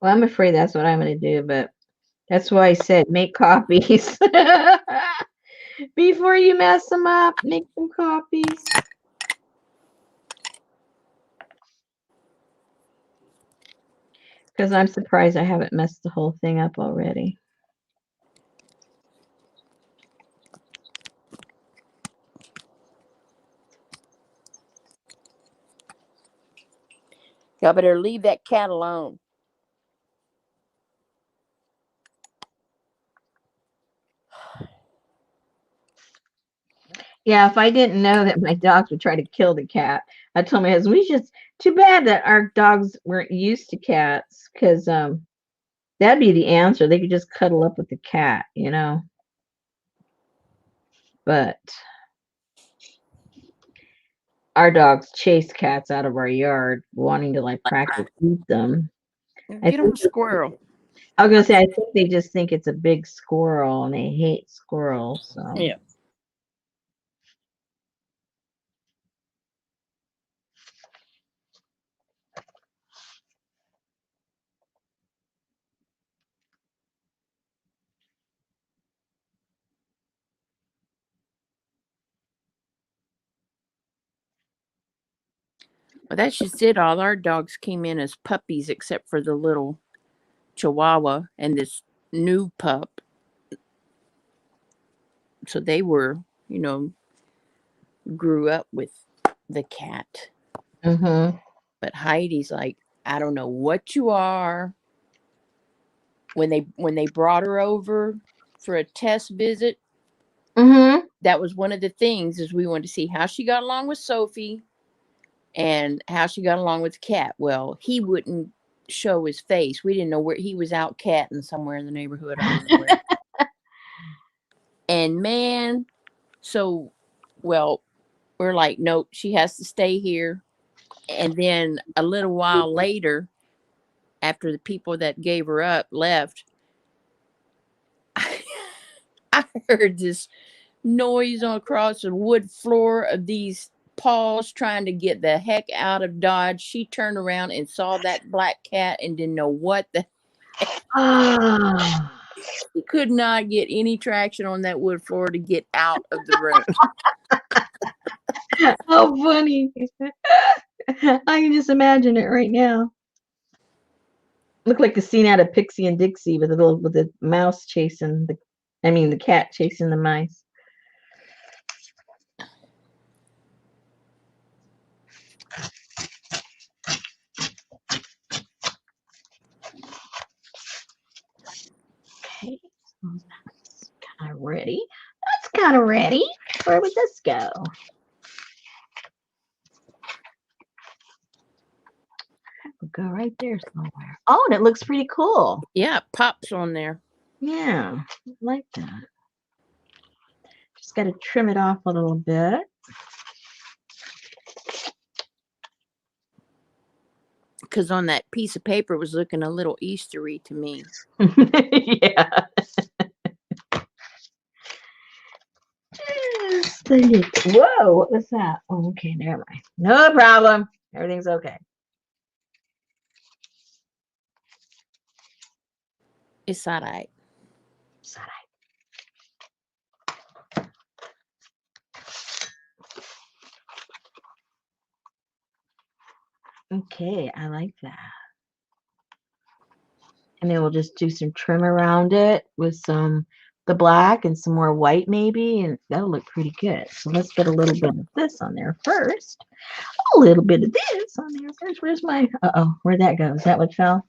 Well, I'm afraid that's what I'm going to do, but that's why I said make copies. Before you mess them up, make some copies. Because I'm surprised I haven't messed the whole thing up already. Y'all better leave that cat alone. Yeah, if I didn't know that my dogs would try to kill the cat, I told my husband, too bad that our dogs weren't used to cats, because that'd be the answer. They could just cuddle up with the cat, But our dogs chase cats out of our yard, wanting to like practically eat them. Get them a squirrel. I was gonna say, I think they just think it's a big squirrel and they hate squirrels. So. Yeah. Well, that's just it. All our dogs came in as puppies, except for the little Chihuahua and this new pup. So they were, grew up with the cat. Mm-hmm. But Heidi's like, I don't know what you are. When they brought her over for a test visit, Mm-hmm. that was one of the things is we wanted to see how she got along with Sophie and how she got along with the cat. Well, he wouldn't show his face. We didn't know where he was out catting somewhere in the neighborhood. I don't know where. And man, so we're like, nope, she has to stay here. And then a little while later, after the people that gave her up left, I heard this noise across the wood floor of these paws trying to get the heck out of Dodge. She turned around and saw that black cat and didn't know what the Oh. She could not get any traction on that wood floor to get out of the room. How funny. I can just imagine it right now. Looked like the scene out of Pixie and Dixie with the mouse chasing the I mean, the cat chasing the mice. Okay, so that's kind of ready. That's kind of ready. Where would this go? We'll go right there somewhere. Oh, and it looks pretty cool. Yeah, it pops on there. Yeah, I like that. Just got to trim it off a little bit. Because on that piece of paper was looking a little Eastery to me. Yeah. Whoa, what was that? Oh, okay, never mind. No problem. Everything's okay. It's all right. It's all right. Okay, I like that. And then we'll just do some trim around it with the black and some more white maybe, and that'll look pretty good. So let's get a little bit of this on there first. A little bit of this on there first. Where's my, where'd that go? Is that what fell?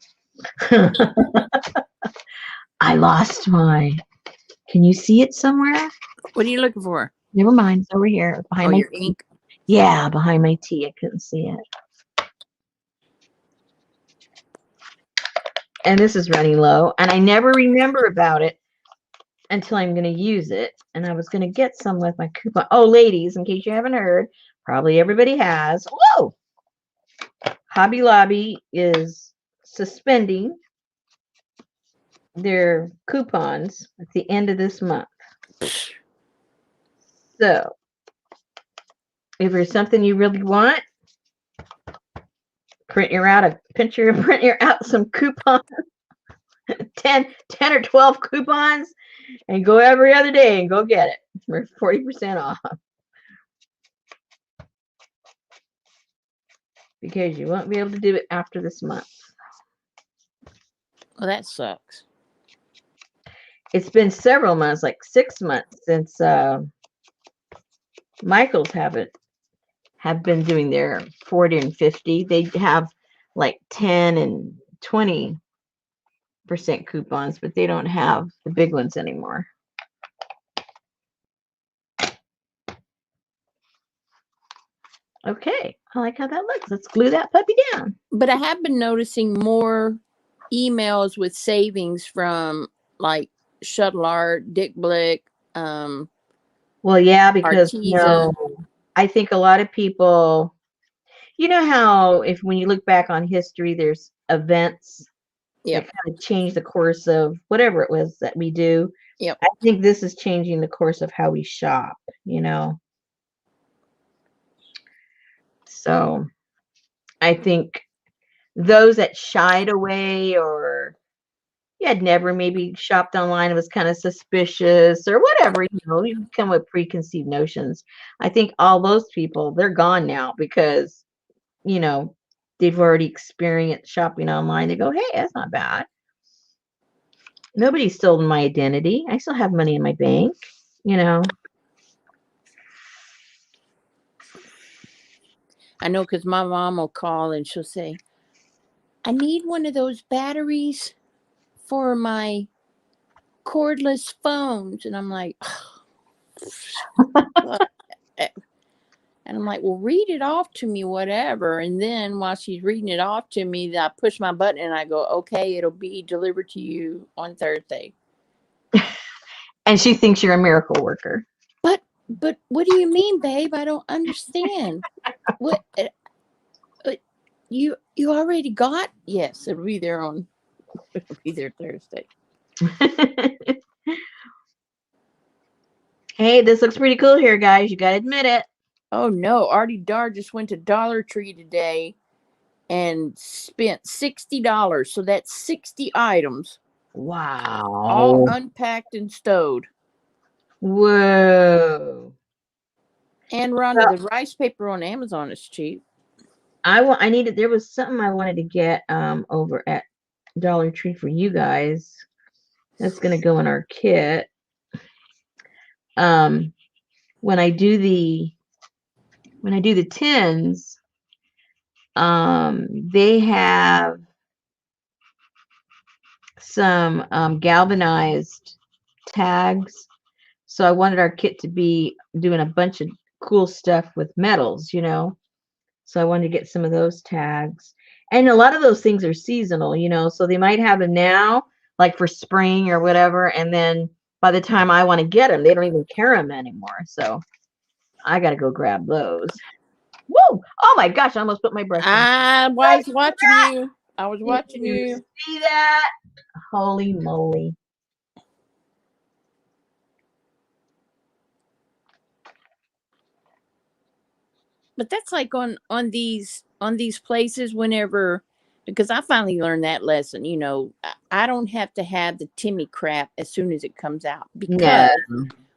I lost my, can you see it somewhere? What are you looking for? Never mind, it's over here behind my your tea. ink? Yeah, behind my tea. I couldn't see it. And this is running low, and I never remember about it until I'm going to use it. And I was going to get some with my coupon. Oh, ladies, in case you haven't heard, probably everybody has. Whoa! Hobby Lobby is suspending their coupons at the end of this month. So, if there's something you really want, print out some coupons. 10 or 12 coupons and go every other day and go get it for 40% off, because you won't be able to do it after this month. Well, that sucks. It's been several months, like 6 months, since Michael's have been doing their 40 and 50. They have like 10 and 20% coupons, but they don't have the big ones anymore. Okay, I like how that looks. Let's glue that puppy down. But I have been noticing more emails with savings from like Shuttle Art, Dick Blick, Well, yeah, because Arteza. I think a lot of people, you know how when you look back on history, there's events Yep. that kind of change the course of whatever it was that we do. Yep. I think this is changing the course of how we shop, So I think those that shied away or had never maybe shopped online and was kind of suspicious or whatever, you come with preconceived notions. I think all those people, they're gone now because, they've already experienced shopping online. They go, hey, that's not bad. Nobody's stolen my identity. I still have money in my bank, I know, because my mom will call and she'll say, I need one of those batteries for my cordless phones. And I'm like, and I'm like, well, read it off to me, whatever. And then while she's reading it off to me, I push my button and I go, okay, it'll be delivered to you on Thursday. And she thinks you're a miracle worker. But what do you mean, babe? I don't understand. What you already got? Yes, it'll be there Thursday. Hey, this looks pretty cool here, guys. You gotta admit it. Oh no, Artie Dar just went to Dollar Tree today and spent $60. So that's 60 items. Wow. All unpacked and stowed. Whoa. And Rhonda, the rice paper on Amazon is cheap. There was something I wanted to get over at Dollar Tree for you guys. That's gonna go in our kit. um, when I do the tins, they have some galvanized tags. So I wanted our kit to be doing a bunch of cool stuff with metals, So I wanted to get some of those tags. And a lot of those things are seasonal, so they might have them now, like for spring or whatever. And then by the time I want to get them, they don't even carry them anymore. So I got to go grab those. Woo! Oh my gosh, I almost put my brush in. I was watching you. I was watching Did you. see that? Holy moly. But that's like on these places whenever, because I finally learned that lesson. I don't have to have the Timmy crap as soon as it comes out, No. because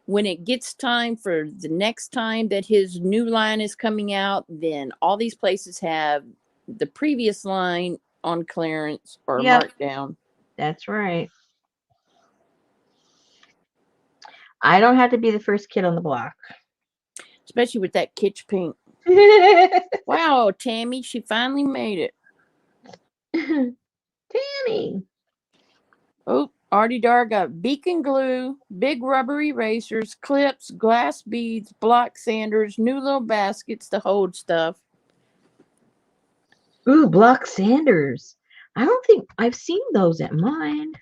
when it gets time for the next time that his new line is coming out, then all these places have the previous line on clearance or Yep, marked down. that's right. I don't have to be the first kid on the block. Especially with that kitsch pink. Wow, Tammy, she finally made it. Tammy. Oh, Artie Dar got beacon glue, big rubber erasers, clips, glass beads, block sanders, new little baskets to hold stuff. Ooh, block sanders. I don't think I've seen those at mine.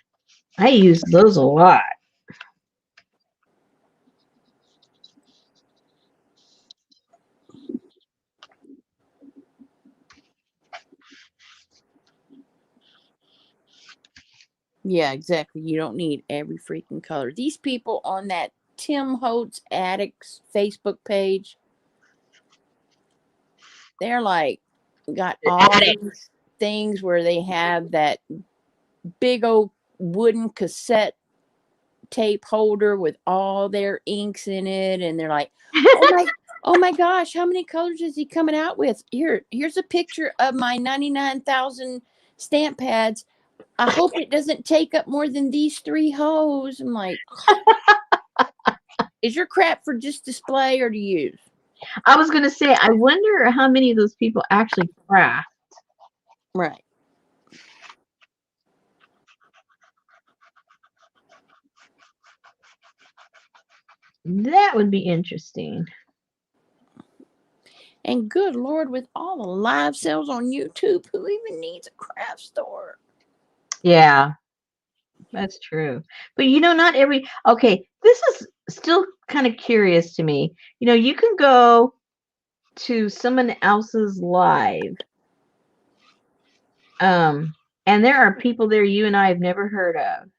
I use those a lot. Yeah, exactly. You don't need every freaking color. These people on that Tim Holtz Addicts Facebook page, they're like got all these things where they have that big old wooden cassette tape holder with all their inks in it, and they're like, oh my gosh, how many colors is he coming out with? Here's a picture of my 99,000 stamp pads. I hope it doesn't take up more than these 3 holes. I'm like, is your crap for just display or to use? I was going to say, I wonder how many of those people actually craft. Right. That would be interesting. And good Lord, with all the live sales on YouTube, who even needs a craft store? Yeah, that's true. But not every, okay, this is still kind of curious to me. You can go to someone else's live, and there are people there you and I have never heard of.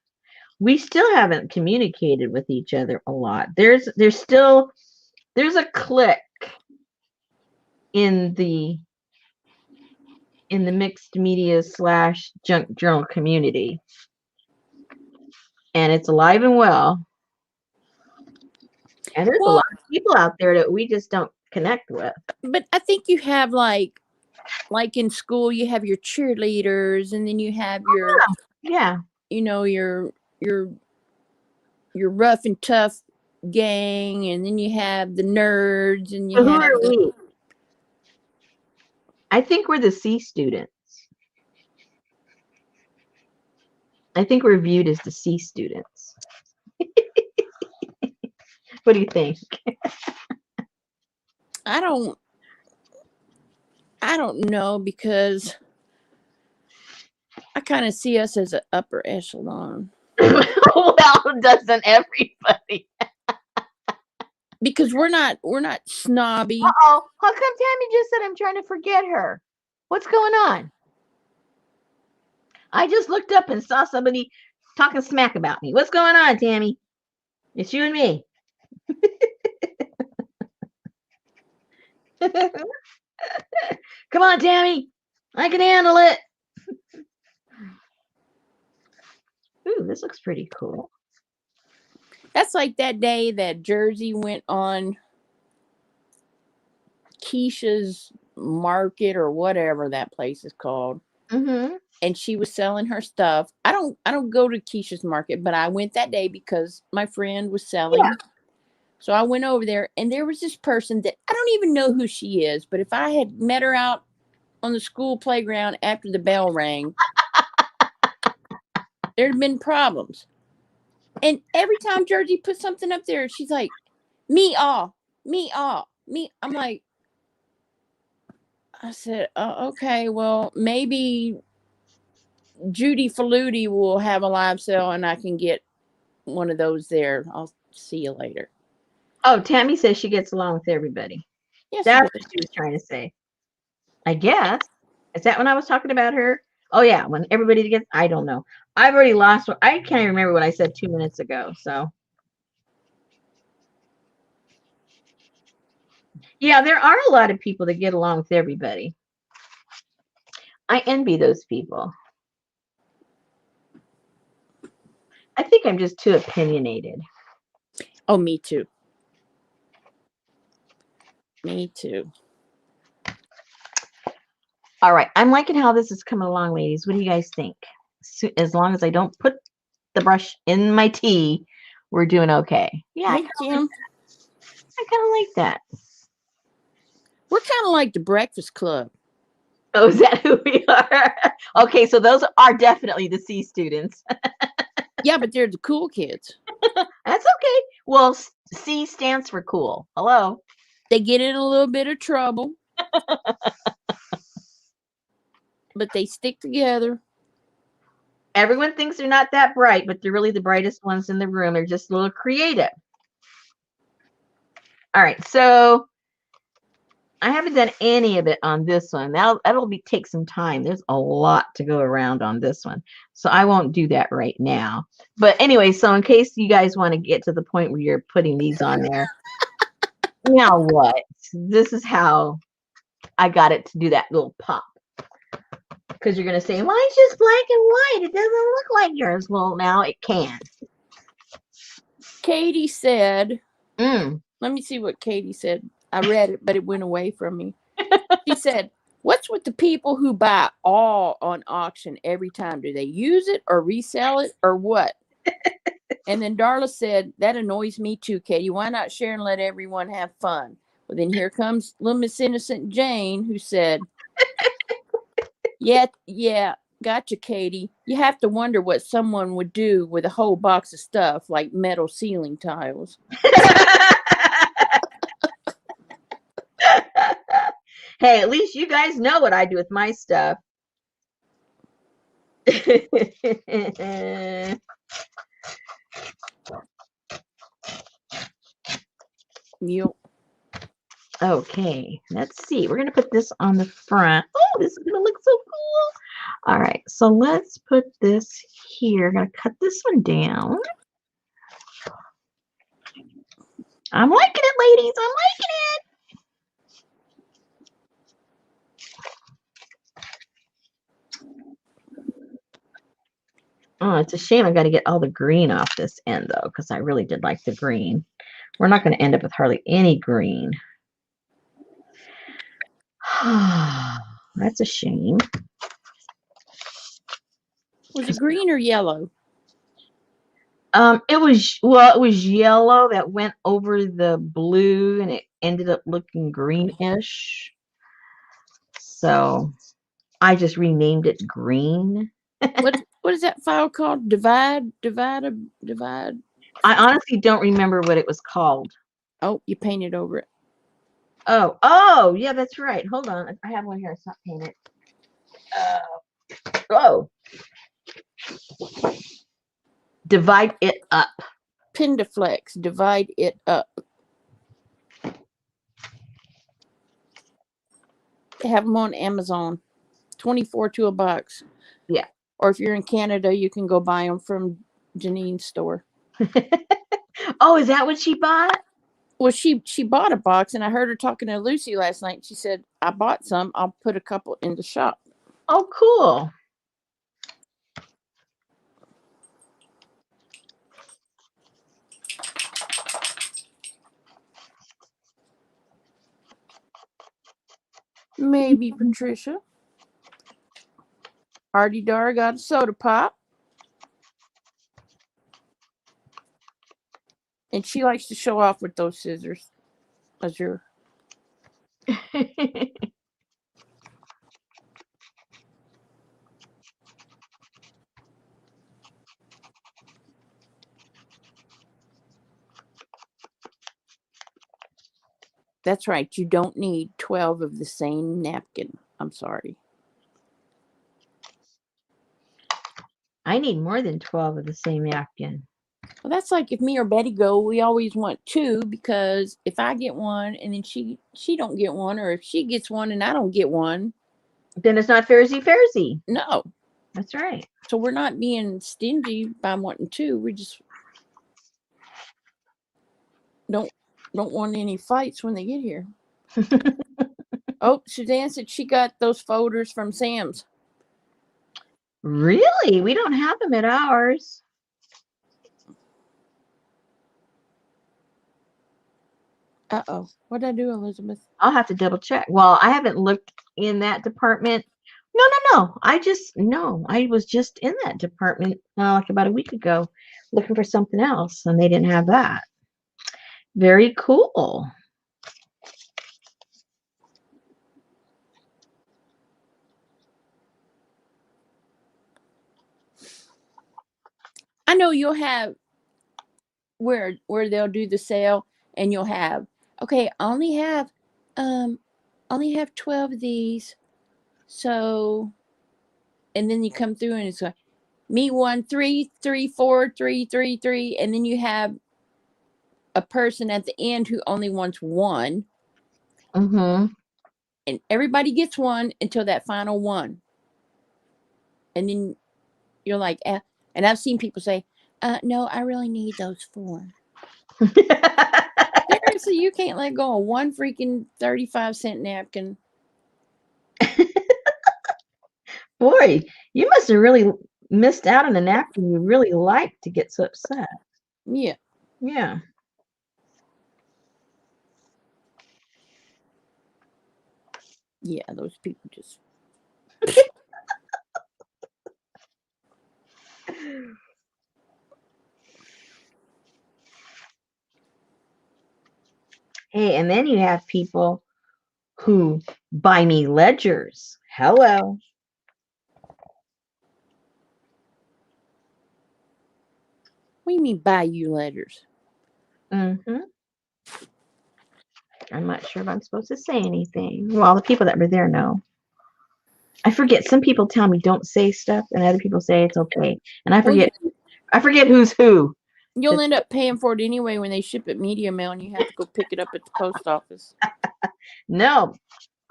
We still haven't communicated with each other a lot. There's a click in the mixed media / junk journal community, and it's alive and well. And there's a lot of people out there that we just don't connect with. But I think you have like in school, you have your cheerleaders, and then you have your your rough and tough gang, and then you have the nerds, and you So who have are we? I think we're the C students. I think we're viewed as the C students. What do you think? I don't know, because I kind of see us as an upper echelon. Well, doesn't everybody? Because we're not snobby. Uh-oh. How come Tammy just said I'm trying to forget her? What's going on? I just looked up and saw somebody talking smack about me. What's going on, Tammy? It's you and me. Come on, Tammy. I can handle it. Ooh, this looks pretty cool. That's like that day that Jersey went on Keisha's market or whatever that place is called. Mm-hmm. And she was selling her stuff. I don't go to Keisha's market, but I went that day because my friend was selling So I went over there, and there was this person that I don't even know who she is, but if I had met her out on the school playground after the bell rang, there'd have been problems. And every time Jersey put something up there, she's like, me all, me all, me. I'm like, I said, okay, well, maybe Judy Faluti will have a live sale and I can get one of those there. I'll see you later. Oh, Tammy says she gets along with everybody. Yes, That's what she was trying to say. I guess. Is that when I was talking about her? Oh, yeah. When everybody gets, I don't know. I've already lost. I can't even remember what I said 2 minutes ago. So, yeah, there are a lot of people that get along with everybody. I envy those people. I think I'm just too opinionated. Oh, me too. Me too. All right. I'm liking how this is coming along, ladies. What do you guys think? As long as I don't put the brush in my tea, we're doing okay. Yeah, Hey, Kim. I kind of like that. We're kind of like the Breakfast Club. Oh, is that who we are? Okay, so those are definitely the C students. Yeah, but they're the cool kids. That's okay. Well, C stands for cool. Hello. They get in a little bit of trouble, but they stick together. Everyone thinks they're not that bright, but they're really the brightest ones in the room. They're just a little creative. All right, so I haven't done any of it on this one. That'll take some time. There's a lot to go around on this one. So I won't do that right now. But anyway, so in case you guys want to get to the point where you're putting these on there, now what? This is how I got it to do that little pop. Because you're going to say, mine's just black and white. It doesn't look like yours. Well, now it can. Katie said, Mm. let me see what Katie said. I read it, but it went away from me. She said, what's with the people who buy all on auction every time? Do they use it or resell it or what? And then Darla said, that annoys me too, Katie. Why not share and let everyone have fun? Well, then here comes little Miss Innocent Jane, who said, yeah, gotcha, Katie. You have to wonder what someone would do with a whole box of stuff like metal ceiling tiles. Hey, at least you guys know what I do with my stuff. Yep. Okay, let's see. We're going to put this on the front. Oh, this is going to look so cool. All right, so let's put this here. I'm going to cut this one down. I'm liking it, ladies. I'm liking it. Oh, it's a shame I got to get all the green off this end, though, because I really did like the green. We're not going to end up with hardly any green. That's a shame. Was it green or yellow? It was yellow that went over the blue, and it ended up looking greenish. So I just renamed it green. What is that file called? Divide. I honestly don't remember what it was called. Oh, you painted over it. Oh, yeah, that's right. Hold on, I have one here. It's not painted. Oh, divide it up. Pendaflex. Divide it up. They have them on Amazon. $24 to a box. Yeah. Or if you're in Canada, you can go buy them from Janine's store. Oh, is that what she bought? Well, she bought a box, and I heard her talking to Lucy last night. She said, I bought some. I'll put a couple in the shop. Oh, cool. Maybe, Patricia. Artie Dar got a soda pop. And she likes to show off with those scissors. Azure. That's right. You don't need 12 of the same napkin. I'm sorry. I need more than 12 of the same napkin. Well, that's like if me or Betty go, we always want two, because if I get one and then she don't get one, or if she gets one and I don't get one, Then it's not fairsy. no. That's right. So we're not being stingy by wanting two. We just don't want any fights when they get here. Oh, Suzanne said she got those folders from Sam's. Really? We don't have them at ours. Uh-oh. What did I do, Elizabeth? I'll have to double check. Well, I haven't looked in that department. No. I was just in that department like about a week ago looking for something else, and they didn't have that. Very cool. I know you'll have where they'll do the sale, and you'll have, okay, I only have 12 of these. So, and then you come through and it's like, me 1, 3, 3, 4, 3, 3, 3, and then you have a person at the end who only wants one. Mm-hmm. And everybody gets one until that final one. And then you're like, and I've seen people say, no, I really need those 4. Seriously, you can't let go of one freaking 35-cent napkin. Boy, you must have really missed out on a napkin you really liked to get so upset. Yeah. Yeah. Yeah, those people just. Hey, and then you have people who buy me ledgers. Hello. What do you mean buy you letters? Mm-hmm. I'm not sure if I'm supposed to say anything. Well, the people that were there know. I forget. Some people tell me don't say stuff, and other people say it's okay. And I forget. I forget who's who. You'll end up paying for it anyway when they ship it media mail, and you have to go pick it up at the post office. No,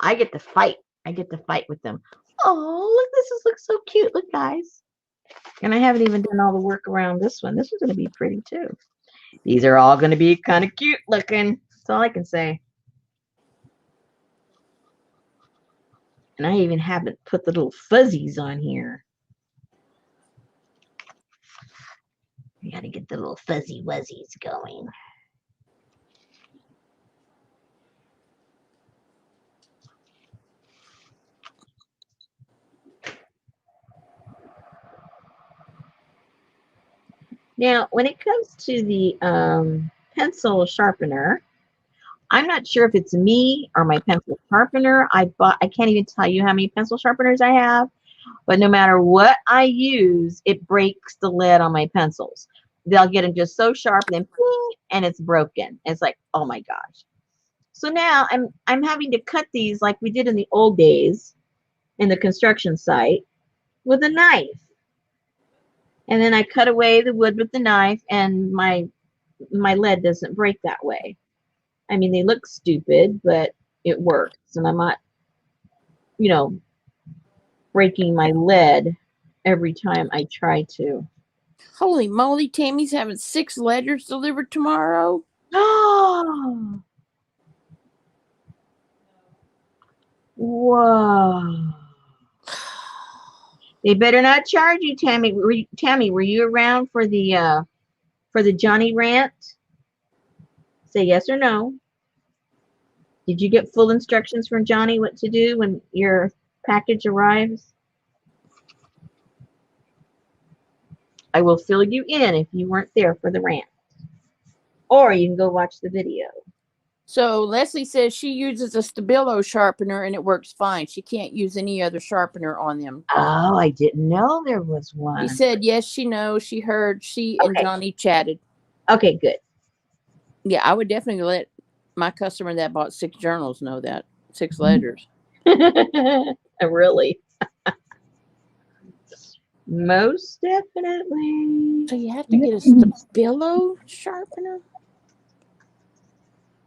I get to fight. I get to fight with them. Oh, look! This looks so cute. Look, guys. And I haven't even done all the work around this one. This one's going to be pretty too. These are all going to be kind of cute looking. That's all I can say. And I even haven't put the little fuzzies on here. We got to get the little fuzzy wuzzies going. Now, when it comes to the pencil sharpener, I'm not sure if it's me or my pencil sharpener. I can't even tell you how many pencil sharpeners I have, but no matter what I use, it breaks the lead on my pencils. They'll get them just so sharp, and then ping, and it's broken. It's like, oh my gosh. So now I'm having to cut these like we did in the old days in the construction site with a knife. And then I cut away the wood with the knife, and my lead doesn't break that way. I mean, they look stupid, but it works. And I'm not, breaking my lead every time I try to. Holy moly, Tammy's having 6 ledgers delivered tomorrow. Oh, whoa. They better not charge you, Tammy. Tammy, were you around for the Johnny rant? Say yes or no. Did you get full instructions from Johnny what to do when your package arrives? I will fill you in if you weren't there for the rant. Or you can go watch the video. So Leslie says she uses a Stabilo sharpener and it works fine. She can't use any other sharpener on them. Oh, I didn't know there was She one. said yes, she knows. She heard. She and Okay. Johnny chatted. Okay, good. Yeah, I would definitely let my customer that bought 6 journals know that. 6 ledgers. Really? Most definitely. So you have to get a Stabilo sharpener?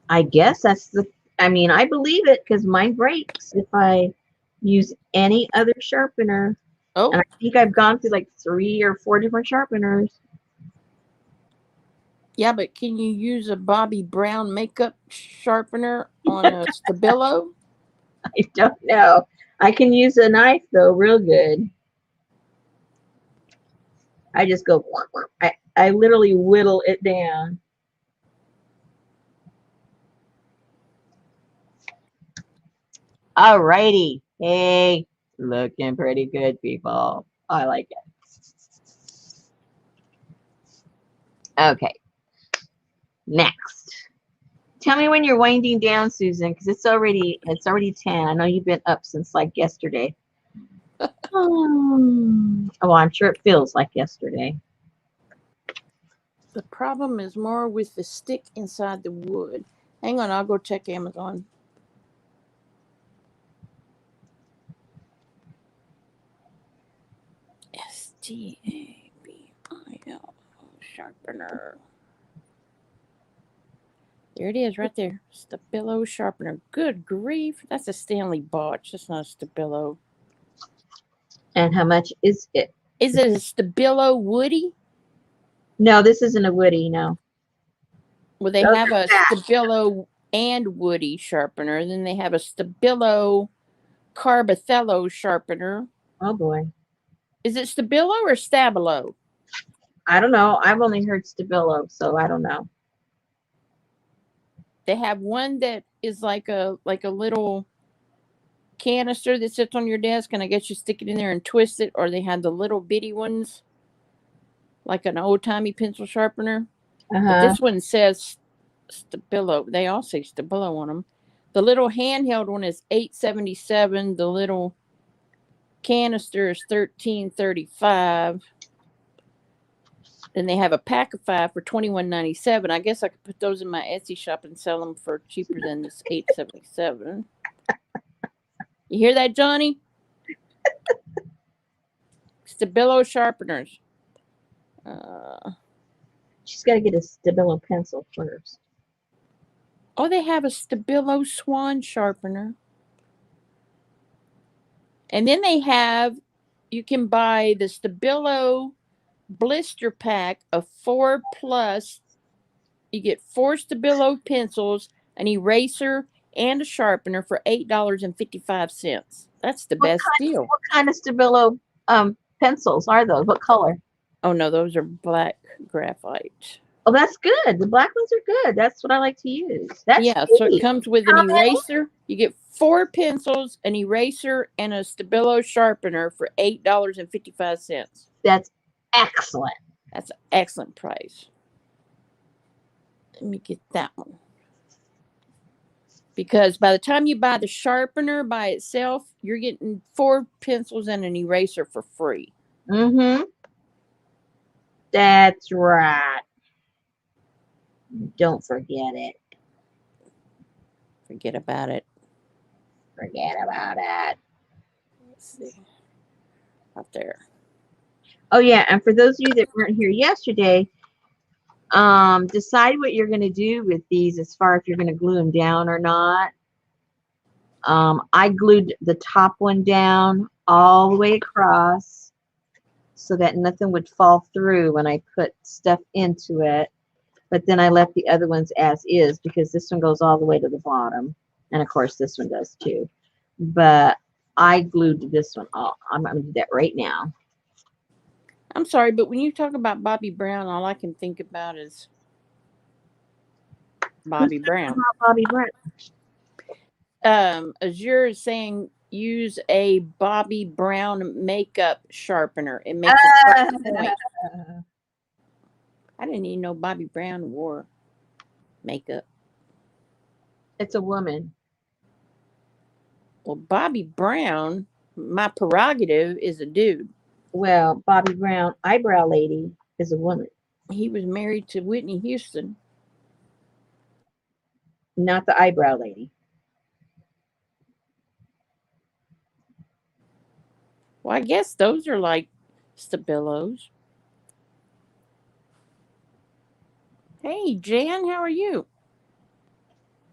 I guess that's I mean, I believe it because mine breaks if I use any other sharpener. Oh, And I think I've gone through like 3 or 4 different sharpeners. yeah, but can you use a Bobby Brown makeup sharpener on a Stabilo? I don't know. I can use a knife though, real good. I just go, I literally whittle it down. Alrighty. Hey, looking pretty good, people. I like it. Okay. Next. Tell me when you're winding down, Susan, because it's already 10. I know you've been up since like yesterday. Oh, I'm sure it feels like yesterday. The problem is more with the stick inside the wood. Hang on, I'll go check Amazon. Stabilo sharpener. There it is, right there. Stabilo sharpener. Good grief, that's a Stanley Botch. That's not a Stabilo. And how much is it? Is it a Stabilo Woody? No, this isn't a woody, no. Well, they Those have are a fat. Stabilo and Woody sharpener. Then they have a Stabilo Carbothello sharpener. Oh boy. Is it Stabilo or Stabilo? I don't know. I've only heard Stabilo, so I don't know. They have one that is like a little canister that sits on your desk, and I guess you stick it in there and twist it. Or they have the little bitty ones, like an old timey pencil sharpener. But this one says Stabilo. They all say Stabilo on them. The little handheld one is $8.77. The little canister is $13.35. Then they have a pack of 5 for $21.97. I guess I could put those in my Etsy shop and sell them for cheaper than this $8.77. You hear that, Johnny? Stabilo sharpeners. She's got to get a Stabilo pencil first. Oh, they have a Stabilo Swan sharpener. And then you can buy the Stabilo blister pack of 4 plus. You get 4 Stabilo pencils, an eraser, and a sharpener for $8.55. That's the best deal. What kind of Stabilo pencils are those? What color? Oh no, those are black graphite. Oh, that's good. The black ones are good. That's what I like to use. That's So it comes with an eraser. You get 4 pencils, an eraser, and a Stabilo sharpener for $8.55. That's excellent. That's an excellent price. Let me get that one. Because by the time you buy the sharpener by itself, you're getting 4 pencils and an eraser for free. Mm-hmm. That's right. Don't forget it. Forget about it. Forget about it. Let's see. Out there. Oh yeah, and for those of you that weren't here yesterday, decide what you're going to do with these as far if you're going to glue them down or not. I glued the top one down all the way across so that nothing would fall through when I put stuff into it. But then I left the other ones as is because this one goes all the way to the bottom. And of course this one does too. But I glued this one all. I'm going to do that right now. I'm sorry, but when you talk about Bobby Brown, all I can think about is Bobby Brown. Bobby Brown. Azure is saying use a Bobby Brown makeup sharpener. It makes a sharp point. I didn't even know Bobby Brown wore makeup. It's a woman. Well, Bobby Brown, my prerogative, is a dude. Well, Bobby Brown, eyebrow lady, is a woman, He was married to Whitney Houston. not the eyebrow lady. Well, I guess those are like Stabilos. Hey, Jan, how are you?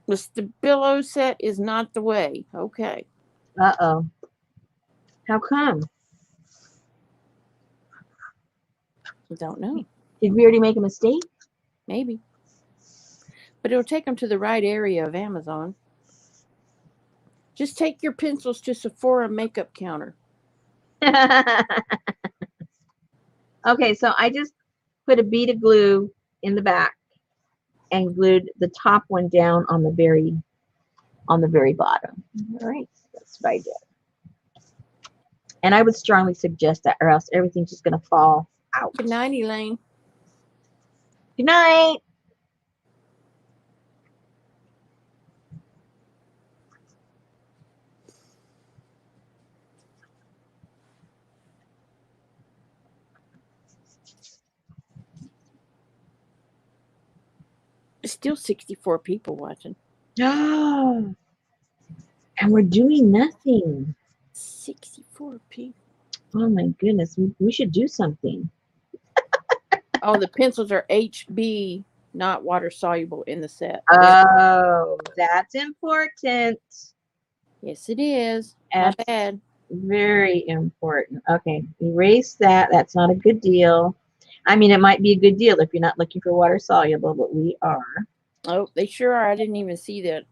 The Stabilo set is not the way. Okay. Uh-oh. How come? Don't know. Did we already make a mistake? Maybe. But it'll take them to the right area of Amazon. Just take your pencils to Sephora makeup counter. Okay, so I just put a bead of glue in the back and glued the top one down on the very bottom. All right, that's what I did. And I would strongly suggest that, or else everything's just gonna fall out. Good night, Elaine. Good night. Still 64 people watching. Oh, and we're doing nothing. 64 people. Oh my goodness, we should do something. Oh, the pencils are HB, not water soluble in the set. Oh, that's important. Yes, it is. My That's bad. very important. Okay, erase that. That's not a good deal. I mean, it might be a good deal if you're not looking for water soluble, but we are. Oh, they sure are. I didn't even see that.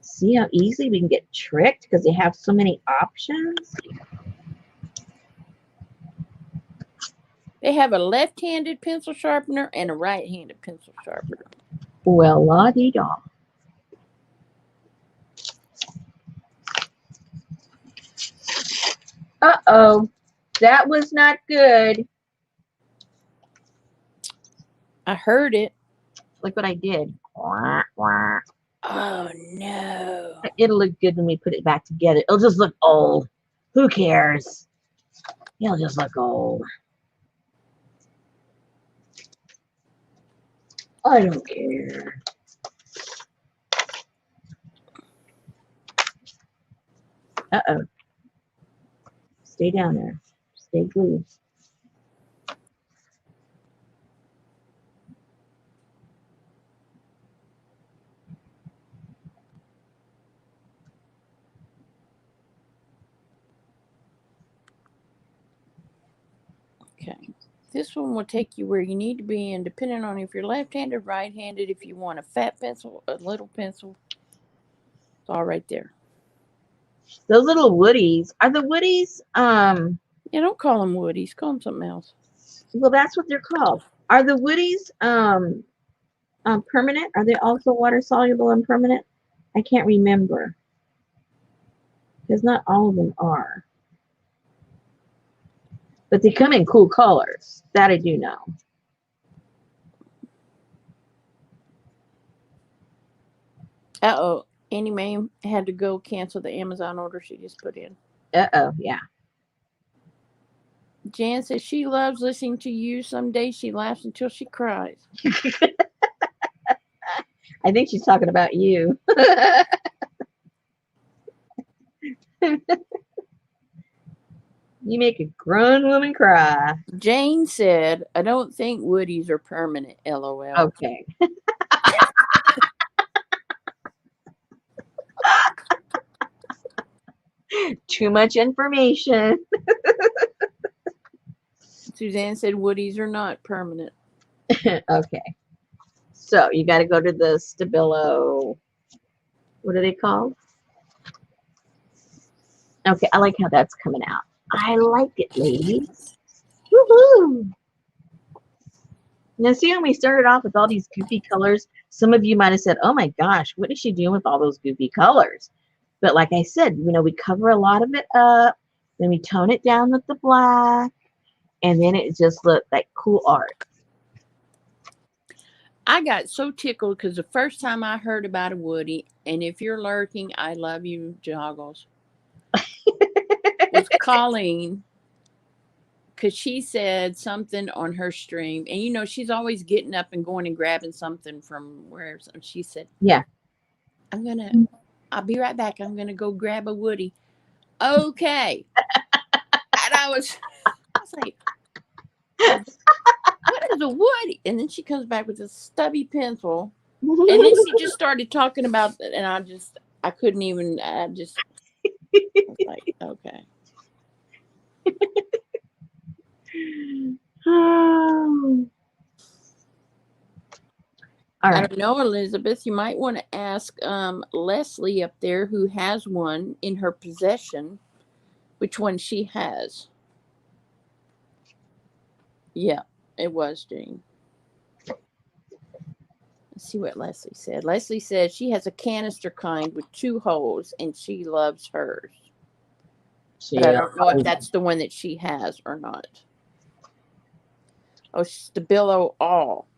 See how easily we can get tricked because they have so many options? They have a left-handed pencil sharpener and a right-handed pencil sharpener. Well, la-dee-da. Uh-oh. That was not good. I heard it. Look what I did. Wah, wah. Oh, no. It'll look good when we put it back together. It'll just look old. Who cares? It'll just look old. I don't care. Uh-oh. Stay down there. Stay glued. Okay. This one will take you where you need to be, and depending on if you're left-handed, right-handed, if you want a fat pencil, a little pencil, it's all right there. Those little woodies, are the woodies, Yeah, don't call them woodies. Call them something else. well, that's what they're called. Are the woodies, permanent? Are they also water soluble and permanent? I can't remember. Because not all of them are. But they come in cool colors. That I do know. Uh-oh. Annie Mae had to go cancel the Amazon order she just put in. Uh-oh, yeah. Jan says she loves listening to you. Some days she laughs until she cries. I think she's talking about you. You make a grown woman cry. Jane said, I don't think woodies are permanent, LOL. Okay. Too much information. Suzanne said woodies are not permanent. Okay. So you got to go to the Stabilo. What are they called? Okay, I like how that's coming out. I like it, ladies. Woohoo! Now, see, when we started off with all these goofy colors, some of you might have said, oh my gosh, what is she doing with all those goofy colors? But like I said, we cover a lot of it up, then we tone it down with the black, and then it just looked like cool art. I got so tickled because the first time I heard about a Woody, and if you're lurking, I love you, Joggles, was Colleen, because she said something on her stream, and she's always getting up and going and grabbing something from wherever. She said, Yeah. I'll be right back. I'm gonna go grab a Woody. Okay. And I was like, what is a Woody? And then she comes back with a stubby pencil. And then she just started talking about it, and I couldn't even, I was like, okay. Oh. All I right. don't know, Elizabeth. You might want to ask Leslie up there, who has one in her possession, which one she has. Yeah, it was Jane. Let's see what Leslie said. Leslie said she has a canister kind with 2 holes, and she loves hers. But I don't know if that's the one that she has or not. Oh, Stabilo All.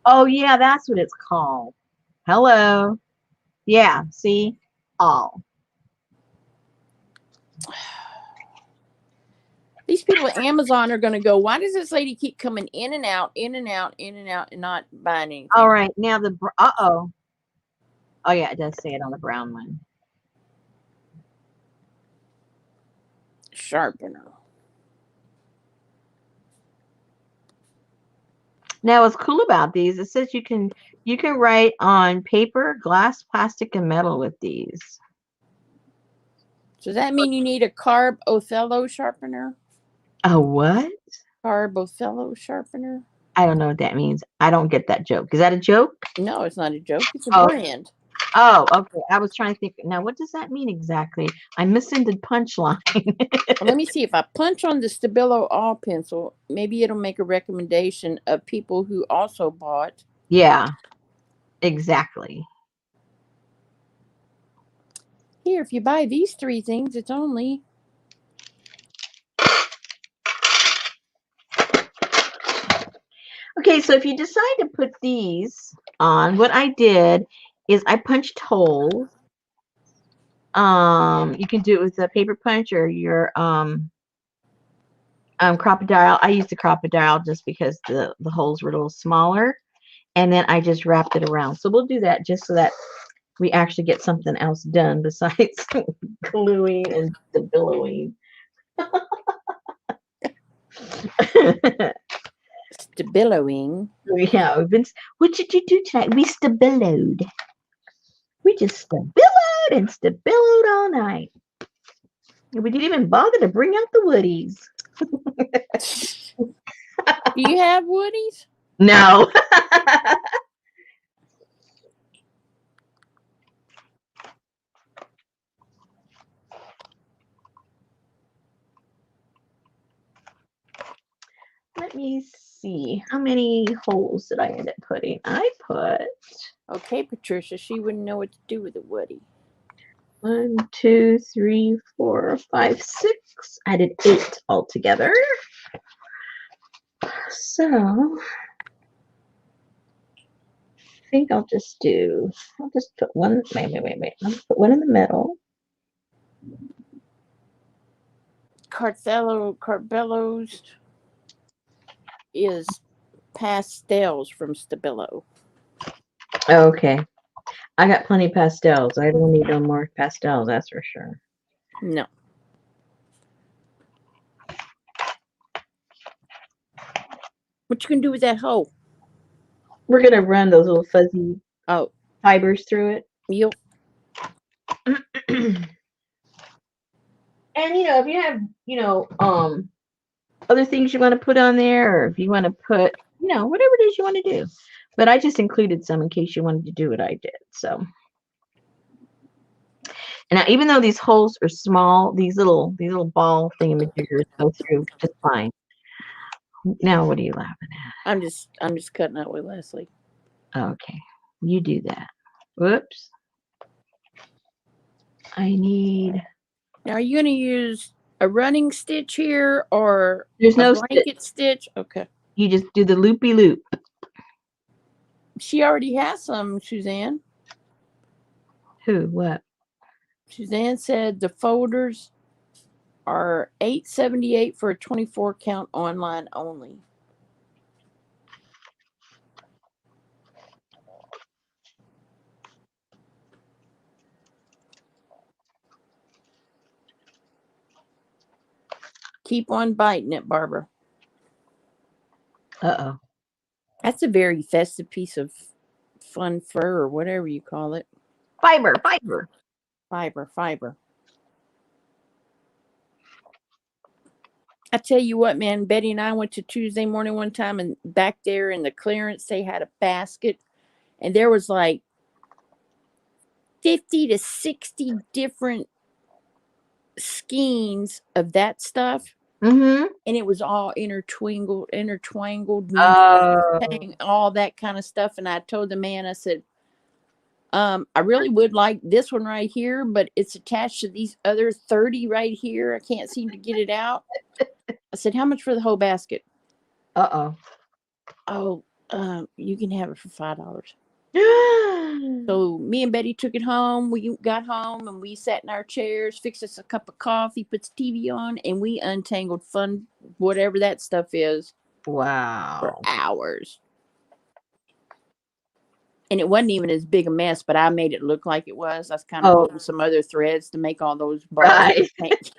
Oh, yeah, that's what it's called. Hello. Yeah, see? All. These people at Amazon are going to go, why does this lady keep coming in and out, in and out, in and out, and not buying anything? All right, now uh-oh. Oh, yeah, it does say it on the brown one. Sharpener. Now, what's cool about these, it says you can write on paper, glass, plastic, and metal with these. So does that mean you need a carb Othello sharpener? A what? Carb Othello sharpener? I don't know what that means. I don't get that joke. Is that a joke? No, it's not a joke. It's a brand. Oh, okay. I was trying to think. Now, what does that mean exactly? I'm missing the punchline. Well, let me see. If I punch on the Stabilo All pencil, maybe it'll make a recommendation of people who also bought. Yeah, exactly. Here, if you buy these 3 things, it's only... Okay, so if you decide to put these on, what I did is I punched holes. You can do it with a paper punch or your crocodile. I used the crocodile just because the holes were a little smaller, and then I just wrapped it around. So we'll do that just so that we actually get something else done besides gluing and billowing. Stabiloing. Yeah, what did you do tonight? We stabilloed. We just stabilloed and stabilloed all night. And we didn't even bother to bring out the woodies. Do you have Woodies? No. Let me see. How many holes did I end up putting? I put... Okay, Patricia. She wouldn't know what to do with a Woody. 1, 2, 3, 4, 5, 6. I did 8 altogether. So I think I'll just put one. Wait. I'll put one in the middle. Carbello's is pastels from Stabilo. Okay. I got plenty of pastels. I don't need no more pastels, that's for sure. No. What you gonna do with that hole? We're gonna run those little fuzzy fibers through it. Yep. And if you have, other things you want to put on there, or if you want to put, whatever it is you want to do. But I just included some in case you wanted to do what I did. So, and now even though these holes are small, these little ball thingamajiggers go through just fine. Now, what are you laughing at? I'm just cutting out with Leslie. Okay, you do that. Whoops. I need... Now, are you going to use a running stitch here or There's a no blanket stitch? Okay. You just do the loopy loop. She already has some, Suzanne. Who? What? Suzanne said the folders are $8.78 for a 24 count online only. Keep on biting it, Barbara. Uh-oh. That's a very festive piece of fun fur or whatever you call it. Fiber. Fiber. I tell you what, man, Betty and I went to Tuesday morning one time, and back there in the clearance, they had a basket, and there was like 50 to 60 different skeins of that stuff. Mm-hmm. And it was all intertwingled, Oh. all that kind of stuff. And I told the man, I said, I really would like this one right here, but it's attached to these other 30 right here. I can't seem to get it out. I said, how much for the whole basket? Uh-oh. Oh, you can have it for $5. So me and Betty took it home. We got home and we sat in our chairs, fixed us a cup of coffee, put the TV on, and we untangled fun, whatever that stuff is, for Wow. hours. And it wasn't even as big a mess, but I made it look like it was. I was kind of putting some other threads to make all those bars. Right.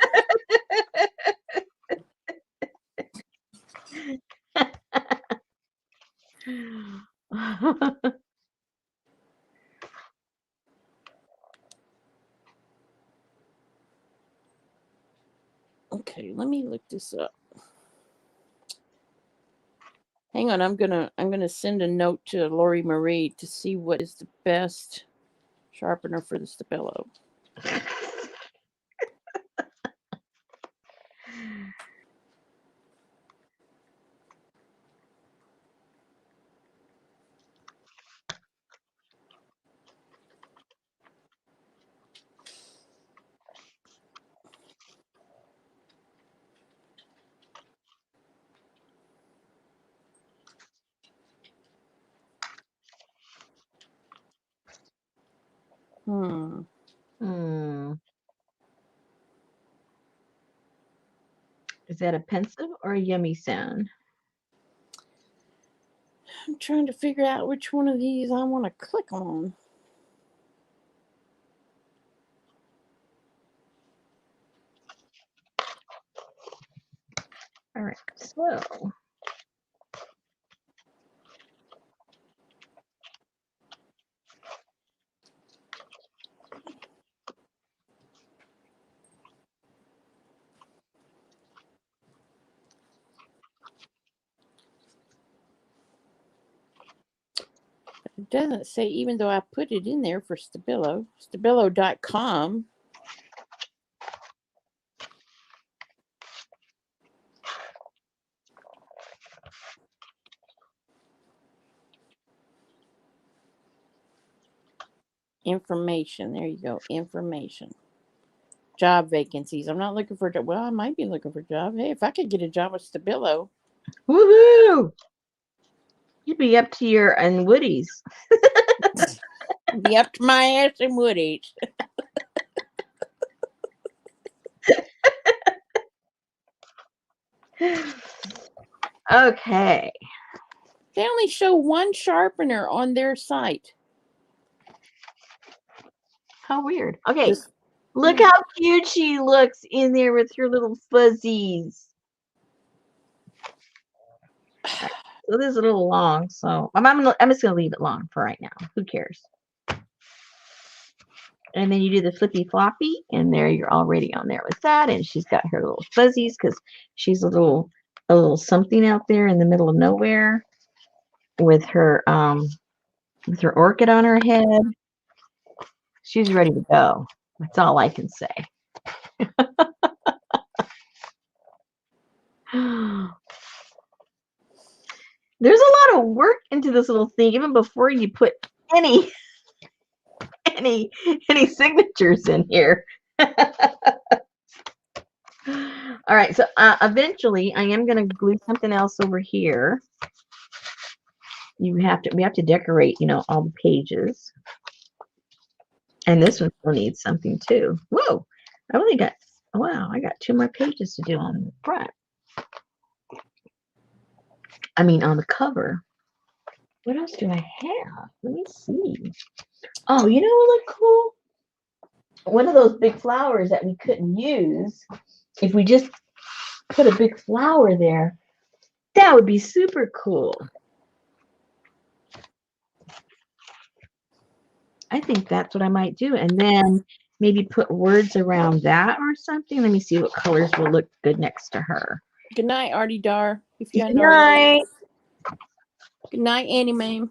Okay, let me look this up. Hang on, I'm gonna send a note to Lori Marie to see what is the best sharpener for the Stabilo. Hmm. Is that a pensive or a yummy sound? I'm trying to figure out which one of these I want to click on. All right, so It doesn't say, even though I put it in there for Stabilo, Stabilo.com. Information. There you go. Information. Job vacancies. I'm not looking for a job. Well, I might be looking for a job. Hey, if I could get a job with Stabilo. woohoo! You'd be up to your and Woody's. Be up to my ass and Woody's. Okay. They only show one sharpener on their site. How weird. Okay. Just, Look how cute she looks in there with her little fuzzies. So this is a little long, so I'm just gonna leave it long for right now. Who cares? And then you do the flippy floppy, and there you're already on there with that. And she's got her little fuzzies because she's a little something out there in the middle of nowhere with her orchid on her head. She's ready to go. That's all I can say. There's a lot of work into this little thing, even before you put any signatures in here. All right, so eventually I am going to glue something else over here. We have to decorate, all the pages. And this one still needs something too. Whoa, wow, I got 2 more pages to do on the front. I mean, on the cover. What else do I have? Let me see. Oh, you know what would look cool? One of those big flowers that we couldn't use. If we just put a big flower there, that would be super cool. I think that's what I might do. And then maybe put words around that or something. Let me see what colors will look good next to her. Good night, Artie Dar. If you Good hadn't already. night. Good night, Annie Ma'am.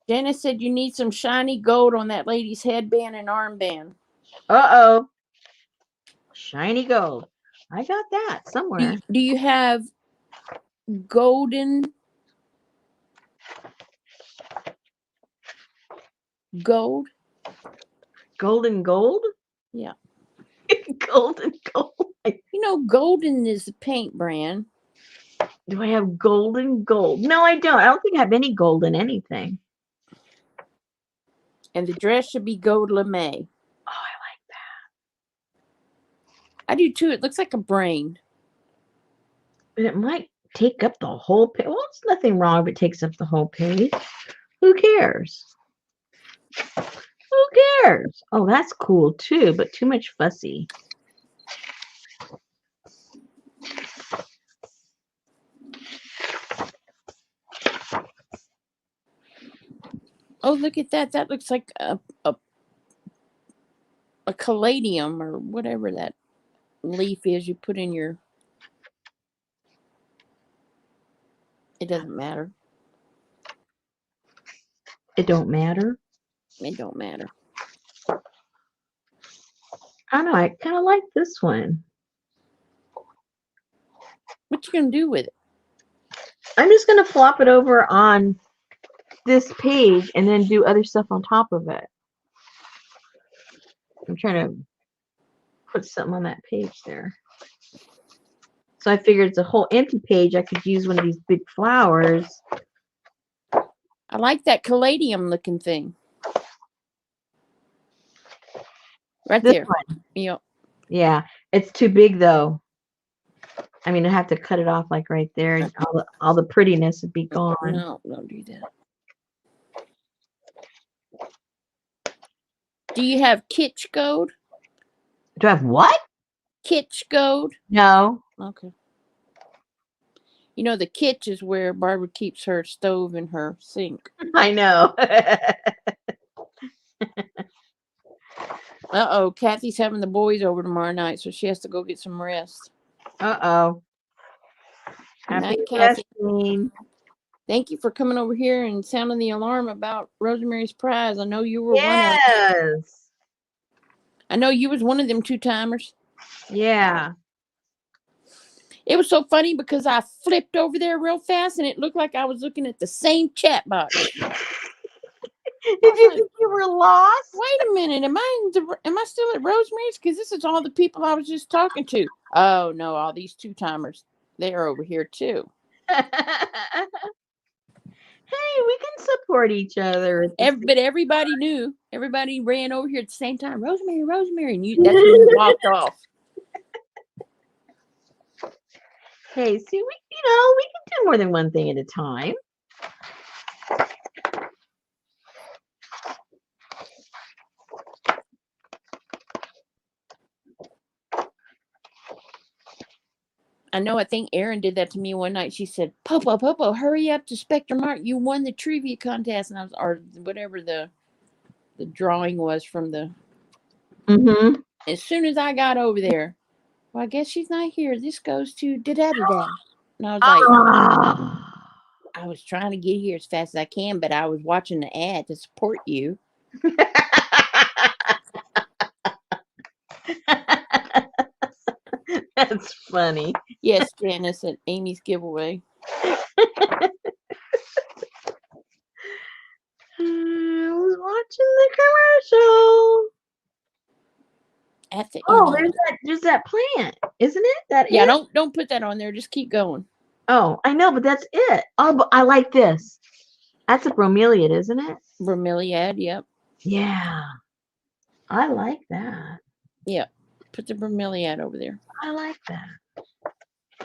Janice said you need some shiny gold on that lady's headband and armband. Uh-oh. Shiny gold. I got that somewhere. Do you have golden gold? Golden gold? Yeah. Golden gold. Golden is the paint brand. Do I have golden gold? No, I don't. I don't think I have any gold in anything. And the dress should be gold lame. Oh, I like that. I do too. It looks like a brain. But it might take up the whole page. Well, it's nothing wrong if it takes up the whole page. Who cares? Who cares? Oh, that's cool too, but too much fussy. Oh, look at that. That looks like a caladium or whatever that leaf is you put in your... It doesn't matter. It don't matter. It don't matter. I don't know. I kind of like this one. What you gonna do with it? I'm just going to flop it over on this page and then do other stuff on top of it. I'm trying to put something on that page there. So I figured it's a whole empty page. I could use one of these big flowers. I like that caladium looking thing. Right This there. one. Yep. Yeah, it's too big though. I mean, I have to cut it off like right there, and all the prettiness would be gone. No, don't do that. Do you have kitsch gold? Do I have what? Kitsch gold? No. Okay. The kitsch is where Barbara keeps her stove and her sink. I know. Uh-oh, Kathy's having the boys over tomorrow night, so she has to go get some rest. Uh-oh. Good night, Happy Kathy. resting. Thank you for coming over here and sounding the alarm about Rosemary's Prize. I know you were Yes. I know you was one of them 2-timers. Yeah. It was so funny because I flipped over there real fast and it looked like I was looking at the same chat box. Did you think you were lost? Wait a minute, am I still at Rosemary's? Because this is all the people I was just talking to. Oh no, all these 2-timers. They're over here too. Hey, we can support each other. But everybody knew. Everybody ran over here at the same time. Rosemary, and that's when you walked off. Hey, see, we can do more than one thing at a time. I think Erin did that to me one night. She said, Popo, hurry up to Spectrum Art. You won the trivia contest. And or whatever the drawing was from the... Mm-hmm. As soon as I got over there, well, I guess she's not here. This goes to da-da-da-da. And I was like, I was trying to get here as fast as I can, but I was watching the ad to support you. That's funny. Yes, Janice, at Amy's giveaway. I was watching at the Oh, end. there's that plant, isn't it? That Yeah, is. don't put that on there. Just keep going. Oh, I know, but that's it. Oh, but I like this. That's a bromeliad, isn't it? Bromeliad, yep. Yeah, I like that. Yep. Put the bromeliad over there. I like that.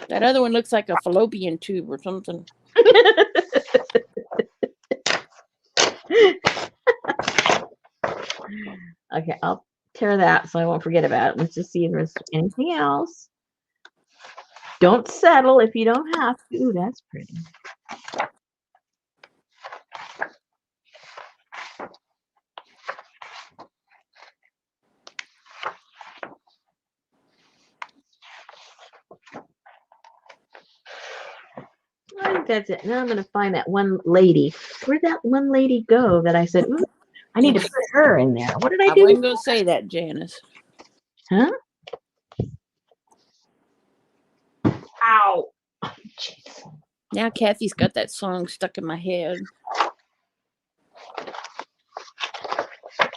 That other one looks like a fallopian tube or something. Okay, I'll tear that so I won't forget about it. Let's just see if there's anything else. Don't settle if you don't have to. Ooh, that's pretty. I think that's it. Now I'm going to find that one lady. Where'd that one lady go that I said, ooh, I need to put her in there? What did I I do? wasn't going to say that, Janice. Huh? Ow. Oh, jeez. Now Kathy's got that song stuck in my head.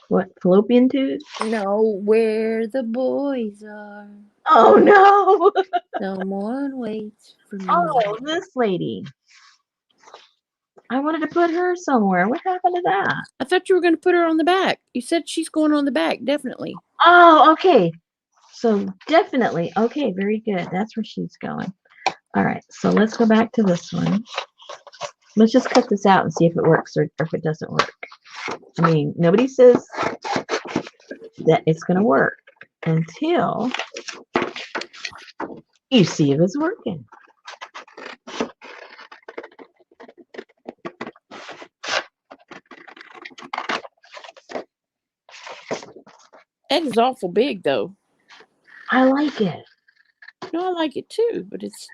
What, fallopian tubes? No, where the boys are. Oh, no. Someone waits for me. Oh, this lady. I wanted to put her somewhere. What happened to that? I thought you were going to put her on the back. You said she's going on the back, definitely. Oh, okay. So definitely. Okay, very good. That's where she's going. All right. So let's go back to this one. Let's just cut this out and see if it works or if it doesn't work. I mean, nobody says that it's going to work until you see if it's working. That is awful big, though. I like it. No, I like it too, but it's...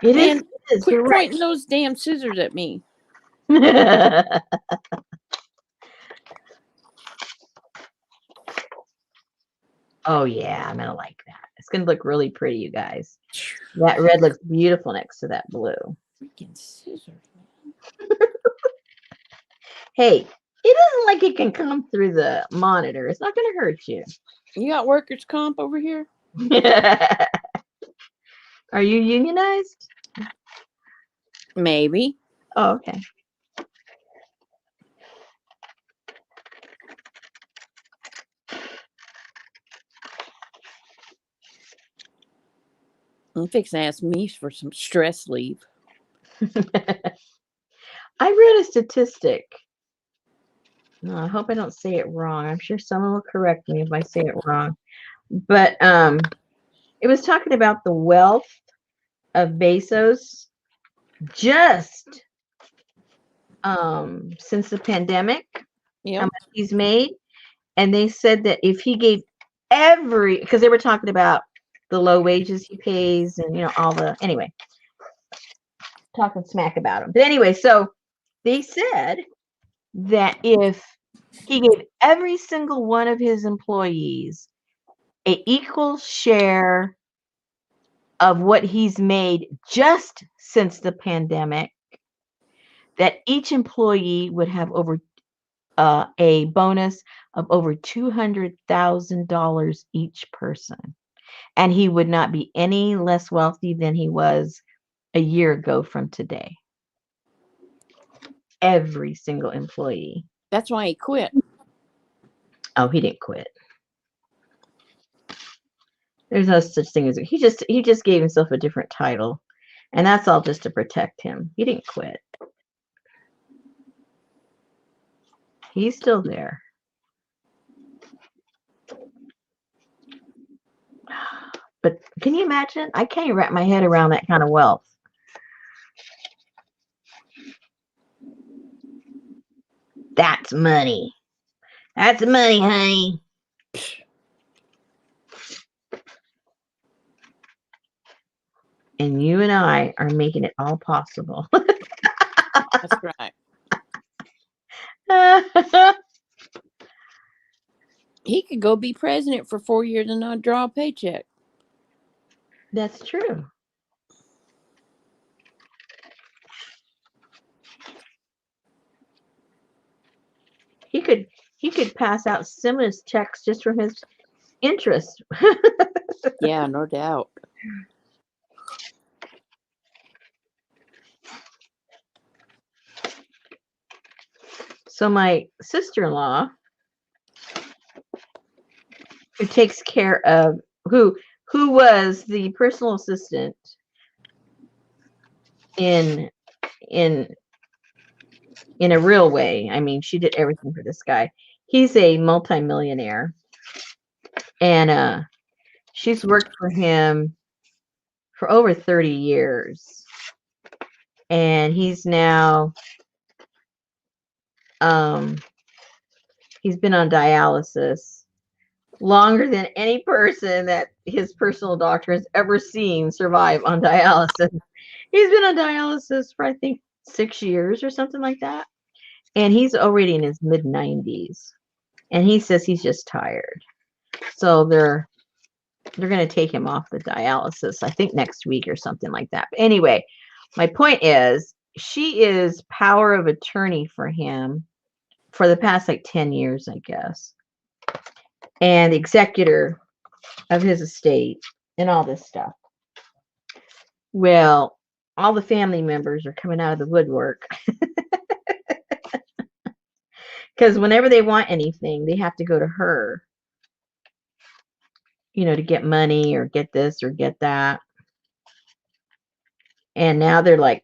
It Man, is. It is. quit You're pointing those damn scissors at me. right. Oh, yeah. I'm going to like that. It's going to look really pretty, you guys. That red looks beautiful next to that blue. Freaking scissors, man. Hey, it isn't like it can come through the monitor. It's not going to hurt you. You got workers' comp over here? Are you unionized? Maybe. Oh, okay. I'm fixing to ask me for some stress leave. I read a statistic. No, I hope I don't say it wrong. I'm sure someone will correct me if I say it wrong. But it was talking about the wealth of Bezos just since the pandemic, Yep. how much he's made. And they said that if he gave because they were talking about the low wages he pays and, all the, anyway, talking smack about him. But anyway, so they said that if he gave every single one of his employees an equal share of what he's made just since the pandemic, that each employee would have over a bonus of over $200,000 each person. And he would not be any less wealthy than he was a year ago from today. Every single employee. That's why he quit. Oh, he didn't quit. There's no such thing as he just gave himself a different title. And that's all just to protect him. He didn't quit. He's still there. But can you imagine? I can't wrap my head around that kind of wealth. That's money. That's money, honey. And you and I are making it all possible. That's right. He could go be president for 4 years and not draw a paycheck. That's true. He could pass out stimulus checks just from his interest. Yeah, no doubt. So my sister-in-law, who takes care of who was the personal assistant in in in a real way. I mean, she did everything for this guy. He's a multimillionaire, and she's worked for him for over 30 years, and he's now he's been on dialysis longer than any person that his personal doctor has ever seen survive on dialysis. He's been on dialysis for I think 6 years or something like that, and he's already in his mid 90s, and he says he's just tired. So they're going to take him off the dialysis, I think next week or something like that. But anyway, my point is she is power of attorney for him for the past like 10 years, I guess, and the executor of his estate and all this stuff. Well, all the family members are coming out of the woodwork because whenever they want anything, they have to go to her, to get money or get this or get that. And now they're like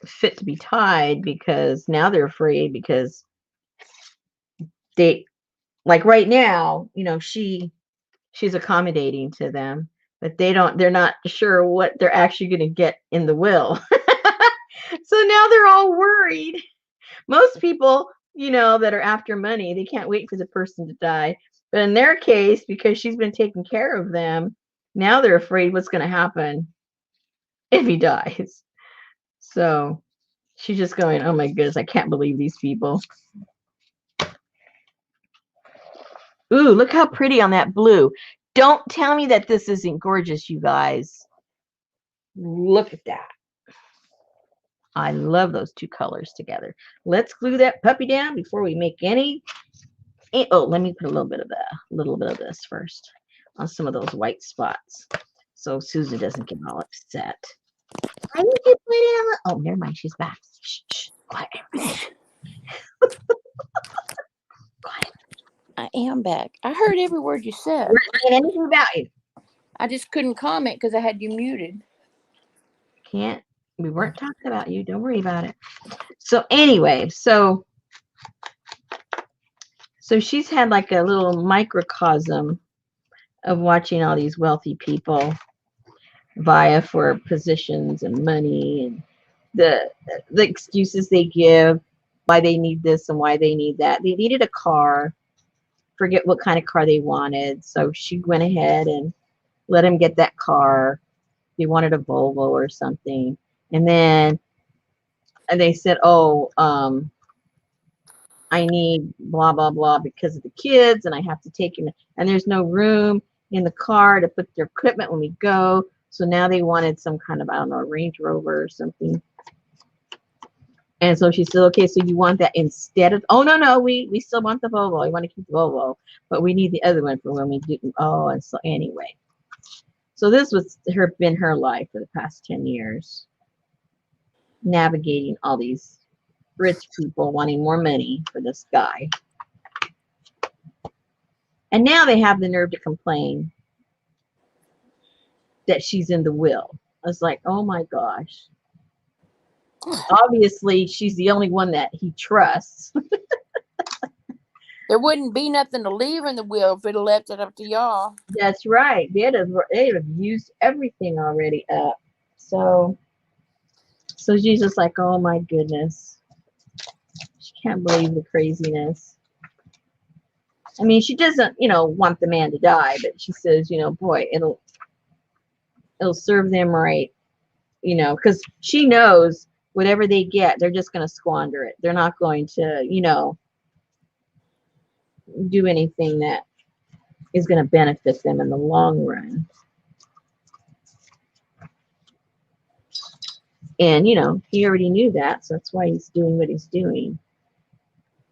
fit to be tied because now they're afraid because they, like right now, she's accommodating to them, but they're not sure what they're actually going to get in the will. So now they're all worried. Most people, that are after money, they can't wait for the person to die. But in their case, because she's been taking care of them, now they're afraid what's going to happen if he dies. So she's just going, oh my goodness, I can't believe these people. Ooh, look how pretty on that blue. Don't tell me that this isn't gorgeous, you guys. Look at that. I love those two colors together. Let's glue that puppy down before we make any. Oh, let me put a little bit of this first on some of those white spots, so Susan doesn't get all upset. Why did you put it on? Oh, never mind. She's back. Shh, shh, quiet. Quiet. I am back. I heard every word you said. We're not saying anything about you. I just couldn't comment because I had you muted. Can't. We weren't talking about you. Don't worry about it. So anyway, so she's had like a little microcosm of watching all these wealthy people vie for positions and money, and the excuses they give why they need this and why they need that. They needed a car, forget what kind of car they wanted, so she went ahead and let him get that car. They wanted a Volvo or something, and then they said, oh, I need blah blah blah because of the kids, and I have to take him, and there's no room in the car to put their equipment when we go. So now they wanted some kind of, I don't know, Range Rover or something. And so she said, okay, so you want that instead of, oh, no, we still want the Volvo. We want to keep the Volvo, but we need the other one for when we do. Oh, and so anyway. So this was been her life for the past 10 years, navigating all these rich people wanting more money for this guy. And now they have the nerve to complain that she's in the will. I was like, oh my gosh. Obviously, she's the only one that he trusts. There wouldn't be nothing to leave in the will if it had left it up to y'all. That's right. They'd have used everything already up. So she's just like, oh my goodness. She can't believe the craziness. I mean, she doesn't, want the man to die, but she says, boy, it'll serve them right, because she knows whatever they get, they're just going to squander it. They're not going to, do anything that is going to benefit them in the long run. And, he already knew that, so that's why he's doing what he's doing.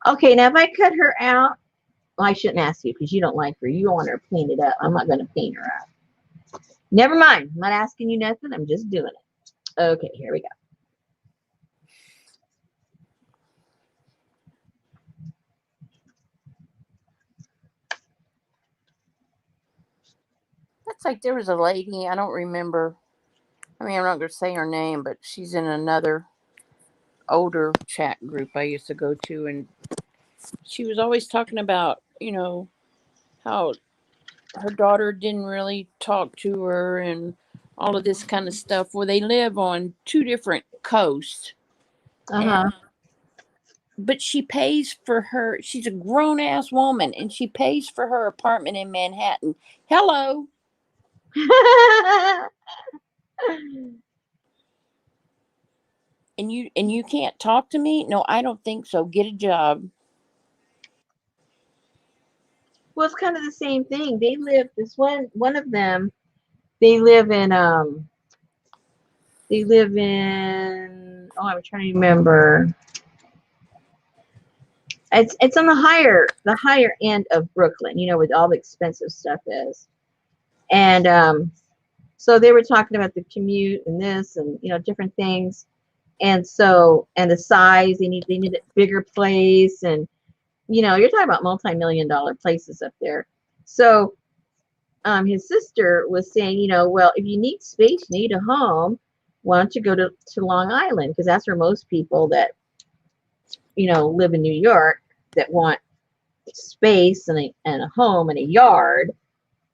Okay, now if I cut her out, I shouldn't ask you because you don't like her. You want her painted up. I'm not going to paint her up. Never mind. I'm not asking you nothing. I'm just doing it. Okay, here we go. That's like there was a lady, I don't remember. I mean, I'm not going to say her name, but she's in another older chat group I used to go to. And she was always talking about, how her daughter didn't really talk to her and all of this kind of stuff. Where they live on two different coasts. And Uh-huh. but she pays for her, she's a grown ass woman and she pays for her apartment in Manhattan. Hello. And you can't talk to me? No, I don't think so. Get a job. Well, it's kind of the same thing. They live, one of them, they live in, oh, I'm trying to remember. It's on the higher end of Brooklyn, where all the expensive stuff is. And so they were talking about the commute and this and different things. And so and the size, they need a bigger place, and you're talking about multi-million-dollar places up there. So his sister was saying, well, if you need space, you need a home, why don't you go to Long Island? Because that's where most people that live in New York that want space and a home and a yard,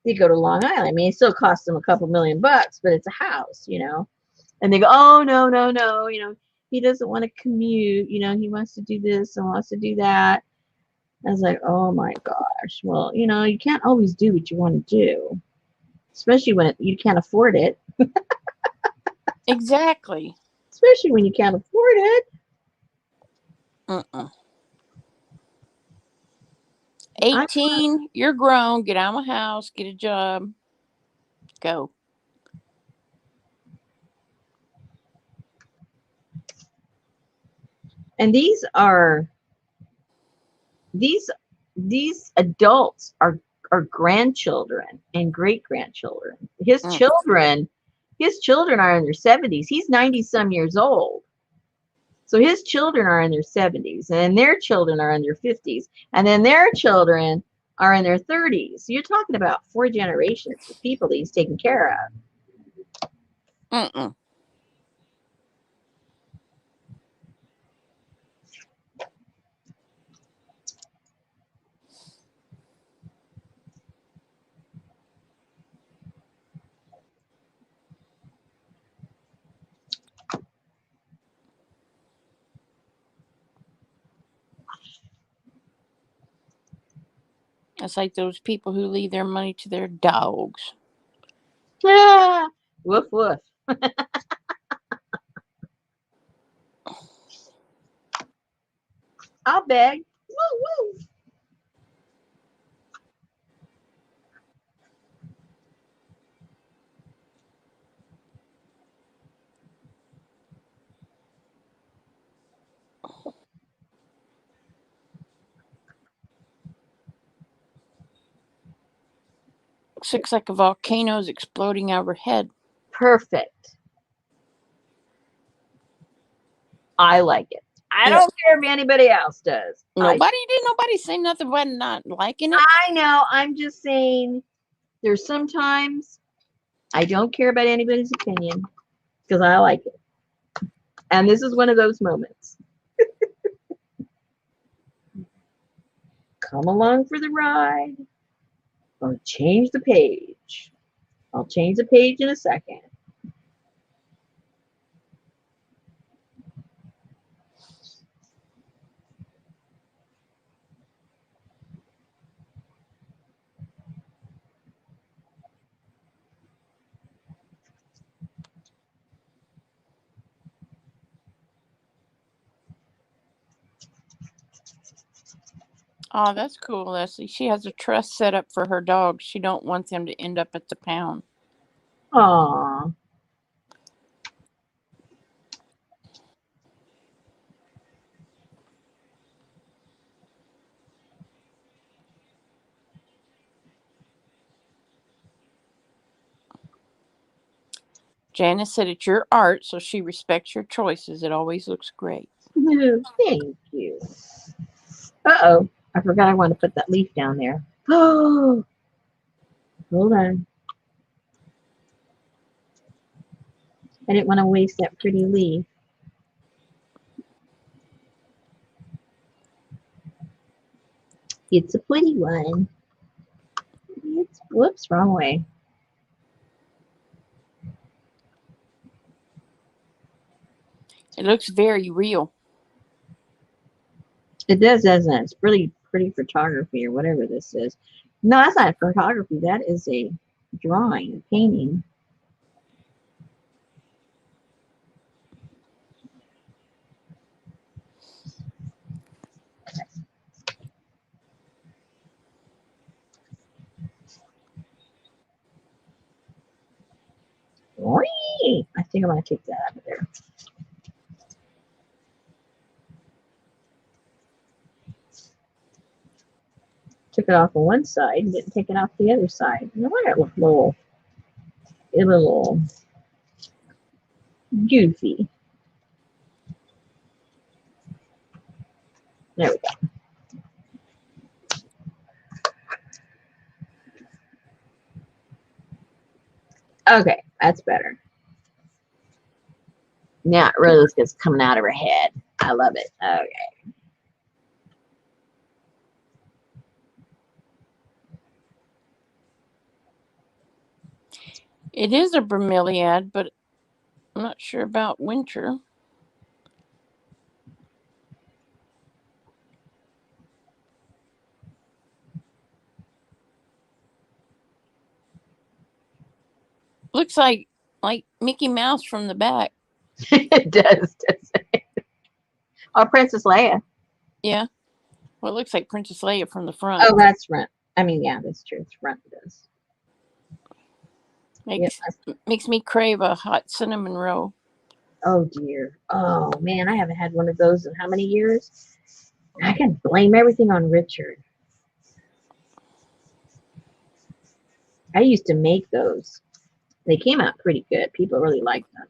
they go to Long Island. I mean, it still costs them a couple $1,000,000, but it's a house, And they go, oh, no, no, no, he doesn't want to commute, he wants to do this and wants to do that. I was like, oh my gosh. Well, you can't always do what you want to do, especially when you can't afford it. Exactly. Especially when you can't afford it. Uh-uh. I 18, you're grown. Get out of my house. Get a job. Go. and these these adults are grandchildren and great grandchildren. Mm. His children are in their 70s. He's 90 some years old. So his children are in their 70s, and their children are in their 50s, and then their children are in their 30s. So you're talking about 4 generations of people that he's taking care of. Mm-mm. It's like those people who leave their money to their dogs. Ah, woof woof. I'll beg. Woo woo. Looks like a volcano's exploding overhead. Perfect. I like it. I Yeah. don't care if anybody else does. Nobody say nothing about not liking it. I know. I'm just saying there's sometimes I don't care about anybody's opinion because I like it. And this is one of those moments. Come along for the ride or change the page. I'll change the page in a second. Oh, that's cool, Leslie. She has a trust set up for her dogs. She don't want them to end up at the pound. Aw. Janice said it's your art, so she respects your choices. It always looks great. Thank you. Uh-oh. I forgot I wanted to put that leaf down there. Oh, hold on. I didn't want to waste that pretty leaf. It's a pretty one. It's, whoops, wrong way. It looks very real. It does, doesn't it? It's really pretty photography or whatever this is. No, that's not photography. That is a drawing, a painting. I think I'm going to take that out of there. Took it off on one side and didn't take it off the other side. No wonder it looked a little goofy. There we go. Okay, that's better. Now it really looks like it's coming out of her head. I love it. Okay. It is a bromeliad, but I'm not sure about winter. Looks like Mickey Mouse from the back. It does, doesn't it? Oh, Princess Leia. Yeah. Well, it looks like Princess Leia from the front. Oh, that's front. I mean, yeah, that's true. It's front. It does. Makes me crave a hot cinnamon roll. Oh, dear. Oh, man, I haven't had one of those in how many years? I can blame everything on Richard. I used to make those. They came out pretty good. People really liked them.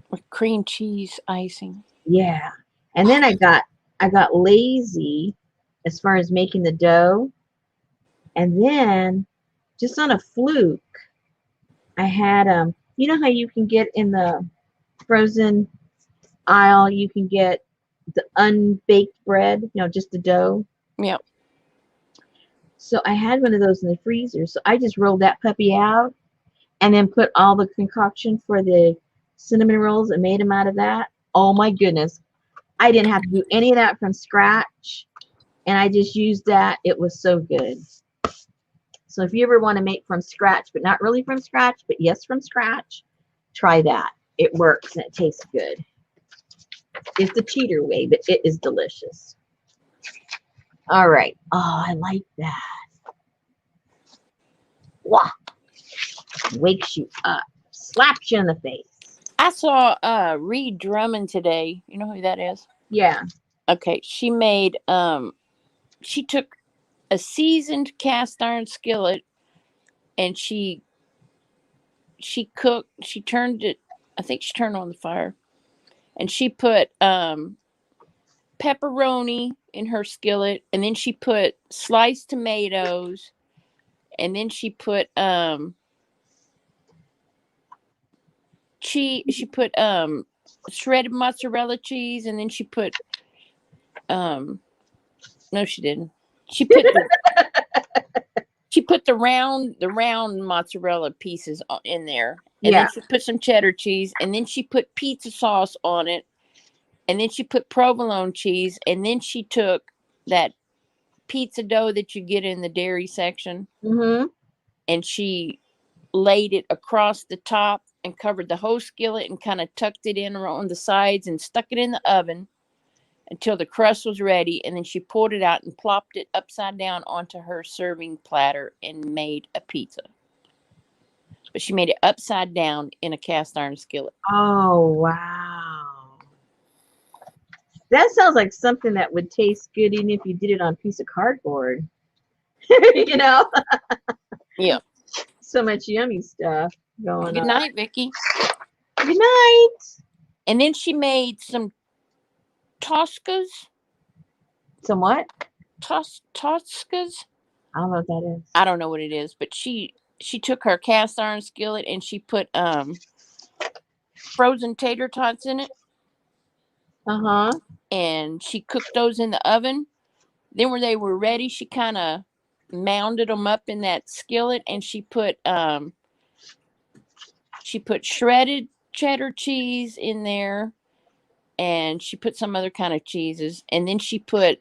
With cream cheese icing. Yeah. And then I got lazy as far as making the dough. And then just on a fluke, I had you know how you can get in the frozen aisle, you can get the unbaked bread, you know, just the dough. Yep. So I had one of those in the freezer. So I just rolled that puppy out and then put all the concoction for the cinnamon rolls and made them out of that. Oh my goodness. I didn't have to do any of that from scratch. And I just used that. It was so good. So if you ever want to make from scratch, but not really from scratch, but yes, from scratch, try that. It works and it tastes good. It's the cheater way, but it is delicious. All right. Oh, I like that. Wow. Wakes you up. Slaps you in the face. I saw Reed Drummond today. You know who that is? Yeah. Okay. She made she took a seasoned cast iron skillet and she turned it, I think she turned on the fire, and she put pepperoni in her skillet, and then she put sliced tomatoes, and then she put she put shredded mozzarella cheese, and then she put no, she didn't. She put the round mozzarella pieces in there, and then she put some cheddar cheese, and then she put pizza sauce on it, and then she put provolone cheese, and then she took that pizza dough that you get in the dairy section, and she laid it across the top and covered the whole skillet and kind of tucked it in on the sides and stuck it in the oven until the crust was ready, and then she pulled it out and plopped it upside down onto her serving platter and made a pizza. But she made it upside down in a cast iron skillet. Oh, wow. That sounds like something that would taste good even if you did it on a piece of cardboard. You know? Yeah. So much yummy stuff. going Good on. night, Vicky. Good night. And then she made some Toscas. Some what? Toscas. I don't know what that is. I don't know what it is, but she took her cast iron skillet and she put frozen tater tots in it, Uh-huh. and she cooked those in the oven. Then when they were ready, she kind of mounded them up in that skillet, and she put shredded cheddar cheese in there, and she put some other kind of cheeses, and then she put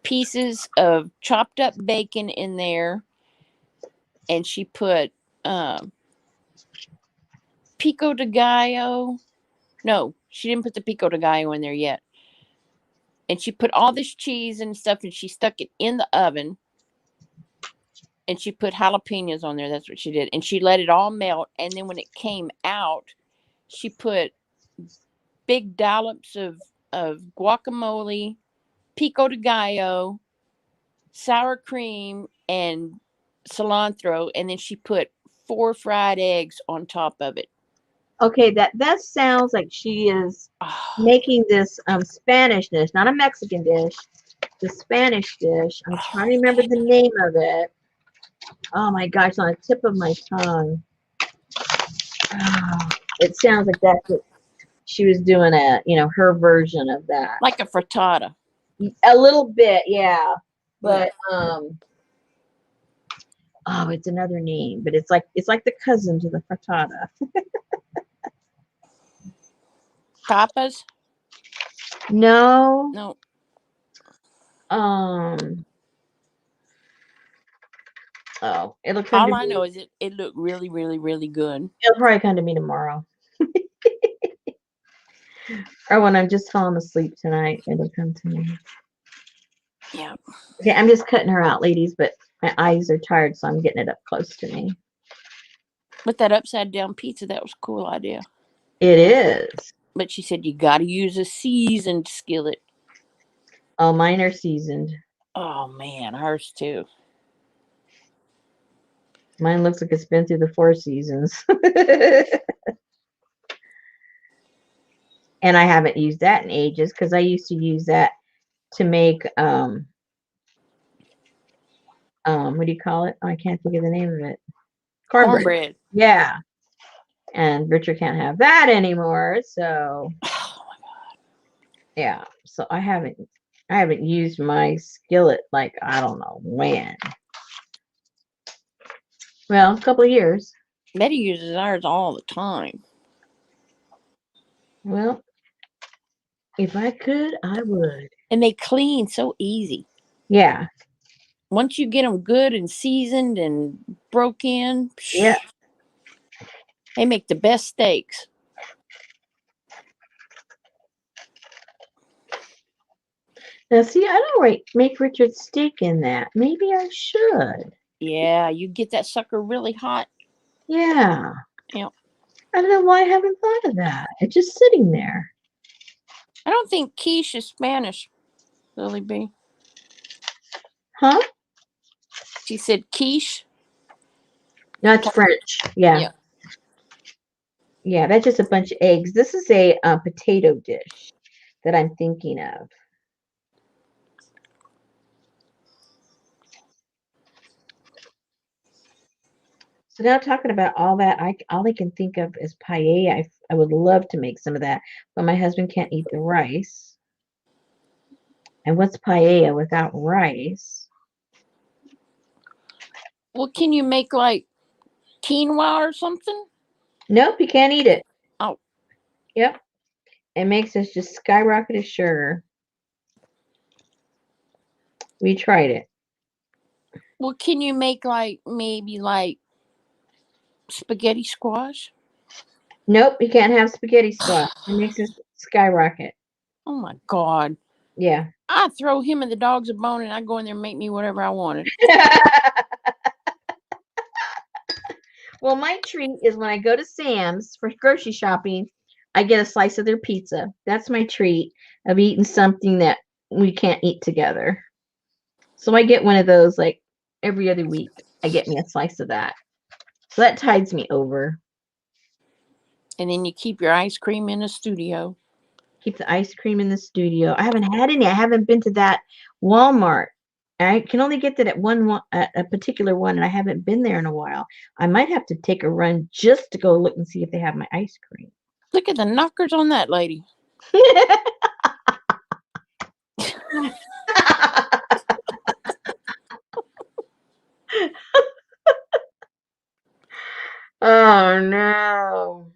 pieces of chopped up bacon in there, and she put pico de gallo. No, she didn't put the pico de gallo in there yet. And she put all this cheese and stuff, and she stuck it in the oven. And she put jalapenos on there. That's what she did. And she let it all melt. And then when it came out, she put big dollops of guacamole, pico de gallo, sour cream, and cilantro. And then she put 4 fried eggs on top of it. Okay, that sounds like she is Oh, making this Spanish dish, not a Mexican dish, the Spanish dish. I'm trying to remember the name of it. Oh my gosh, it's on the tip of my tongue. Oh, it sounds like that's what she was doing her version of that. like a frittata. A little bit, yeah. But Yeah. oh, it's another name, but it's like the cousin to the frittata. Tapas? No. No. Oh, it'll come All to I me. know is it looked really, really, really good. It'll probably come to me tomorrow. Or when I'm just falling asleep tonight, it'll come to me. Yeah. Okay, I'm just cutting her out, ladies, but my eyes are tired, so I'm getting it up close to me. With that upside down pizza, that was a cool idea. It is. But she said you got to use a seasoned skillet. Oh, mine are seasoned. Oh man, hers too. Mine looks like it's been through the 4 seasons. And I haven't used that in ages because I used to use that to make what do you call it? Oh, I can't think of the name of it. Cornbread. Yeah. And Richard can't have that anymore. So Oh my god. yeah. So I haven't used my skillet like I don't know when. Well, a couple of years. Betty uses ours all the time. Well, if I could, I would. And they clean so easy. Yeah. Once you get them good and seasoned and broke in, Yeah. they make the best steaks. Now, see, I don't make Richard's steak in that. Maybe I should. Yeah, you get that sucker really hot. Yeah. Yeah. I don't know why I haven't thought of that. It's just sitting there. I don't think quiche is Spanish, Lily B. Huh? She said quiche. No, it's French. Yeah. Yeah. Yeah, that's just a bunch of eggs. This is a potato dish that I'm thinking of. So now talking about all that, all I can think of is paella. I would love to make some of that, but my husband can't eat the rice. And what's paella without rice? Well, can you make like quinoa or something? Nope, you can't eat it. Oh. Yep. It makes us just skyrocket of sugar. We tried it. Well, can you make like maybe like spaghetti squash? Nope, you can't have spaghetti squash. It makes us skyrocket. Oh my god. Yeah. I throw him and the dogs a bone and I go in there and make me whatever I wanted. Well, my treat is when I go to Sam's for grocery shopping, I get a slice of their pizza. That's my treat of eating something that we can't eat together. So I get one of those like every other week. I get me a slice of that. So that tides me over. And then you keep your ice cream in the studio. Keep the ice cream in the studio. I haven't had any. I haven't been to that Walmart. I can only get that at at a particular one, and I haven't been there in a while. I might have to take a run just to go look and see if they have my ice cream. Look at the knockers on that lady. Oh no.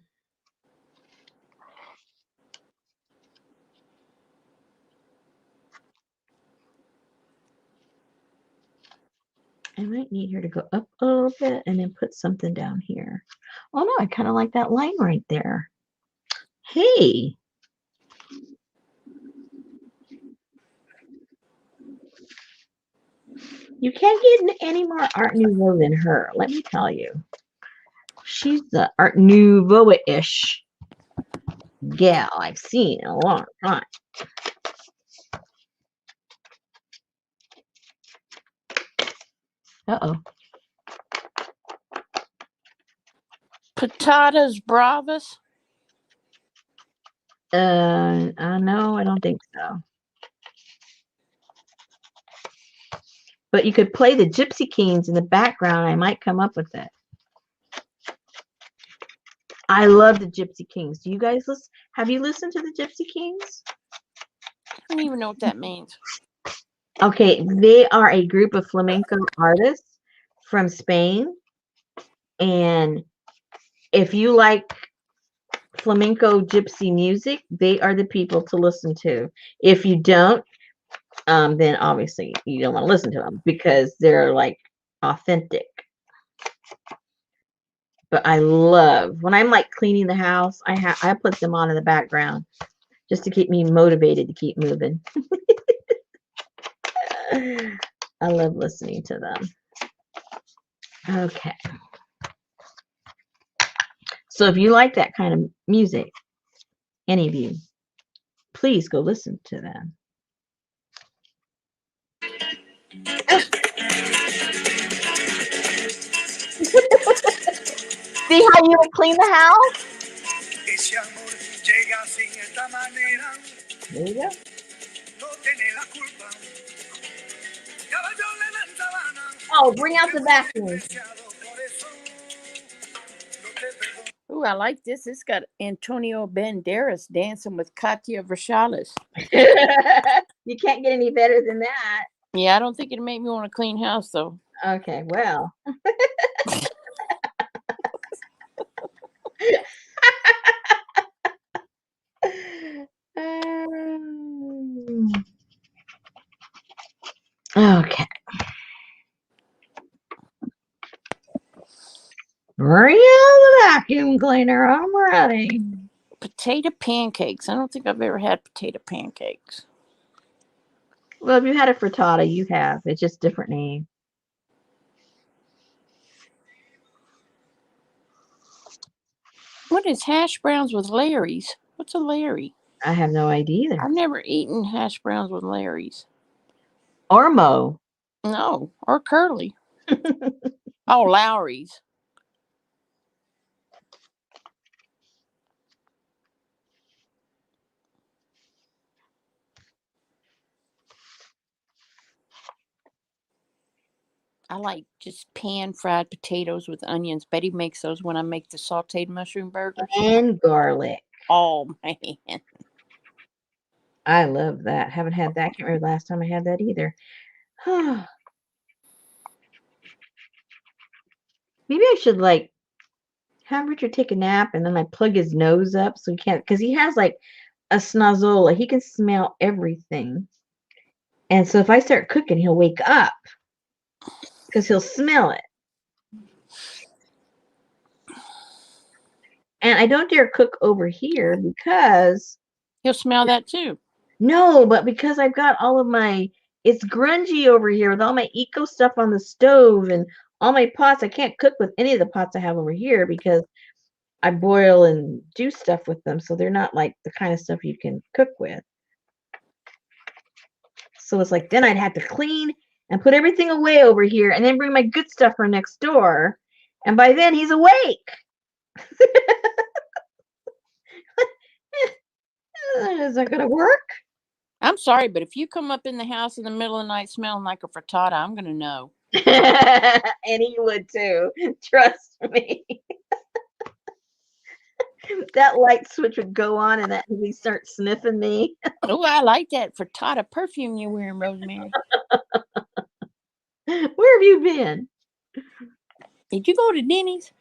I might need her to go up a little bit and then put something down here. Oh no, I kind of like that line right there. Hey. You can't get any more Art Nouveau than her, let me tell you. She's the Art Nouveau-ish gal I've seen in a long time. Uh-oh. Patatas bravas. No, I don't think so. But you could play the Gypsy Kings in the background. I might come up with it. I love the Gypsy Kings. Do you guys listen? Have you listened to the Gypsy Kings? I don't even know what that means. Okay, they are a group of flamenco artists from Spain. And if you like flamenco gypsy music, they are the people to listen to. If you don't, then obviously you don't want to listen to them because they're like authentic. But I love when I'm like cleaning the house, I put them on in the background just to keep me motivated to keep moving. I love listening to them. Okay. So if you like that kind of music, any of you, please go listen to them. See how you would clean the house? There you go. Oh, bring out the vacuum. Ooh, I like this. It's got Antonio Banderas dancing with Katia Vershalis. You can't get any better than that. Yeah, I don't think it'd make me want to clean house though. Okay, well. Okay. Bring out the vacuum cleaner. I'm ready. Potato pancakes. I don't think I've ever had potato pancakes. Well, if you had a frittata, you have. It's just different name. What is hash browns with Larry's? What's a Larry? I have no idea either. I've never eaten hash browns with Larry's. Ormo. No, or curly. Oh, Lowry's. I like just pan fried potatoes with onions. Betty makes those when I make the sauteed mushroom burgers. And garlic. Oh, man. I love that. Haven't had that. Can't remember the last time I had that either. Maybe I should like have Richard take a nap and then I plug his nose up so he can't, because he has like a snozola. He can smell everything. And so if I start cooking, he'll wake up because he'll smell it. And I don't dare cook over here because He'll smell that too. no, but because I've got all of my, it's grungy over here with all my eco stuff on the stove and all my pots. I can't cook with any of the pots I have over here because I boil and do stuff with them. So they're not like the kind of stuff you can cook with. So it's like, then I'd have to clean and put everything away over here and then bring my good stuff from next door And by then he's awake. Is that gonna work? I'm sorry, but if you come up in the house in the middle of the night smelling like a frittata, I'm gonna know. And he would too. Trust me. That light switch would go on and that he'd start sniffing me. Oh, I like that frittata perfume you're wearing, Rosemary. Where have you been? Did you go to Denny's?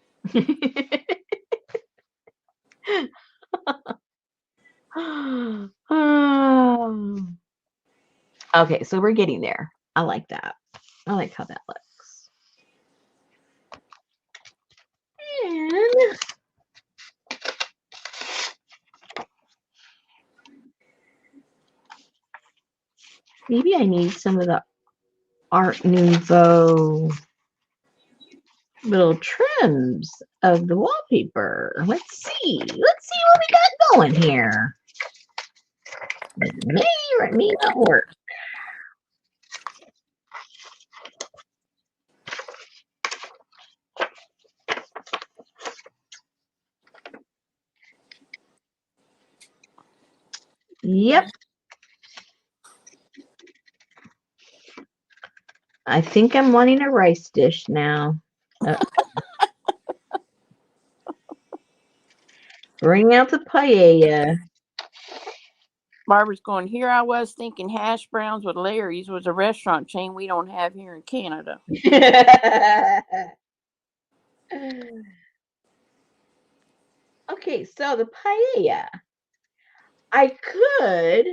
Okay, so we're getting there. I like that. I like how that looks. And maybe I need some of the Art Nouveau little trims of the wallpaper. Let's see. Let's see what we got going here. It may or it may not work. Yep. I think I'm wanting a rice dish now. Bring out the paella. Barbara's going, here I was thinking Hash Browns with Larry's was a restaurant chain we don't have here in Canada. Okay, so the paella. I could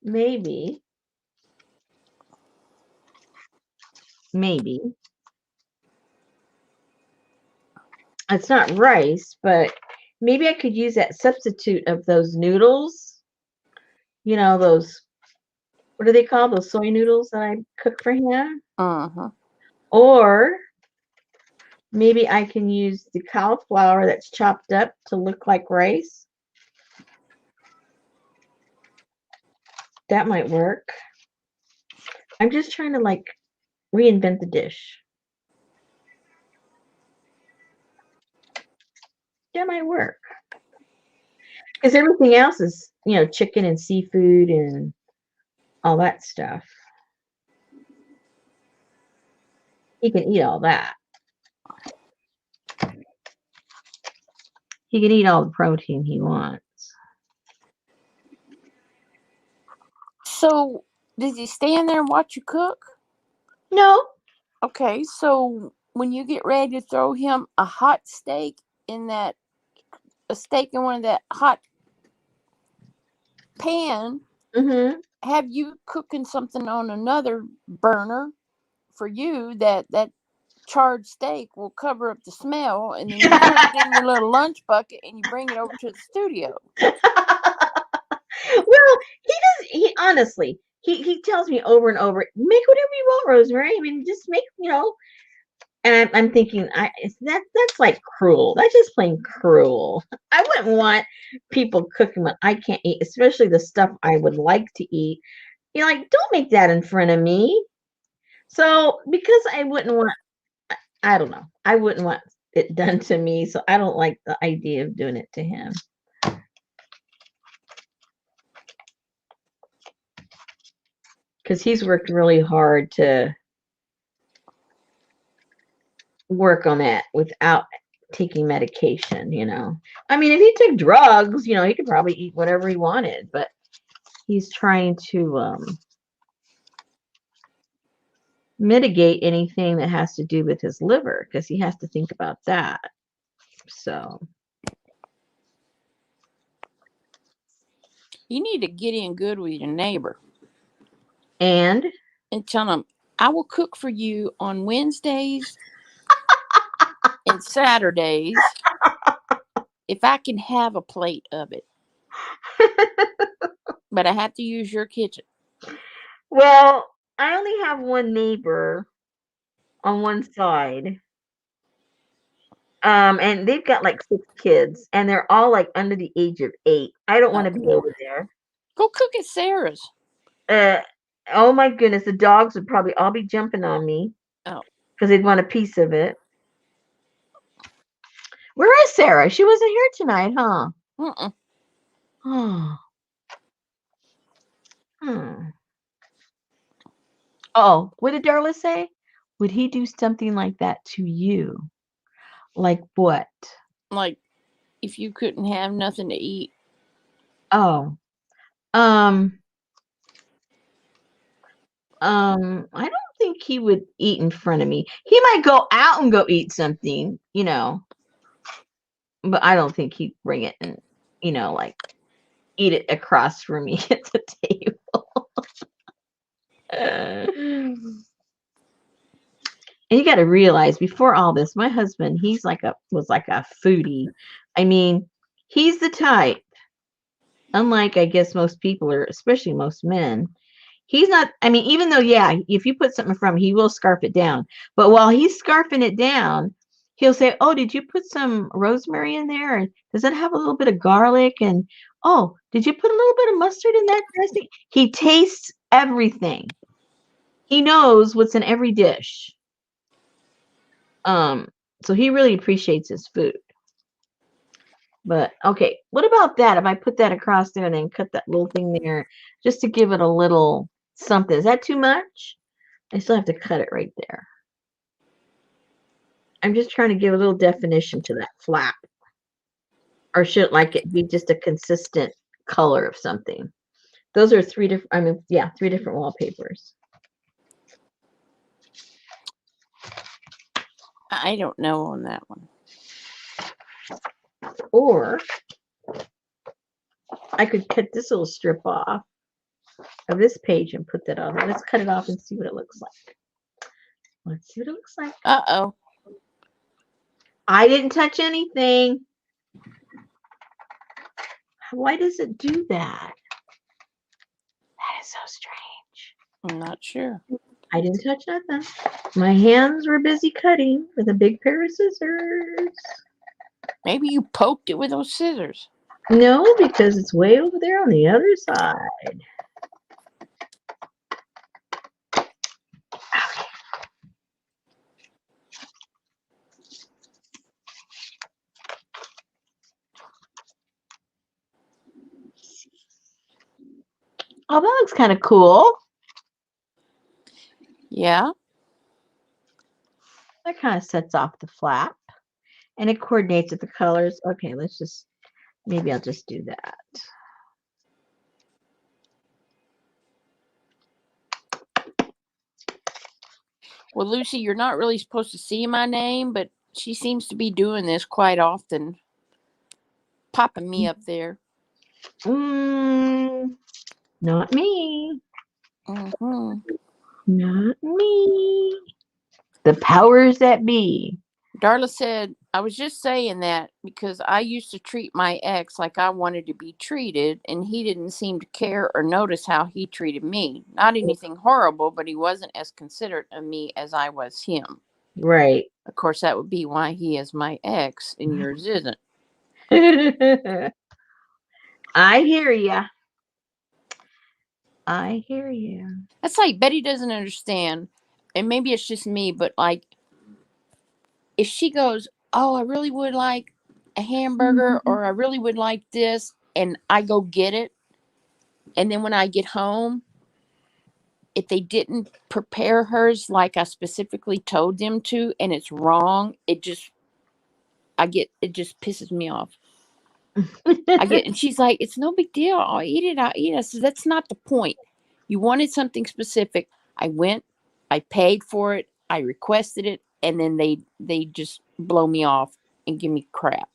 maybe it's not rice, but maybe I could use that substitute of those noodles. You know, those, what do they call those soy noodles that I cook for him? Uh-huh. Or maybe I can use the cauliflower that's chopped up to look like rice. That might work. I'm just trying to like reinvent the dish. That might work. Because everything else is, you know, chicken and seafood and all that stuff. He can eat all that. He can eat all the protein he wants. So, does he stand there and watch you cook? No. Okay, so when you get ready to throw him a hot steak in that, a steak in one of that hot pan, Mm-hmm. have you cooking something on another burner for you that charred steak will cover up the smell, and then you put it in your little lunch bucket and you bring it over to the studio. Well, he does. He honestly, he tells me over and over, make whatever you want, Rosemary. I mean, just make, you know. And I'm thinking, that's like cruel. That's just plain cruel. I wouldn't want people cooking what I can't eat, especially the stuff I would like to eat. You're like, don't make that in front of me. So because I wouldn't want, I don't know, I wouldn't want it done to me. So I don't like the idea of doing it to him. Because he's worked really hard to work on that without taking medication, you know. I mean, if he took drugs, you know, he could probably eat whatever he wanted, but he's trying to mitigate anything that has to do with his liver because he has to think about that. So You need to get in good with your neighbor and tell him, I will cook for you on Wednesdays and Saturdays if I can have a plate of it. But I have to use your kitchen. well, I only have one neighbor on one side. And they've got like 6 kids and they're all like under the age of 8. I don't want to be over there. Go cook at Sarah's. Oh my goodness, the dogs would probably all be jumping on me. Oh. Because they'd want a piece of it. Where is Sarah? She wasn't here tonight, huh? Mm-mm. Oh. Hmm. Oh, what did Darla say? Would he do something like that to you? Like what? Like if you couldn't have nothing to eat. Oh. Um. I don't think he would eat in front of me. He might go out and go eat something, but I don't think he'd bring it and, like eat it across from me at the table. And you got to realize before all this, my husband, was like a foodie. I mean, he's the type, unlike I guess most people or especially most men. He's not, I mean, even though, yeah, if you put something from him, he will scarf it down. But while he's scarfing it down, he'll say, "Oh, did you put some rosemary in there? And does that have a little bit of garlic? And oh, did you put a little bit of mustard in that dressing?" He tastes everything. He knows what's in every dish. So he really appreciates his food. But okay, what about that? If I put that across there and then cut that little thing there just to give it a little something, is that too much? I still have to cut it right there. I'm just trying to give a little definition to that flap. Or should it be just a consistent color of something? Those are three different, three different wallpapers. I don't know on that one. Or I could cut this little strip off of this page and put that on there. Let's cut it off and see what it looks like. Let's see what it looks like. Uh-oh. I didn't touch anything. Why does it do that? That is so strange. I'm not sure. I didn't touch nothing. My hands were busy cutting with a big pair of scissors. Maybe you poked it with those scissors. No, because it's way over there on the other side. Okay. Oh, that looks kind of cool. Yeah. That kind of sets off the flap. And it coordinates with the colors. Okay, maybe I'll just do that. Well, Lucy, you're not really supposed to see my name, but she seems to be doing this quite often. Popping me up there. Not me. Mm-hmm. Not me. The powers that be. Darla said, I was just saying that because I used to treat my ex like I wanted to be treated, and he didn't seem to care or notice how he treated me. Not anything horrible, but he wasn't as considerate of me as I was him. Right. Of course, that would be why he is my ex and yours isn't. I hear ya. I hear you. That's like Betty doesn't understand, and maybe it's just me, but like if she goes, "Oh, I really would like a hamburger," or "I really would like this," and I go get it, and then when I get home, if they didn't prepare hers like I specifically told them to, and it's wrong, it just pisses me off. And she's like, "It's no big deal. I'll eat it. I said, "That's not the point. You wanted something specific. I went, I paid for it, I requested it, and then they just blow me off and give me crap.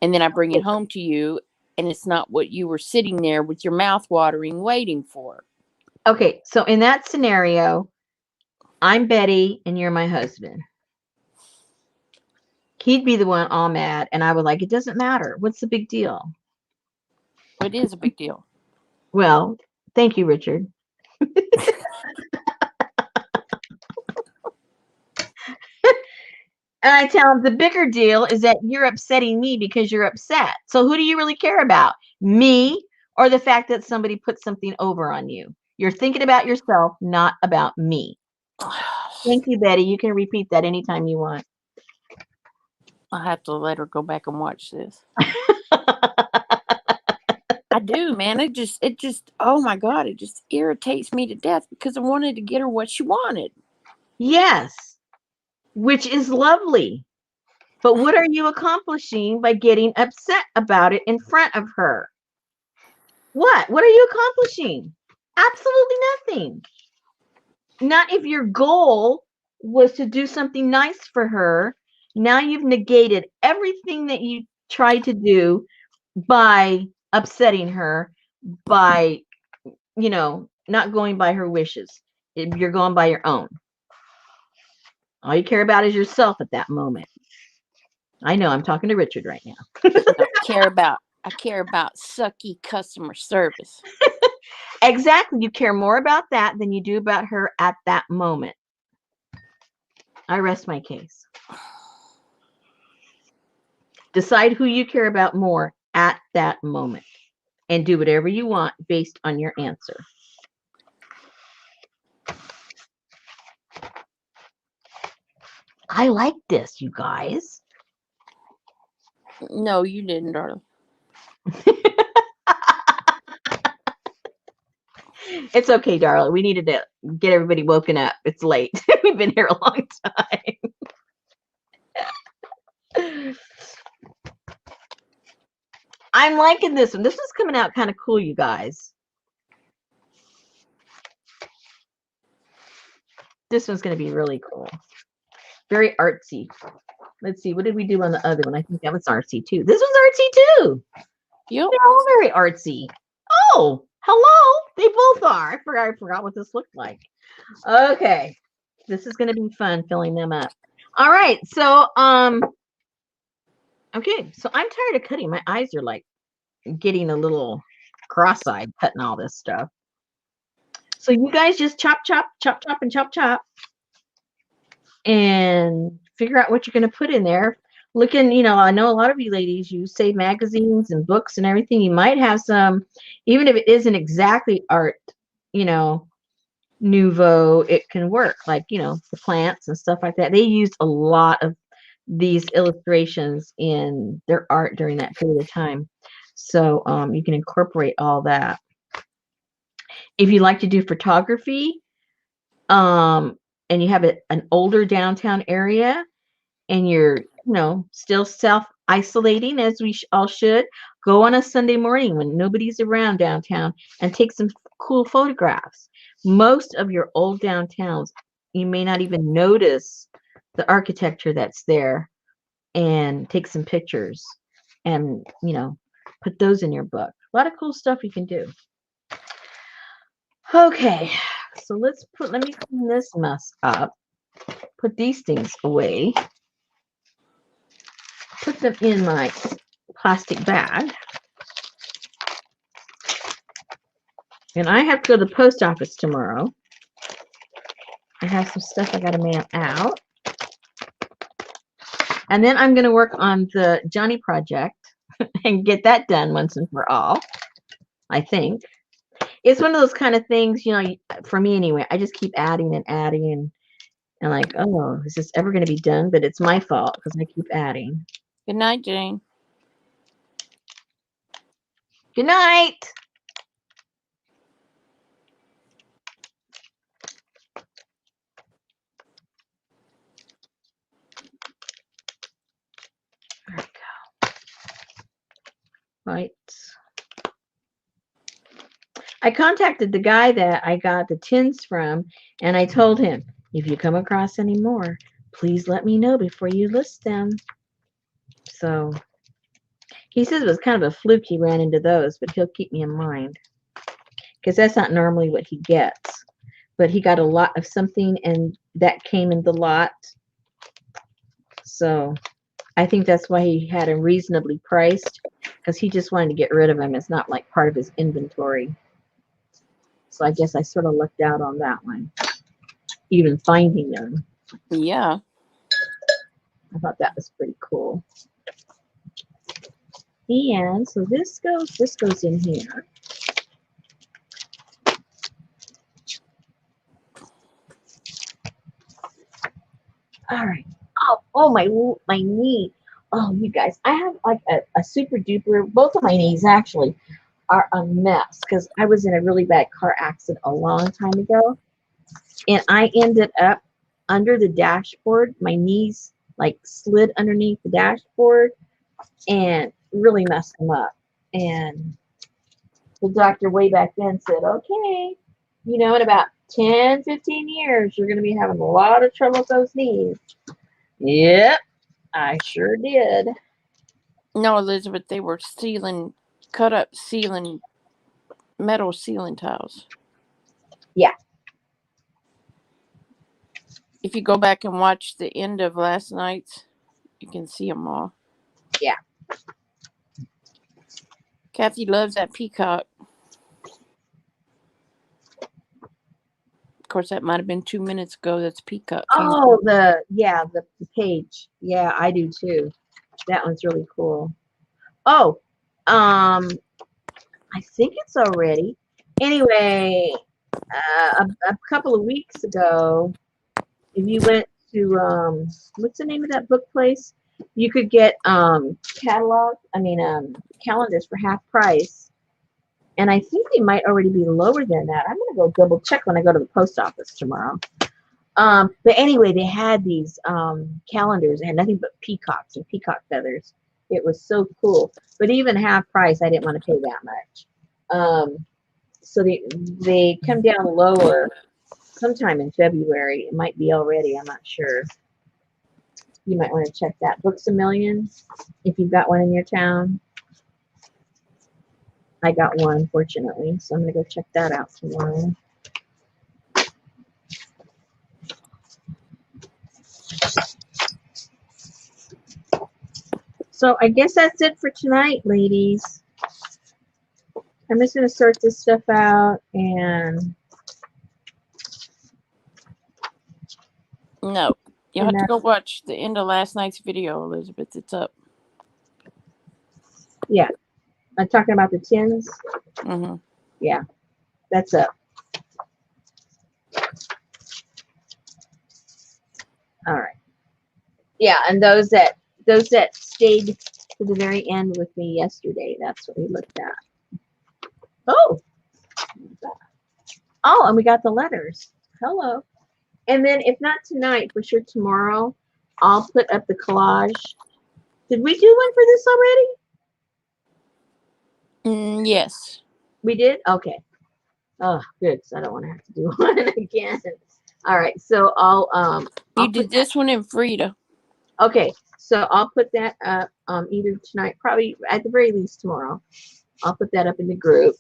And then I bring it home to you, and it's not what you were sitting there with your mouth watering waiting for." Okay, so in that scenario, I'm Betty and you're my husband. He'd be the one all mad, and I would like, it doesn't matter. What's the big deal? It is a big deal. Well, thank you, Richard. And I tell him the bigger deal is that you're upsetting me because you're upset. So who do you really care about? Me or the fact that somebody put something over on you? You're thinking about yourself, not about me. Thank you, Betty. You can repeat that anytime you want. I'll have to let her go back and watch this. I do, man. It just, oh my God, it just irritates me to death because I wanted to get her what she wanted. Yes, which is lovely. But what are you accomplishing by getting upset about it in front of her? What? What are you accomplishing? Absolutely nothing. Not if your goal was to do something nice for her. Now you've negated everything that you tried to do by upsetting her, by, not going by her wishes. You're going by your own. All you care about is yourself at that moment. I know I'm talking to Richard right now. I care about sucky customer service. Exactly. You care more about that than you do about her at that moment. I rest my case. Decide who you care about more at that moment and do whatever you want based on your answer. I like this, you guys. No, you didn't, darling. It's okay, darling. We needed to get everybody woken up. It's late. We've been here a long time. I'm liking this one. This is coming out kind of cool, you guys. This one's going to be really cool. Very artsy. Let's see. What did we do on the other one? I think that was artsy too. This one's artsy too. Yep. They're all very artsy. Oh, hello. They both are. I forgot what this looked like. Okay. This is going to be fun filling them up. All right. So, okay. So I'm tired of cutting. My eyes are like getting a little cross-eyed cutting all this stuff. So you guys just chop, chop, chop, chop, and chop, chop. And figure out what you're going to put in there. Looking, I know a lot of you ladies, you save magazines and books and everything. You might have some, even if it isn't exactly art, nouveau, it can work. Like, the plants and stuff like that. They used a lot of these illustrations in their art during that period of time. So you can incorporate all that. If you like to do photography, and you have an older downtown area, and you're, still self-isolating, as we all should, go on a Sunday morning when nobody's around downtown and take some cool photographs. Most of your old downtowns, you may not even notice the architecture that's there, and take some pictures and, put those in your book. A lot of cool stuff you can do. Okay, so let me clean this mess up. Put these things away. Put them in my plastic bag. And I have to go to the post office tomorrow. I have some stuff I got to mail out. And then I'm going to work on the Johnny project and get that done once and for all, I think. It's one of those kind of things, for me anyway, I just keep adding and adding and like, oh, is this ever going to be done? But it's my fault because I keep adding. Good night, Jane. Good night. There we go. Right. I contacted the guy that I got the tins from, and I told him, if you come across any more, please let me know before you list them. So he says it was kind of a fluke he ran into those, but he'll keep me in mind because that's not normally what he gets. But he got a lot of something, and that came in the lot. So I think that's why he had him reasonably priced, because he just wanted to get rid of them. It's not like part of his inventory. So I guess I sort of lucked out on that one, even finding them. Yeah. I thought that was pretty cool. And so this goes in here. All right. Oh, my knee. Oh, you guys, I have like a super duper, both of my knees actually are a mess because I was in a really bad car accident a long time ago. And I ended up under the dashboard. My knees like slid underneath the dashboard and really messed them up. And the doctor way back then said, okay, in about 10, 15 years, you're going to be having a lot of trouble with those knees. Yep, I sure did. No, Elizabeth, they were cut up metal ceiling tiles. Yeah. If you go back and watch the end of last night's, you can see them all. Yeah. Kathy loves that peacock. Of course, that might have been 2 minutes ago. That's peacock. Oh, the page. Yeah, I do too. That one's really cool. Oh, I think it's already. Anyway, a couple of weeks ago, if you went to what's the name of that book place? You could get calendars for half price. And I think they might already be lower than that. I'm gonna go double check when I go to the post office tomorrow. But anyway, they had these calendars. They had nothing but peacocks and peacock feathers. It was so cool. But even half price, I didn't want to pay that much. So they come down lower sometime in February. It might be already. I'm not sure. You might want to check that. Books a Million, if you've got one in your town. I got one, fortunately, so I'm going to go check that out tomorrow. So I guess that's it for tonight, ladies. I'm just going to sort this stuff out and... No. You have to go watch the end of last night's video, Elizabeth. It's up. Yeah. I'm talking about the tins. Mm-hmm. Yeah. That's up. All right. Yeah, and those that stayed to the very end with me yesterday, that's what we looked at. Oh. Oh, and we got the letters. Hello. And then if not tonight, for sure tomorrow, I'll put up the collage. Did we do one for this already? Yes. We did? Okay. Oh, good. So I don't want to have to do one again. All right. So I'll You did this one in Frida. Okay. So I'll put that up either tonight, probably at the very least tomorrow. I'll put that up in the group.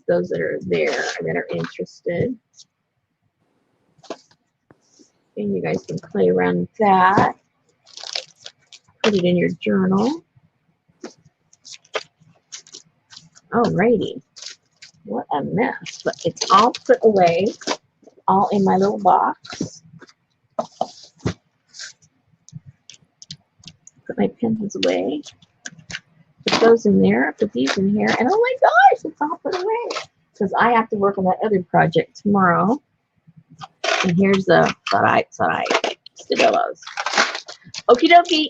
Those that are there that are interested. And you guys can play around with that. Put it in your journal. Alrighty. What a mess. But it's all put away. All in my little box. Put my pencils away. Put those in there. Put these in here. And oh my gosh, it's all put away. Because I have to work on that other project tomorrow. And here's the sarai stillos. Okie dokie.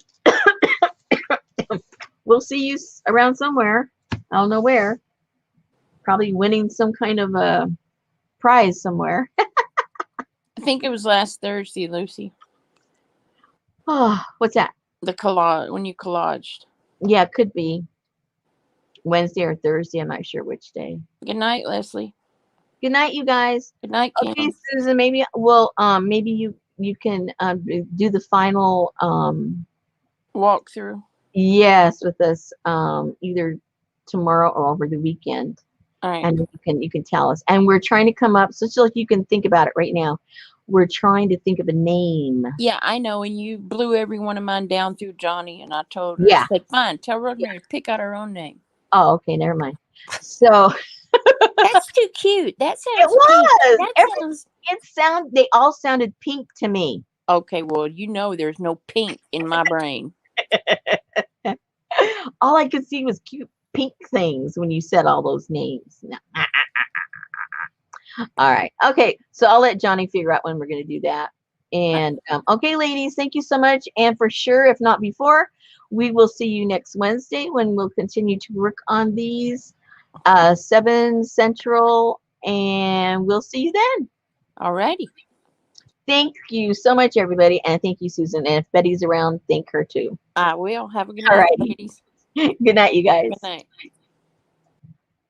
We'll see you around somewhere. I don't know where. Probably winning some kind of a prize somewhere. I think it was last Thursday, Lucy. Oh, what's that? The collage, when you collaged. Yeah, it could be Wednesday or Thursday. I'm not sure which day. Good night, Leslie. Good night, you guys. Good night, Kim. Okay, Susan. Maybe maybe you can do the final walkthrough. Yes, with us either tomorrow or over the weekend. All right. And you can tell us. And we're trying to come up, so like you can think about it right now. We're trying to think of a name. Yeah, I know. And you blew every one of mine down through Johnny, and I told her, yeah, I said, fine, tell Rosemary to pick out her own name. Oh, okay, never mind. So that's too cute. That sounds it was. That they all sounded pink to me. Okay, well, there's no pink in my brain. All I could see was cute pink things when you said all those names. All right. Okay. So I'll let Johnny figure out when we're going to do that. And okay, ladies, thank you so much. And for sure, if not before, We will see you next Wednesday when we'll continue to work on these 7 Central, and we'll see you then. Alrighty. Thank you so much, everybody, and thank you, Susan. And if Betty's around, thank her too. I will. Have a good All night, righty. ladies. Good night, you guys. Good night.